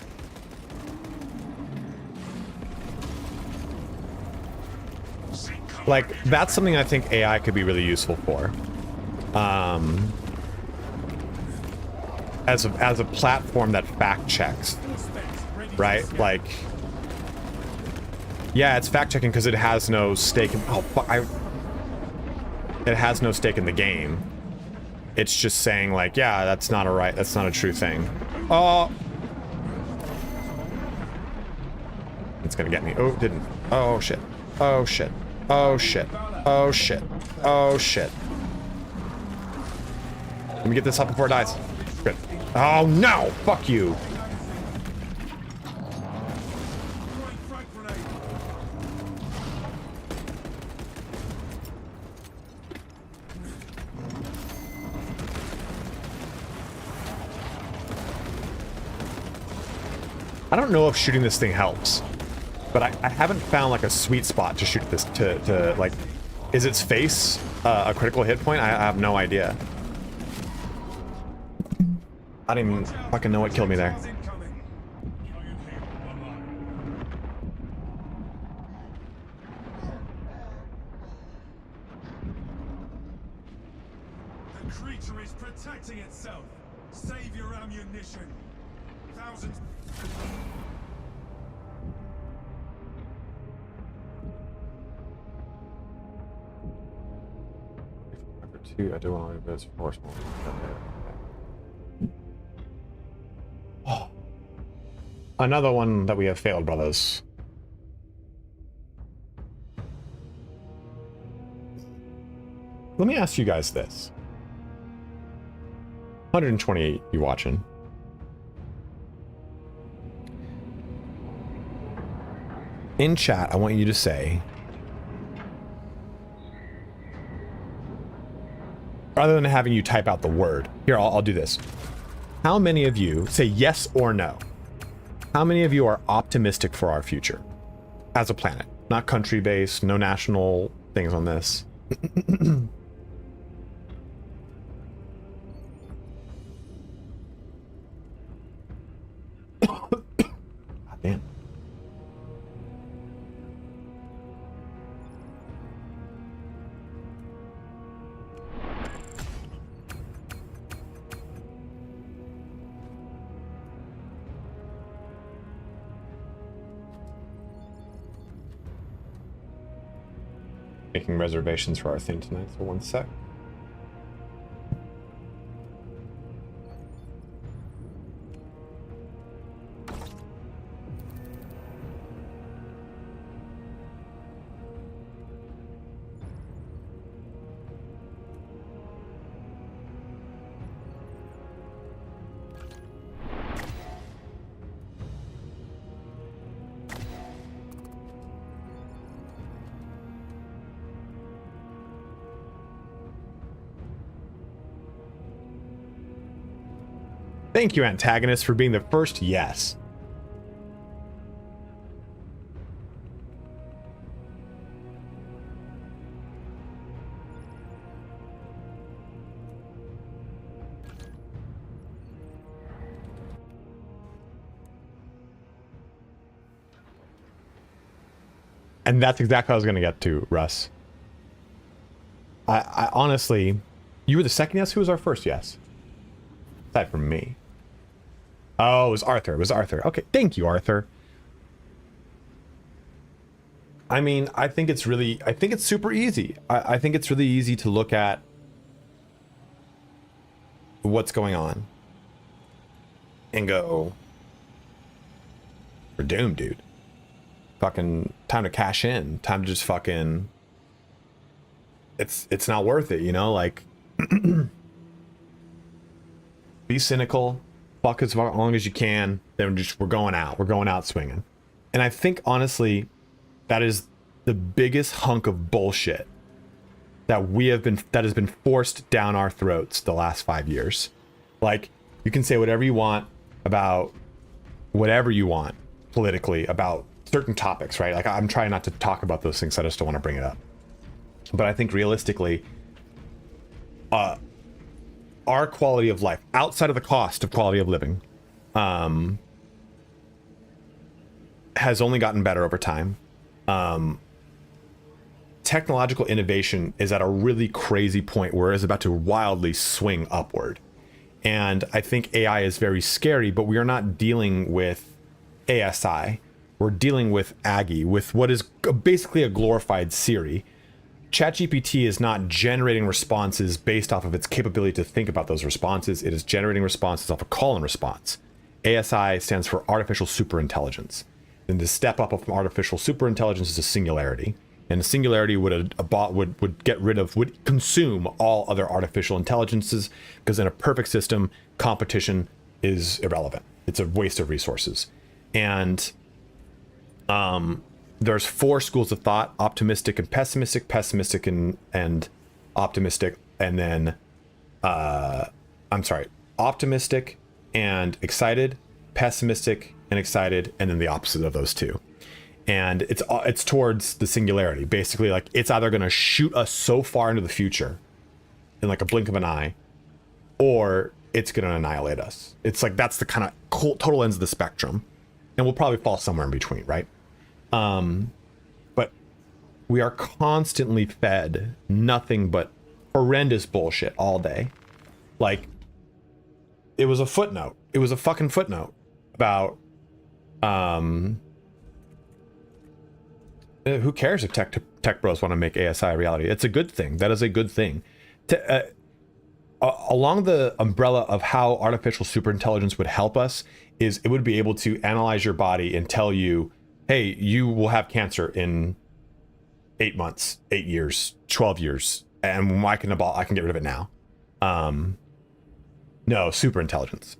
Like, that's something I think AI could be really useful for. As a platform that fact checks, right? Like, yeah, it's fact checking because it has no stake in, it has no stake in the game. It's just saying like, yeah, that's not a true thing. Oh, it's gonna get me. Oh, it didn't. Oh shit. Oh shit. Oh shit. Oh shit. Oh shit. Let me get this up before it dies. Good. Oh no! Fuck you. I don't know if shooting this thing helps, but I haven't found like a sweet spot to shoot this to like, is its face a critical hit point? I have no idea. I didn't even fucking know what killed me there. The creature is protecting itself. Save your ammunition. Thousands. Number 2, I do want to leave this force more. Oh. Another one that we have failed, brothers. Let me ask you guys this. 128 you watching. In chat, I want you to say, rather than having you type out the word. Here, I'll do this. How many of you say yes or no? How many of you are optimistic for our future as a planet? Not country-based, no national things on this. God damn. Making reservations for our thing tonight, so one sec. Thank you, Antagonist, for being the first yes. And that's exactly what I was going to get to, Russ. I honestly, you were the second yes? Who was our first yes? Aside from me. Oh, it was Arthur. It was Arthur. Okay, thank you, Arthur. I mean, I think it's super easy. I think it's really easy to look at what's going on and go, we're doomed, dude. Fucking time to cash in. Time to just fucking... It's not worth it, you know? Like, be cynical. Fuck as long as you can. Then we're going out. We're going out swinging. And I think, honestly, that is the biggest hunk of bullshit that has been forced down our throats the last 5 years. Like, you can say whatever you want about whatever you want politically about certain topics, right? Like, I'm trying not to talk about those things. I just don't want to bring it up. But I think realistically, our quality of life, outside of the cost of quality of living, has only gotten better over time. Technological innovation is at a really crazy point where it's about to wildly swing upward. And I think AI is very scary, but we are not dealing with ASI. We're dealing with Aggie, with what is basically a glorified Siri. ChatGPT is not generating responses based off of its capability to think about those responses. It is generating responses off a call and response. ASI stands for artificial superintelligence. And the step up from artificial superintelligence is a singularity. And a singularity would consume all other artificial intelligences, because in a perfect system, competition is irrelevant. It's a waste of resources. And there's 4 schools of thought: optimistic and pessimistic, pessimistic and optimistic, and then optimistic and excited, pessimistic and excited, and then the opposite of those two. And it's towards the singularity. Basically, like, it's either going to shoot us so far into the future in like a blink of an eye, or it's going to annihilate us. It's like, that's the kind of total ends of the spectrum, and we'll probably fall somewhere in between, right? But we are constantly fed nothing but horrendous bullshit all day. Like, it was a footnote. It was a fucking footnote about, who cares if tech bros want to make ASI a reality? It's a good thing. That is a good thing. Along the umbrella of how artificial superintelligence would help us is it would be able to analyze your body and tell you, hey, you will have cancer in 8 months, 8 years, 12 years, and I can get rid of it now. No, superintelligence.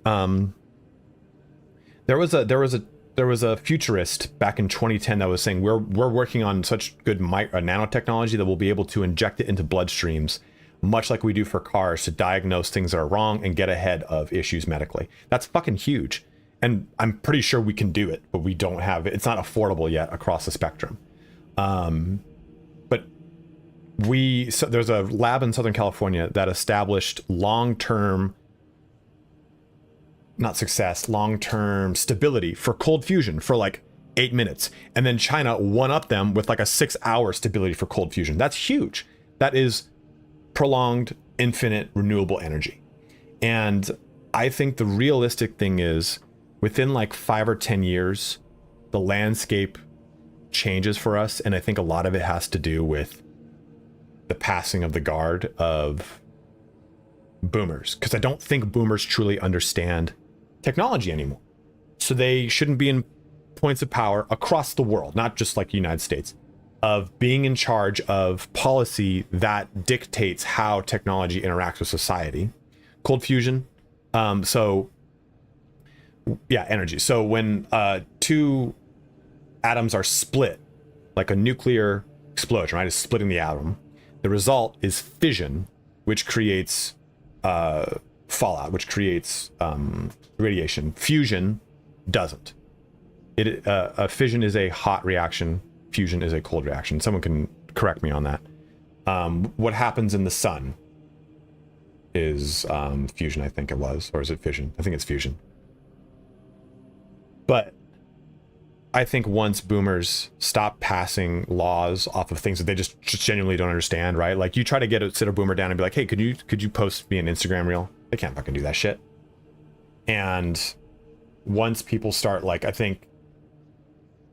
There was a futurist back in 2010 that was saying we're working on such good nanotechnology that we'll be able to inject it into bloodstreams much like we do for cars, to diagnose things that are wrong and get ahead of issues medically. That's fucking huge. And I'm pretty sure we can do it, but we don't have it. It's not affordable yet across the spectrum. But so there's a lab in Southern California that established long-term, not success, long-term stability for cold fusion for like 8 minutes. And then China one-upped them with like a 6-hour stability for cold fusion. That's huge. That is prolonged, infinite, renewable energy. And I think the realistic thing is, within like 5 or 10 years, the landscape changes for us. And I think a lot of it has to do with the passing of the guard of boomers. Because I don't think boomers truly understand technology anymore. So they shouldn't be in points of power across the world, not just like the United States, of being in charge of policy that dictates how technology interacts with society. Cold fusion. Energy. So when two atoms are split, like a nuclear explosion, right, is splitting the atom, the result is fission, which creates fallout, which creates radiation. Fusion doesn't. Fission is a hot reaction. Fusion is a cold reaction. Someone can correct me on that. What happens in the sun is fusion, I think it was, or is it fission? I think it's fusion. But I think once boomers stop passing laws off of things that they just genuinely don't understand, right? Like you try to sit a boomer down and be like, hey, could you post me an Instagram reel? They can't fucking do that shit. And once people start, like, I think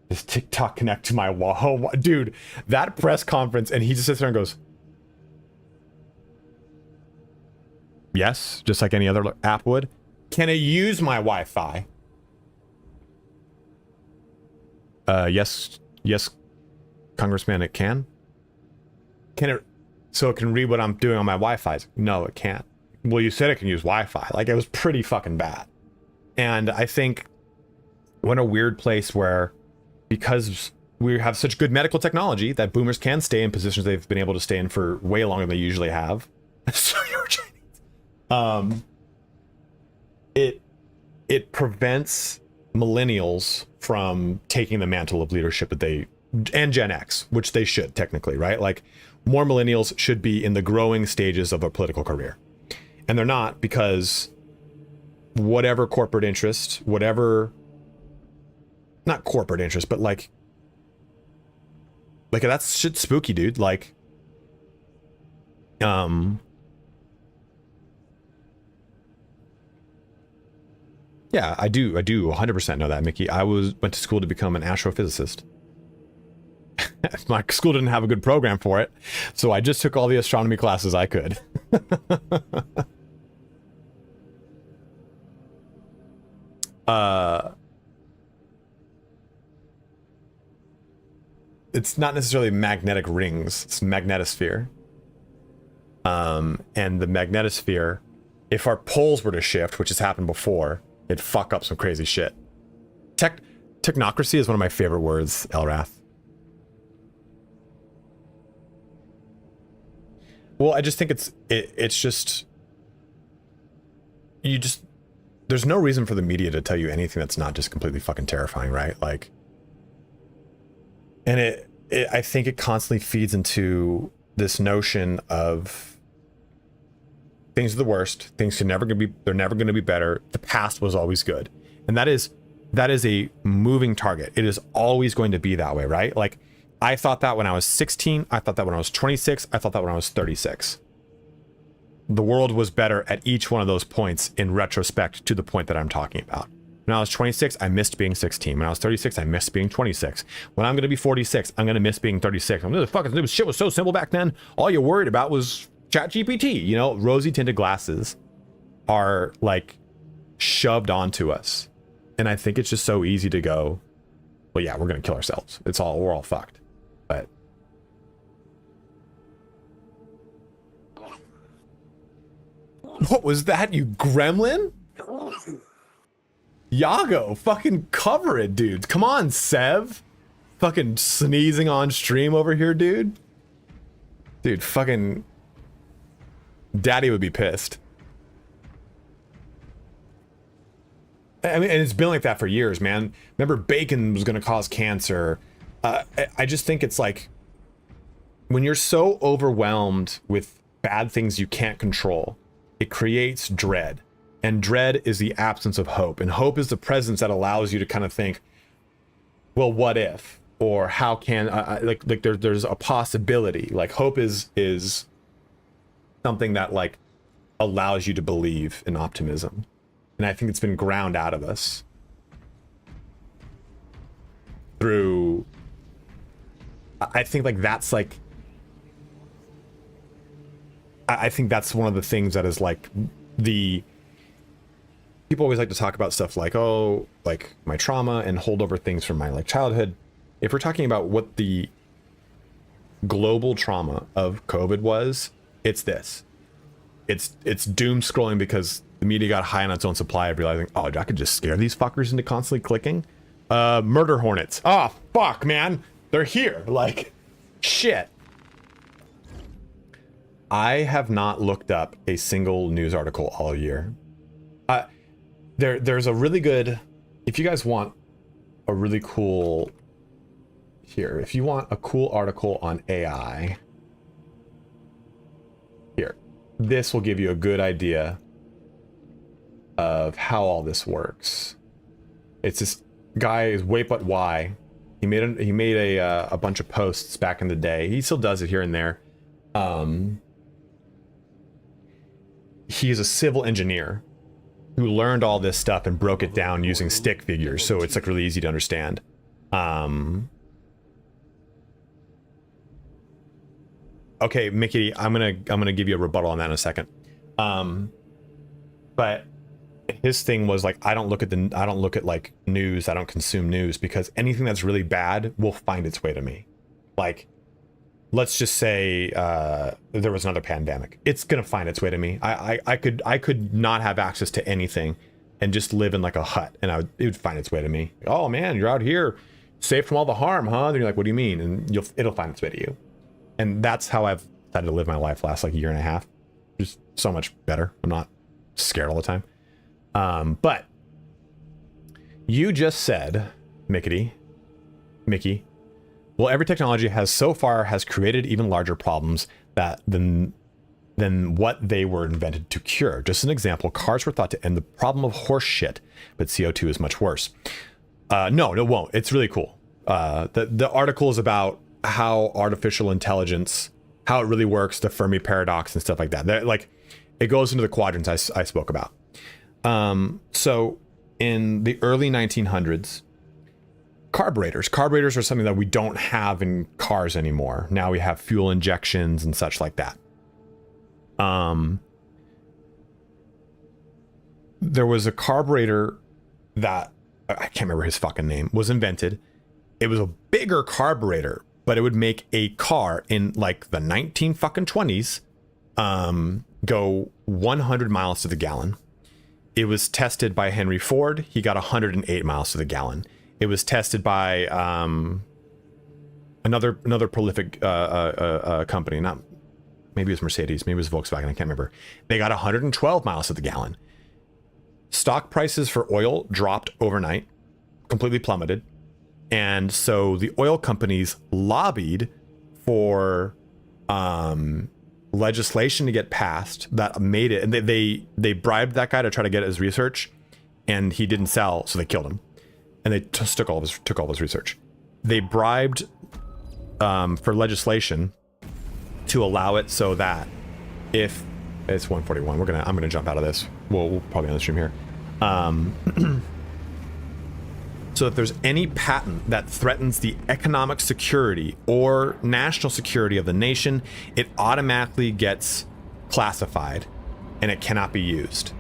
this TikTok connect to my wall, dude, that press conference, and he just sits there and goes, yes, just like any other app would. Can I use my Wi-Fi? Yes, Congressman, it can. Can it? So it can read what I'm doing on my Wi-Fi? No, it can't. Well, you said it can use Wi-Fi. Like, it was pretty fucking bad. And I think we're in a weird place where, because we have such good medical technology that boomers can stay in positions they've been able to stay in for way longer than they usually have. So it prevents millennials from taking the mantle of leadership that they, and Gen X, which they should technically, right? Like, more millennials should be in the growing stages of a political career. And they're not, because whatever corporate interest, whatever, not corporate interest, but like that's shit spooky, dude. Like, yeah, I do 100% know that, Mickey. I went to school to become an astrophysicist. My school didn't have a good program for it, so I just took all the astronomy classes I could. It's not necessarily magnetic rings, it's magnetosphere. And the magnetosphere, if our poles were to shift, which has happened before, it'd fuck up some crazy shit. Technocracy is one of my favorite words, Elrath. Well, I just think it's just, there's no reason for the media to tell you anything that's not just completely fucking terrifying, right? Like, and I think it constantly feeds into this notion of things are the worst, things they're never going to be better. The past was always good. And that is a moving target. It is always going to be that way, right? Like, I thought that when I was 16, I thought that when I was 26, I thought that when I was 36. The world was better at each one of those points in retrospect to the point that I'm talking about. When I was 26, I missed being 16. When I was 36, I missed being 26. When I'm going to be 46, I'm going to miss being 36. I'm going to fucking, shit was so simple back then. All you worried about was ChatGPT. You know, rosy tinted glasses are like shoved onto us. And I think it's just so easy to go, well, yeah, we're going to kill ourselves. We're all fucked. But what was that, you gremlin? Yago, fucking cover it, dude. Come on, Sev. Fucking sneezing on stream over here, dude. Dude, fucking Daddy would be pissed. I mean, and it's been like that for years, man. Remember, bacon was going to cause cancer. I just think it's like when you're so overwhelmed with bad things you can't control, it creates dread. And dread is the absence of hope. And hope is the presence that allows you to kind of think, well, what if? Or how can, like there's a possibility. Like hope is something that like allows you to believe in optimism. And I think it's been ground out of us through, I think like that's like, I think that's one of the things that is like the, people always like to talk about stuff like, oh, like my trauma and hold over things from my like childhood. If we're talking about what the global trauma of COVID was, it's this. It's doom scrolling because the media got high on its own supply of realizing, oh, I could just scare these fuckers into constantly clicking. Murder hornets. Oh, fuck, man. They're here. Like, shit. I have not looked up a single news article all year. There's a really good, if you guys want a really cool, here, if you want a cool article on AI, here, this will give you a good idea of how all this works. It's this guy is Wait But Why. He made a bunch of posts back in the day. He still does it here and there. He's a civil engineer who learned all this stuff and broke it down using stick figures, so it's like really easy to understand. Okay, Mickey, I'm gonna give you a rebuttal on that in a second. But his thing was like, I don't look at like news, I don't consume news, because anything that's really bad will find its way to me. Like, let's just say there was another pandemic. It's gonna find its way to me. I could not have access to anything and just live in like a hut, and it would find its way to me. Oh man, you're out here, safe from all the harm, huh? And you're like, what do you mean? And it'll find its way to you. And that's how I've decided to live my life last like a year and a half. Just so much better. I'm not scared all the time. But you just said, Mickey, well, every technology has created even larger problems than what they were invented to cure. Just an example, cars were thought to end the problem of horse shit, but CO2 is much worse. No, it won't. It's really cool. The article is about how artificial intelligence, how it really works, the Fermi paradox and stuff like that. Like, it goes into the quadrants I spoke about. So in the early 1900s, carburetors are something that we don't have in cars anymore. Now we have fuel injections and such like that. There was a carburetor that, I can't remember his fucking name, was invented. It was a bigger carburetor, but it would make a car in like the 1920s go 100 miles to the gallon. It was tested by Henry Ford. He got 108 miles to the gallon. It was tested by another prolific company. Not, maybe it was Mercedes, maybe it was Volkswagen, I can't remember. They got 112 miles to the gallon. Stock prices for oil dropped overnight, completely plummeted. And so the oil companies lobbied for legislation to get passed that made it, and they bribed that guy to try to get his research, and he didn't sell, so they killed him, and they took all of his research. They bribed for legislation to allow it so that if it's 141, I'm gonna jump out of this. We'll probably end the stream here. So if there's any patent that threatens the economic security or national security of the nation, it automatically gets classified and it cannot be used.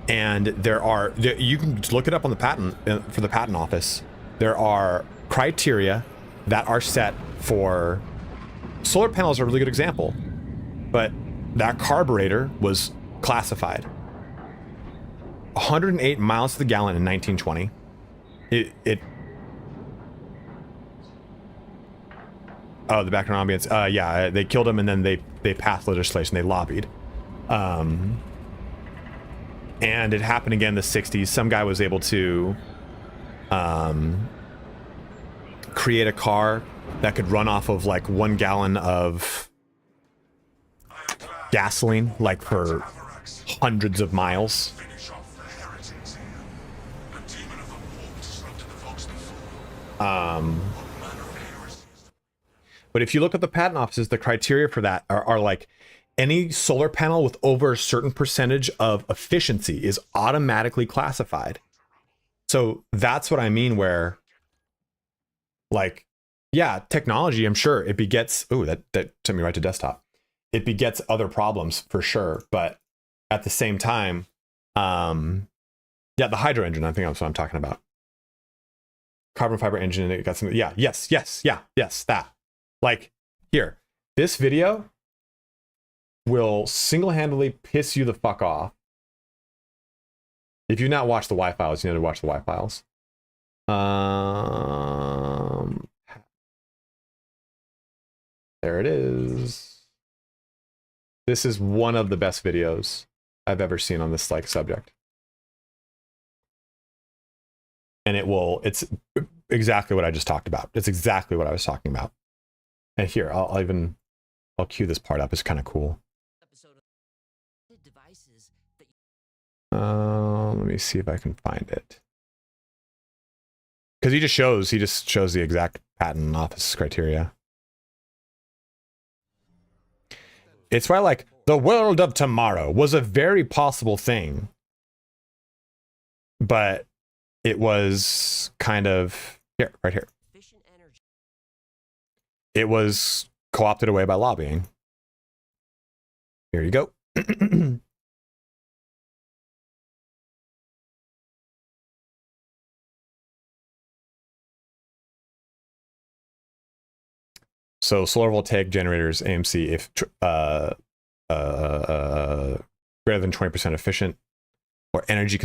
And you can look it up on the patent, for the patent office. There are criteria that are set for solar panels are a really good example, but that carburetor was classified. 108 miles to the gallon in 1920. Oh, the background ambience. Yeah, they killed him and then they passed legislation. They lobbied. And it happened again in the 60s. Some guy was able to create a car that could run off of like 1 gallon of gasoline, like for hundreds of miles. Finish off the heretics here. The demon of the warped spoke to the folks before. All manner of heresies. But if you look at the patent offices, the criteria for that are like any solar panel with over a certain percentage of efficiency is automatically classified. So that's what I mean where, like, yeah, technology, I'm sure it begets, oh, that took me right to desktop. It begets other problems for sure. But at the same time, yeah, the hydro engine, I think that's what I'm talking about. Carbon fiber engine, it got some, yeah, yes, that. Like, here, this video will single-handedly piss you the fuck off. If you've not watched the Y-Files, you need to watch the Y-Files. There it is. This is one of the best videos I've ever seen on this like subject. And it's exactly what I just talked about. It's exactly what I was talking about. And here, I'll cue this part up. It's kind of cool. Let me see if I can find it. Because he just shows the exact patent office criteria. It's why, like, the world of tomorrow was a very possible thing. But it was kind of, here, right here. It was co-opted away by lobbying. Here you go. So solar voltaic generators, AMC, if greater than 20% efficient, or energy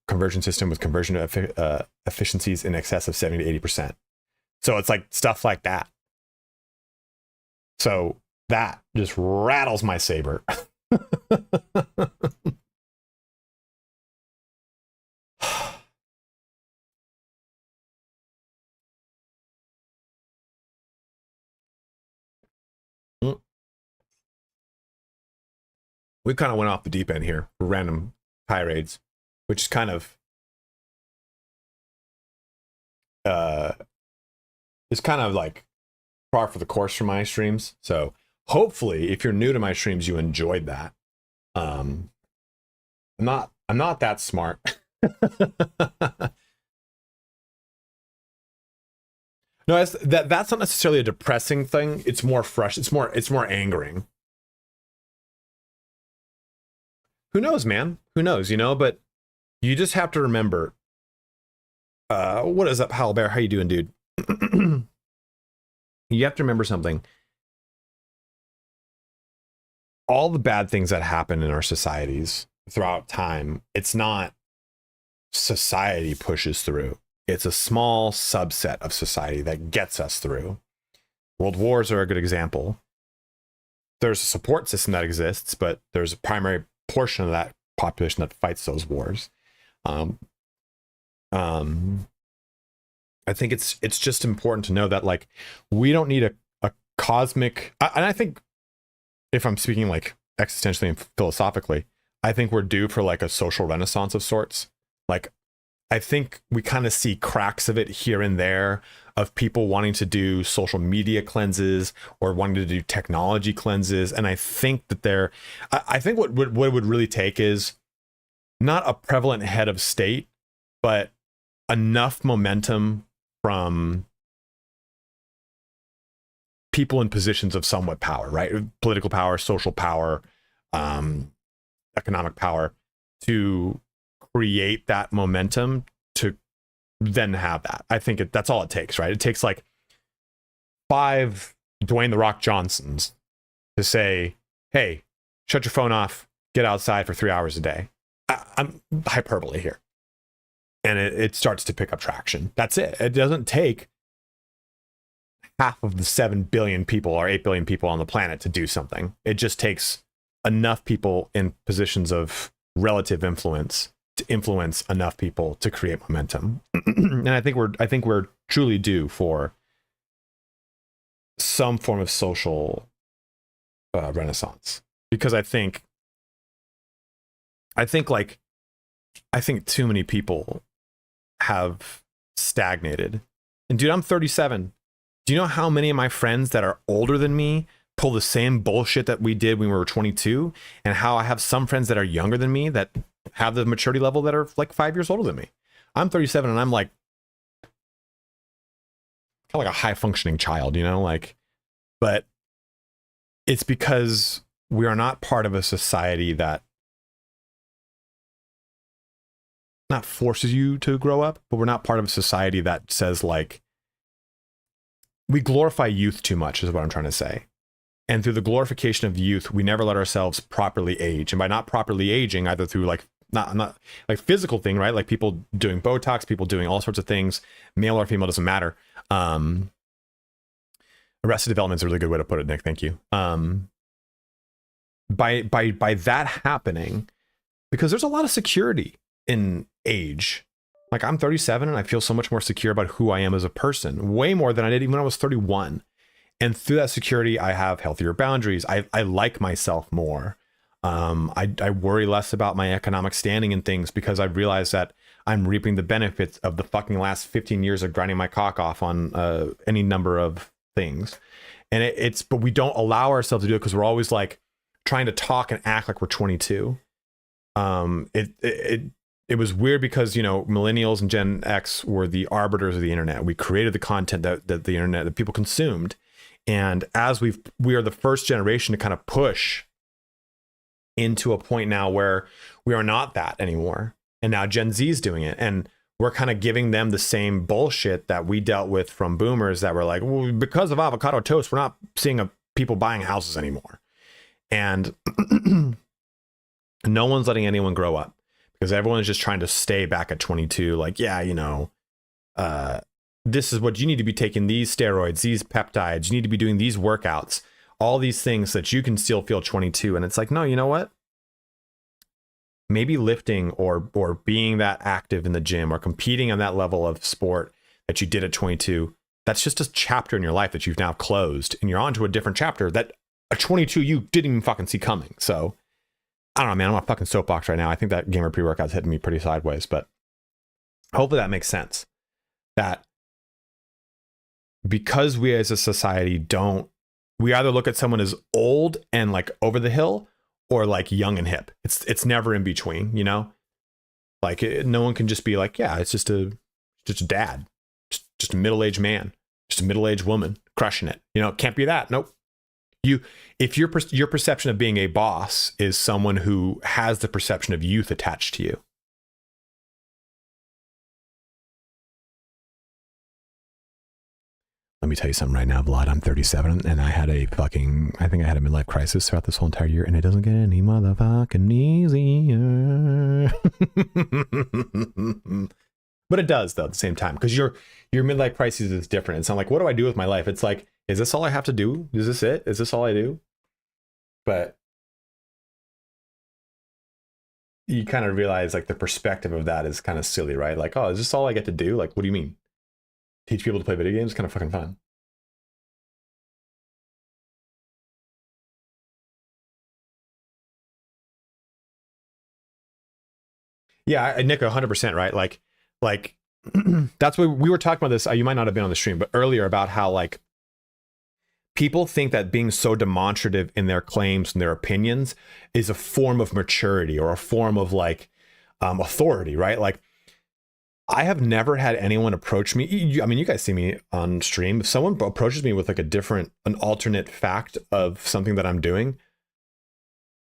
conversion system with conversion efficiencies in excess of 70 to 80%. So it's like stuff like that. So that just rattles my saber. We kind of went off the deep end here for random tirades, which is kind of like par for the course for my streams. So hopefully, if you're new to my streams, you enjoyed that. I'm not that smart. No, that's not necessarily a depressing thing. It's more fresh. It's more angering. Who knows, man? Who knows, you know? But you just have to remember. What is up, Hal Bear? How you doing, dude? You have to remember something. All the bad things that happen in our societies throughout time, it's not society pushes through. It's a small subset of society that gets us through. World wars are a good example. There's a support system that exists, but there's a primary portion of that population that fights those wars. I think it's just important to know that, like, we don't need a cosmic, and I think if I'm speaking like existentially and philosophically, I think we're due for like a social renaissance of sorts. Like, I think we kind of see cracks of it here and there of people wanting to do social media cleanses or wanting to do technology cleanses. And I think that I think what it would really take is not a prevalent head of state, but enough momentum from people in positions of somewhat power, right? Political power, social power, economic power, to create that momentum to then have that. I think that's all it takes, right? It takes like 5 Dwayne The Rock Johnsons to say, hey, shut your phone off, get outside for 3 hours a day. I'm hyperbole here. And it starts to pick up traction. That's it. It doesn't take half of the 7 billion people or 8 billion people on the planet to do something. It just takes enough people in positions of relative influence to influence enough people to create momentum. And I think we're truly due for some form of social renaissance, because I think too many people have stagnated. And dude, I'm 37. Do you know how many of my friends that are older than me pull the same bullshit that we did when we were 22? And how I have some friends that are younger than me that have the maturity level that are like 5 years older than me. I'm 37 and I'm like kind of like a high functioning child, you know, like, but it's because we are not part of a society that not forces you to grow up, but we're not part of a society that says, like, we glorify youth too much is what I'm trying to say. And through the glorification of youth, we never let ourselves properly age. And by not properly aging, either through like not like physical thing, right? Like people doing Botox, people doing all sorts of things, male or female, doesn't matter. Arrested development is a really good way to put it, Nick. Thank you. By that happening, because there's a lot of security in age. Like, I'm 37 and I feel so much more secure about who I am as a person, way more than I did even when I was 31. And through that security, I have healthier boundaries. I like myself more. I worry less about my economic standing and things, because I realize that I'm reaping the benefits of the fucking last 15 years of grinding my cock off on any number of things. And but we don't allow ourselves to do it because we're always like trying to talk and act like we're 22. It was weird because, you know, millennials and Gen X were the arbiters of the internet. We created the content that the internet that people consumed. And as we are the first generation to kind of push into a point now where we are not that anymore. And now Gen Z is doing it. And we're kind of giving them the same bullshit that we dealt with from boomers that were like, well, because of avocado toast, we're not seeing people buying houses anymore. And no one's letting anyone grow up, because everyone's just trying to stay back at 22. Like, yeah, you know, this is what you need to be taking, these steroids, these peptides, you need to be doing these workouts, all these things so that you can still feel 22. And it's like, no, you know what? Maybe lifting or being that active in the gym or competing on that level of sport that you did at 22, that's just a chapter in your life that you've now closed, and you're on to a different chapter that at 22 you didn't even fucking see coming. So I don't know, man, I'm on a fucking soapbox right now. I think that gamer pre-workout's hitting me pretty sideways, but hopefully that makes sense. That because we as a society we either look at someone as old and like over the hill, or like young and hip. It's never in between, you know? Like no one can just be like, yeah, it's just a dad, just a middle-aged man, just a middle-aged woman crushing it. You know, it can't be that. Nope. If your perception of being a boss is someone who has the perception of youth attached to you. Let me tell you something right now, Vlad. I'm 37 and I had a midlife crisis throughout this whole entire year, and it doesn't get any motherfucking easier. But it does, though, at the same time, because your midlife crisis is different. It's not like, what do I do with my life? It's like, is this all I have to do? Is this it? Is this all I do? But you kind of realize like the perspective of that is kind of silly, right? Like, oh, is this all I get to do? Like, what do you mean? Teach people to play video games? Kind of fucking fun. Yeah, Nick, 100%, right? Like that's what we were talking about this. You might not have been on the stream, but earlier about how like people think that being so demonstrative in their claims and their opinions is a form of maturity or a form of like authority, right? Like, I have never had anyone approach me. I mean, you guys see me on stream. If someone approaches me with like an alternate fact of something that I'm doing,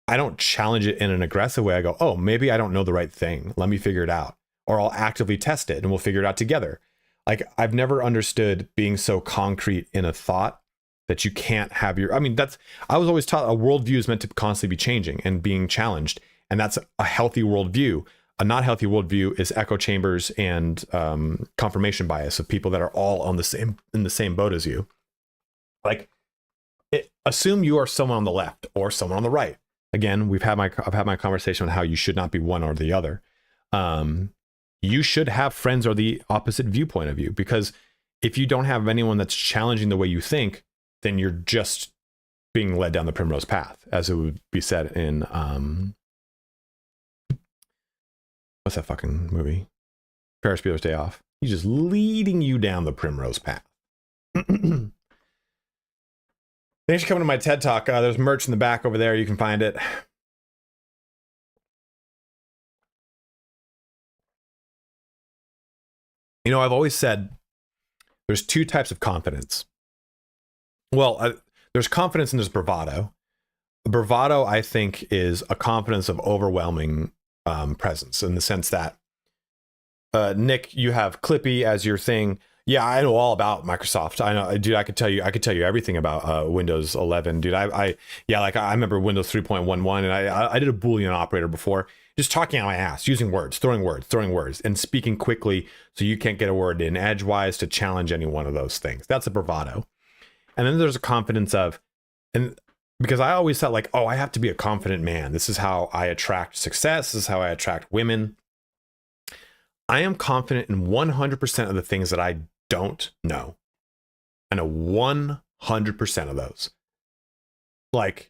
I don't challenge it in an aggressive way. I go, oh, maybe I don't know the right thing. Let me figure it out. Or I'll actively test it and we'll figure it out together. Like, I've never understood being so concrete in a thought that you can't have I was always taught a worldview is meant to constantly be changing and being challenged. And that's a healthy worldview. A not healthy worldview is echo chambers and confirmation bias of people that are all in the same boat as you. Like, assume you are someone on the left or someone on the right. Again, I've had my conversation on how you should not be one or the other. You should have friends or the opposite viewpoint of you, because if you don't have anyone that's challenging the way you think, then you're just being led down the primrose path, as it would be said in what's that fucking movie? Ferris Bueller's Day Off. He's just leading you down the primrose path. Thanks for coming to my TED Talk. There's merch in the back over there. You can find it. You know, I've always said there's two types of confidence. Well, there's confidence and there's bravado. Bravado, I think, is a confidence of overwhelming presence, in the sense that, Nick, you have Clippy as your thing. Yeah, I know all about Microsoft. I know, dude. I could tell you everything about Windows 11, dude. I remember Windows 3.11, and I did a Boolean operator before, just talking out my ass, using words, throwing words, and speaking quickly so you can't get a word in edgewise to challenge any one of those things. That's a bravado. And then there's a confidence of, and because I always thought like, oh, I have to be a confident man. This is how I attract success. This is how I attract women. I am confident in 100% of the things that I don't know. I know 100% of those. Like,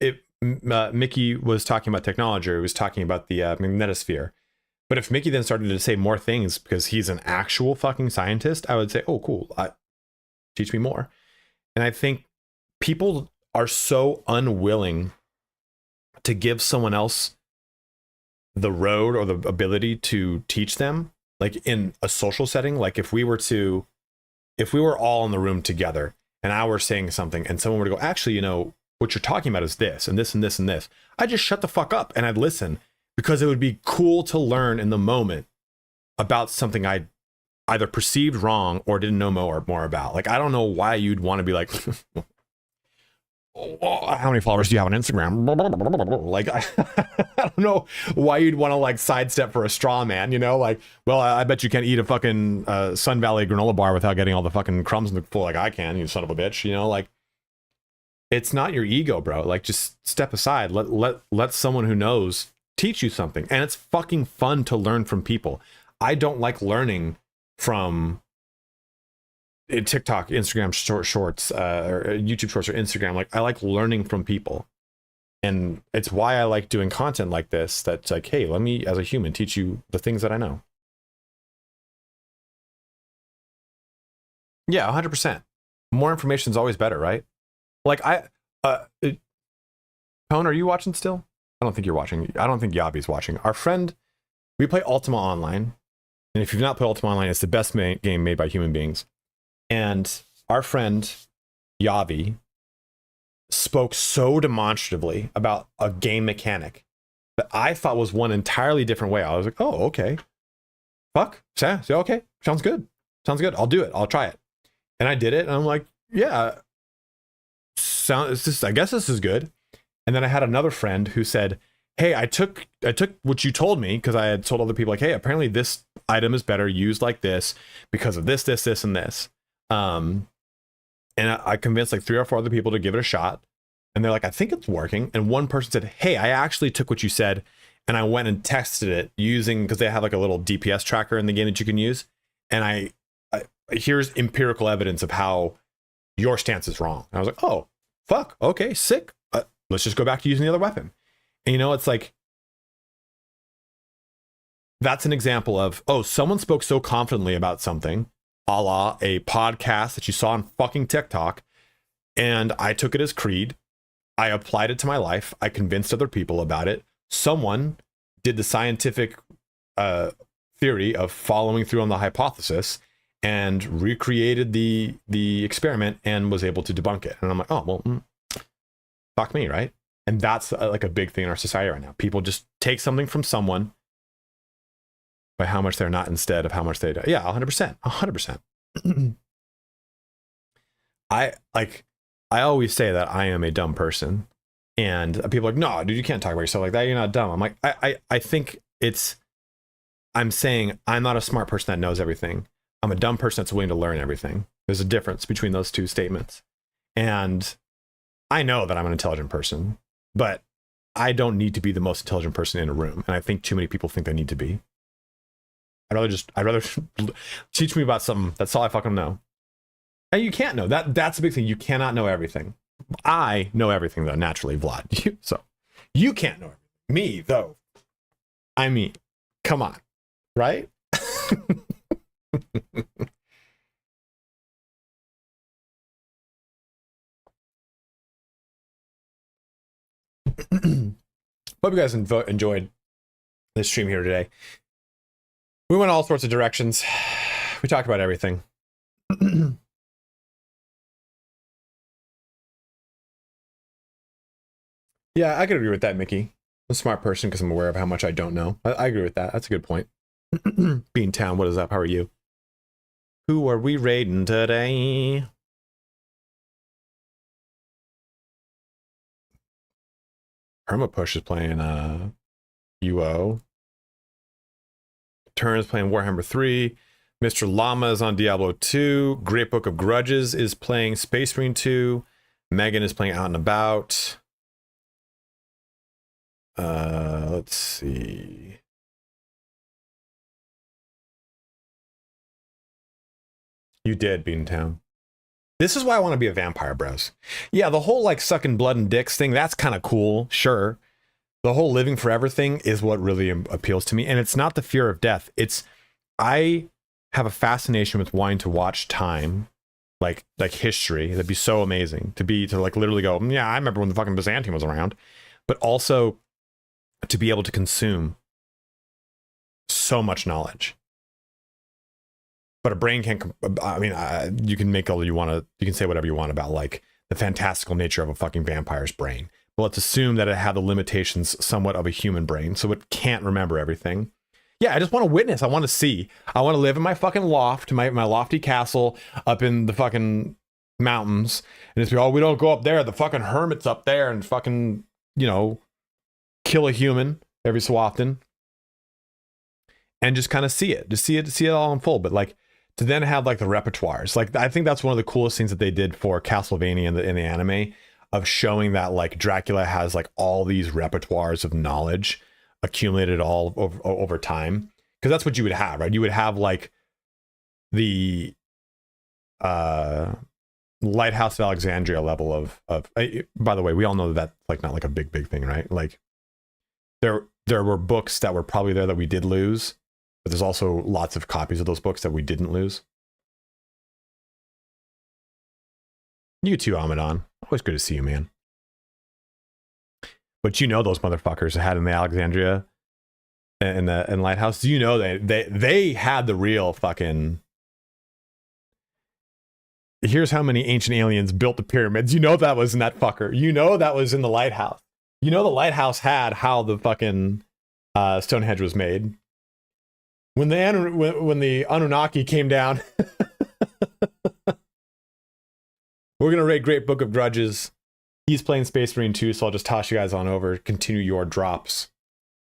if Mickey was talking about technology, or he was talking about the magnetosphere. But if Mickey then started to say more things because he's an actual fucking scientist, I would say, oh, cool. Teach me more. And I think people are so unwilling to give someone else the road or the ability to teach them, like in a social setting. Like if we were all in the room together and I were saying something and someone were to go, actually, you know, what you're talking about is this and this and this and this, I just shut the fuck up and I'd listen, because it would be cool to learn in the moment about something I either perceived wrong or didn't know more about. Like, I don't know why you'd want to be like, how many followers do you have on Instagram? Like, I don't know why you'd want to like sidestep for a straw man, you know? Like, well, I bet you can't eat a fucking Sun Valley granola bar without getting all the fucking crumbs in the floor like I can, you son of a bitch, you know? Like, it's not your ego, bro. Like, just step aside. Let someone who knows teach you something. And it's fucking fun to learn from people. I don't like learning from TikTok, Instagram shorts, or YouTube shorts, or Instagram. Like, I like learning from people, and it's why I like doing content like this. That's like, hey, let me, as a human, teach you the things that I know. Yeah, 100%. More information is always better, right? Like, Tone, are you watching still? I don't think you're watching. I don't think Yabi's watching. Our friend, we play Ultima Online, and if you've not played Ultima Online, it's the best game made by human beings. And our friend Yavi spoke so demonstratively about a game mechanic that I thought was one entirely different way. I was like, oh, okay. Fuck. Yeah, okay. Sounds good. I'll do it. I'll try it. And I did it, and I'm like, yeah. I guess this is good. And then I had another friend who said, hey, I took what you told me, because I had told other people, like, hey, apparently this item is better used like this because of this, and this. And I convinced like 3 or 4 other people to give it a shot, and they're like, I think it's working. And one person said, hey, I actually took what you said and I went and tested it using, because they have like a little DPS tracker in the game that you can use, and I here's empirical evidence of how your stance is wrong. And I was like, oh fuck, okay, sick. Let's just go back to using the other weapon. And you know, it's like, that's an example of, oh, someone spoke so confidently about something, a la a podcast that you saw on fucking TikTok, and I took it as creed. I applied it to my life. I convinced other people about it. Someone did the scientific theory of following through on the hypothesis and recreated the experiment and was able to debunk it. And I'm like, oh, well, fuck me, right? And that's like a big thing in our society right now. People just take something from someone by how much they're not instead of how much they do. Yeah, 100%. I always say that I am a dumb person, and people are like, no, dude, you can't talk about yourself like that. You're not dumb. I'm like, I think I'm saying I'm not a smart person that knows everything. I'm a dumb person that's willing to learn everything. There's a difference between those two statements. And I know that I'm an intelligent person, but I don't need to be the most intelligent person in a room. And I think too many people think I need to be. I'd rather teach me about something. That's all I fucking know. And you can't know. That's the big thing. You cannot know everything. I know everything, though, naturally, Vlad. So you can't know everything. Me, though. I mean, come on. Right? Hope you guys enjoyed this stream here today. We went all sorts of directions. We talked about everything. Yeah, I could agree with that, Mickey. I'm a smart person because I'm aware of how much I don't know. I agree with that. That's a good point. Beantown, what is up? How are you? Who are we raiding today? Permapush is playing UO. Turn is playing Warhammer 3. Mr. Llama is on Diablo 2. Great Book of Grudges is playing Space Marine 2. Megan is playing Out and About. Let's see. You did, Beantown. This is why I want to be a vampire, bros. Yeah, the whole like sucking blood and dicks thing, that's kind of cool, sure. The whole living forever thing is what really appeals to me. And it's not the fear of death. It's, I have a fascination with wanting to watch time, like history. That'd be so amazing to like literally go, yeah, I remember when the fucking Byzantium was around. But also to be able to consume so much knowledge. But a brain can't, I mean, you can make all you want to, you can say whatever you want about like the fantastical nature of a fucking vampire's brain. But let's assume that it had the limitations somewhat of a human brain, so it can't remember everything. Yeah, I just want to witness. I want to see. I want to live in my fucking loft, my lofty castle up in the fucking mountains. And just be, oh, we don't go up there. The fucking hermit's up there and fucking, you know, kill a human every so often. And just kind of see it. Just see it all unfold. But like, to then have like the repertoires. Like, I think that's one of the coolest things that they did for Castlevania in the anime, of showing that like Dracula has like all these repertoires of knowledge accumulated all over time. Because that's what you would have, right? You would have like the Lighthouse of Alexandria level of by the way, we all know that that's like not like a big thing, right? Like there were books that were probably there that we did lose, but there's also lots of copies of those books that we didn't lose. You too, Amadon. Always good to see you, man. But you know those motherfuckers that had in the Alexandria and Lighthouse. You know they had the real fucking. Here's how many ancient aliens built the pyramids. You know that was in that fucker. You know that was in the lighthouse. You know the lighthouse had how the fucking Stonehenge was made. When the Anunnaki came down. We're going to rate Great Book of Grudges. He's playing Space Marine 2, so I'll just toss you guys on over. Continue your drops.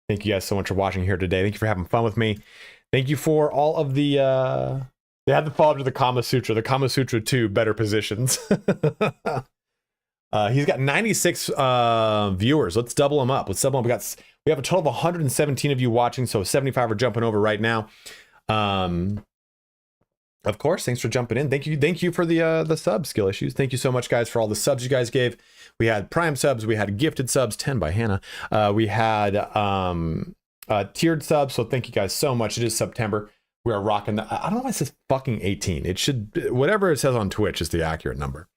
Thank you guys so much for watching here today. Thank you for having fun with me. Thank you for all of the... They had to fall into the Kama Sutra. The Kama Sutra 2, better positions. He's got 96 viewers. Let's double him up. We have a total of 117 of you watching, so 75 are jumping over right now. Of course, thanks for jumping in. Thank you for the sub skill issues. Thank you so much, guys, for all the subs you guys gave. We had Prime subs, we had gifted subs, 10 by Hannah. We had tiered subs, so thank you guys so much. It is September. We are rocking the, I don't know why it says fucking 18. It should, whatever it says on Twitch is the accurate number.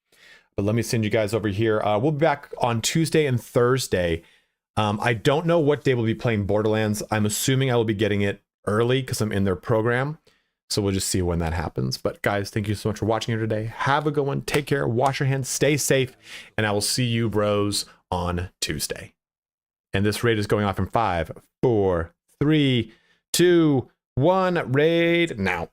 But let me send you guys over here. We'll be back on Tuesday and Thursday. I don't know what day we'll be playing Borderlands. I'm assuming I will be getting it early because I'm in their program. So we'll just see when that happens. But guys, thank you so much for watching here today. Have a good one. Take care. Wash your hands. Stay safe. And I will see you bros on Tuesday. And this raid is going off in 5, 4, 3, 2, 1. Raid now.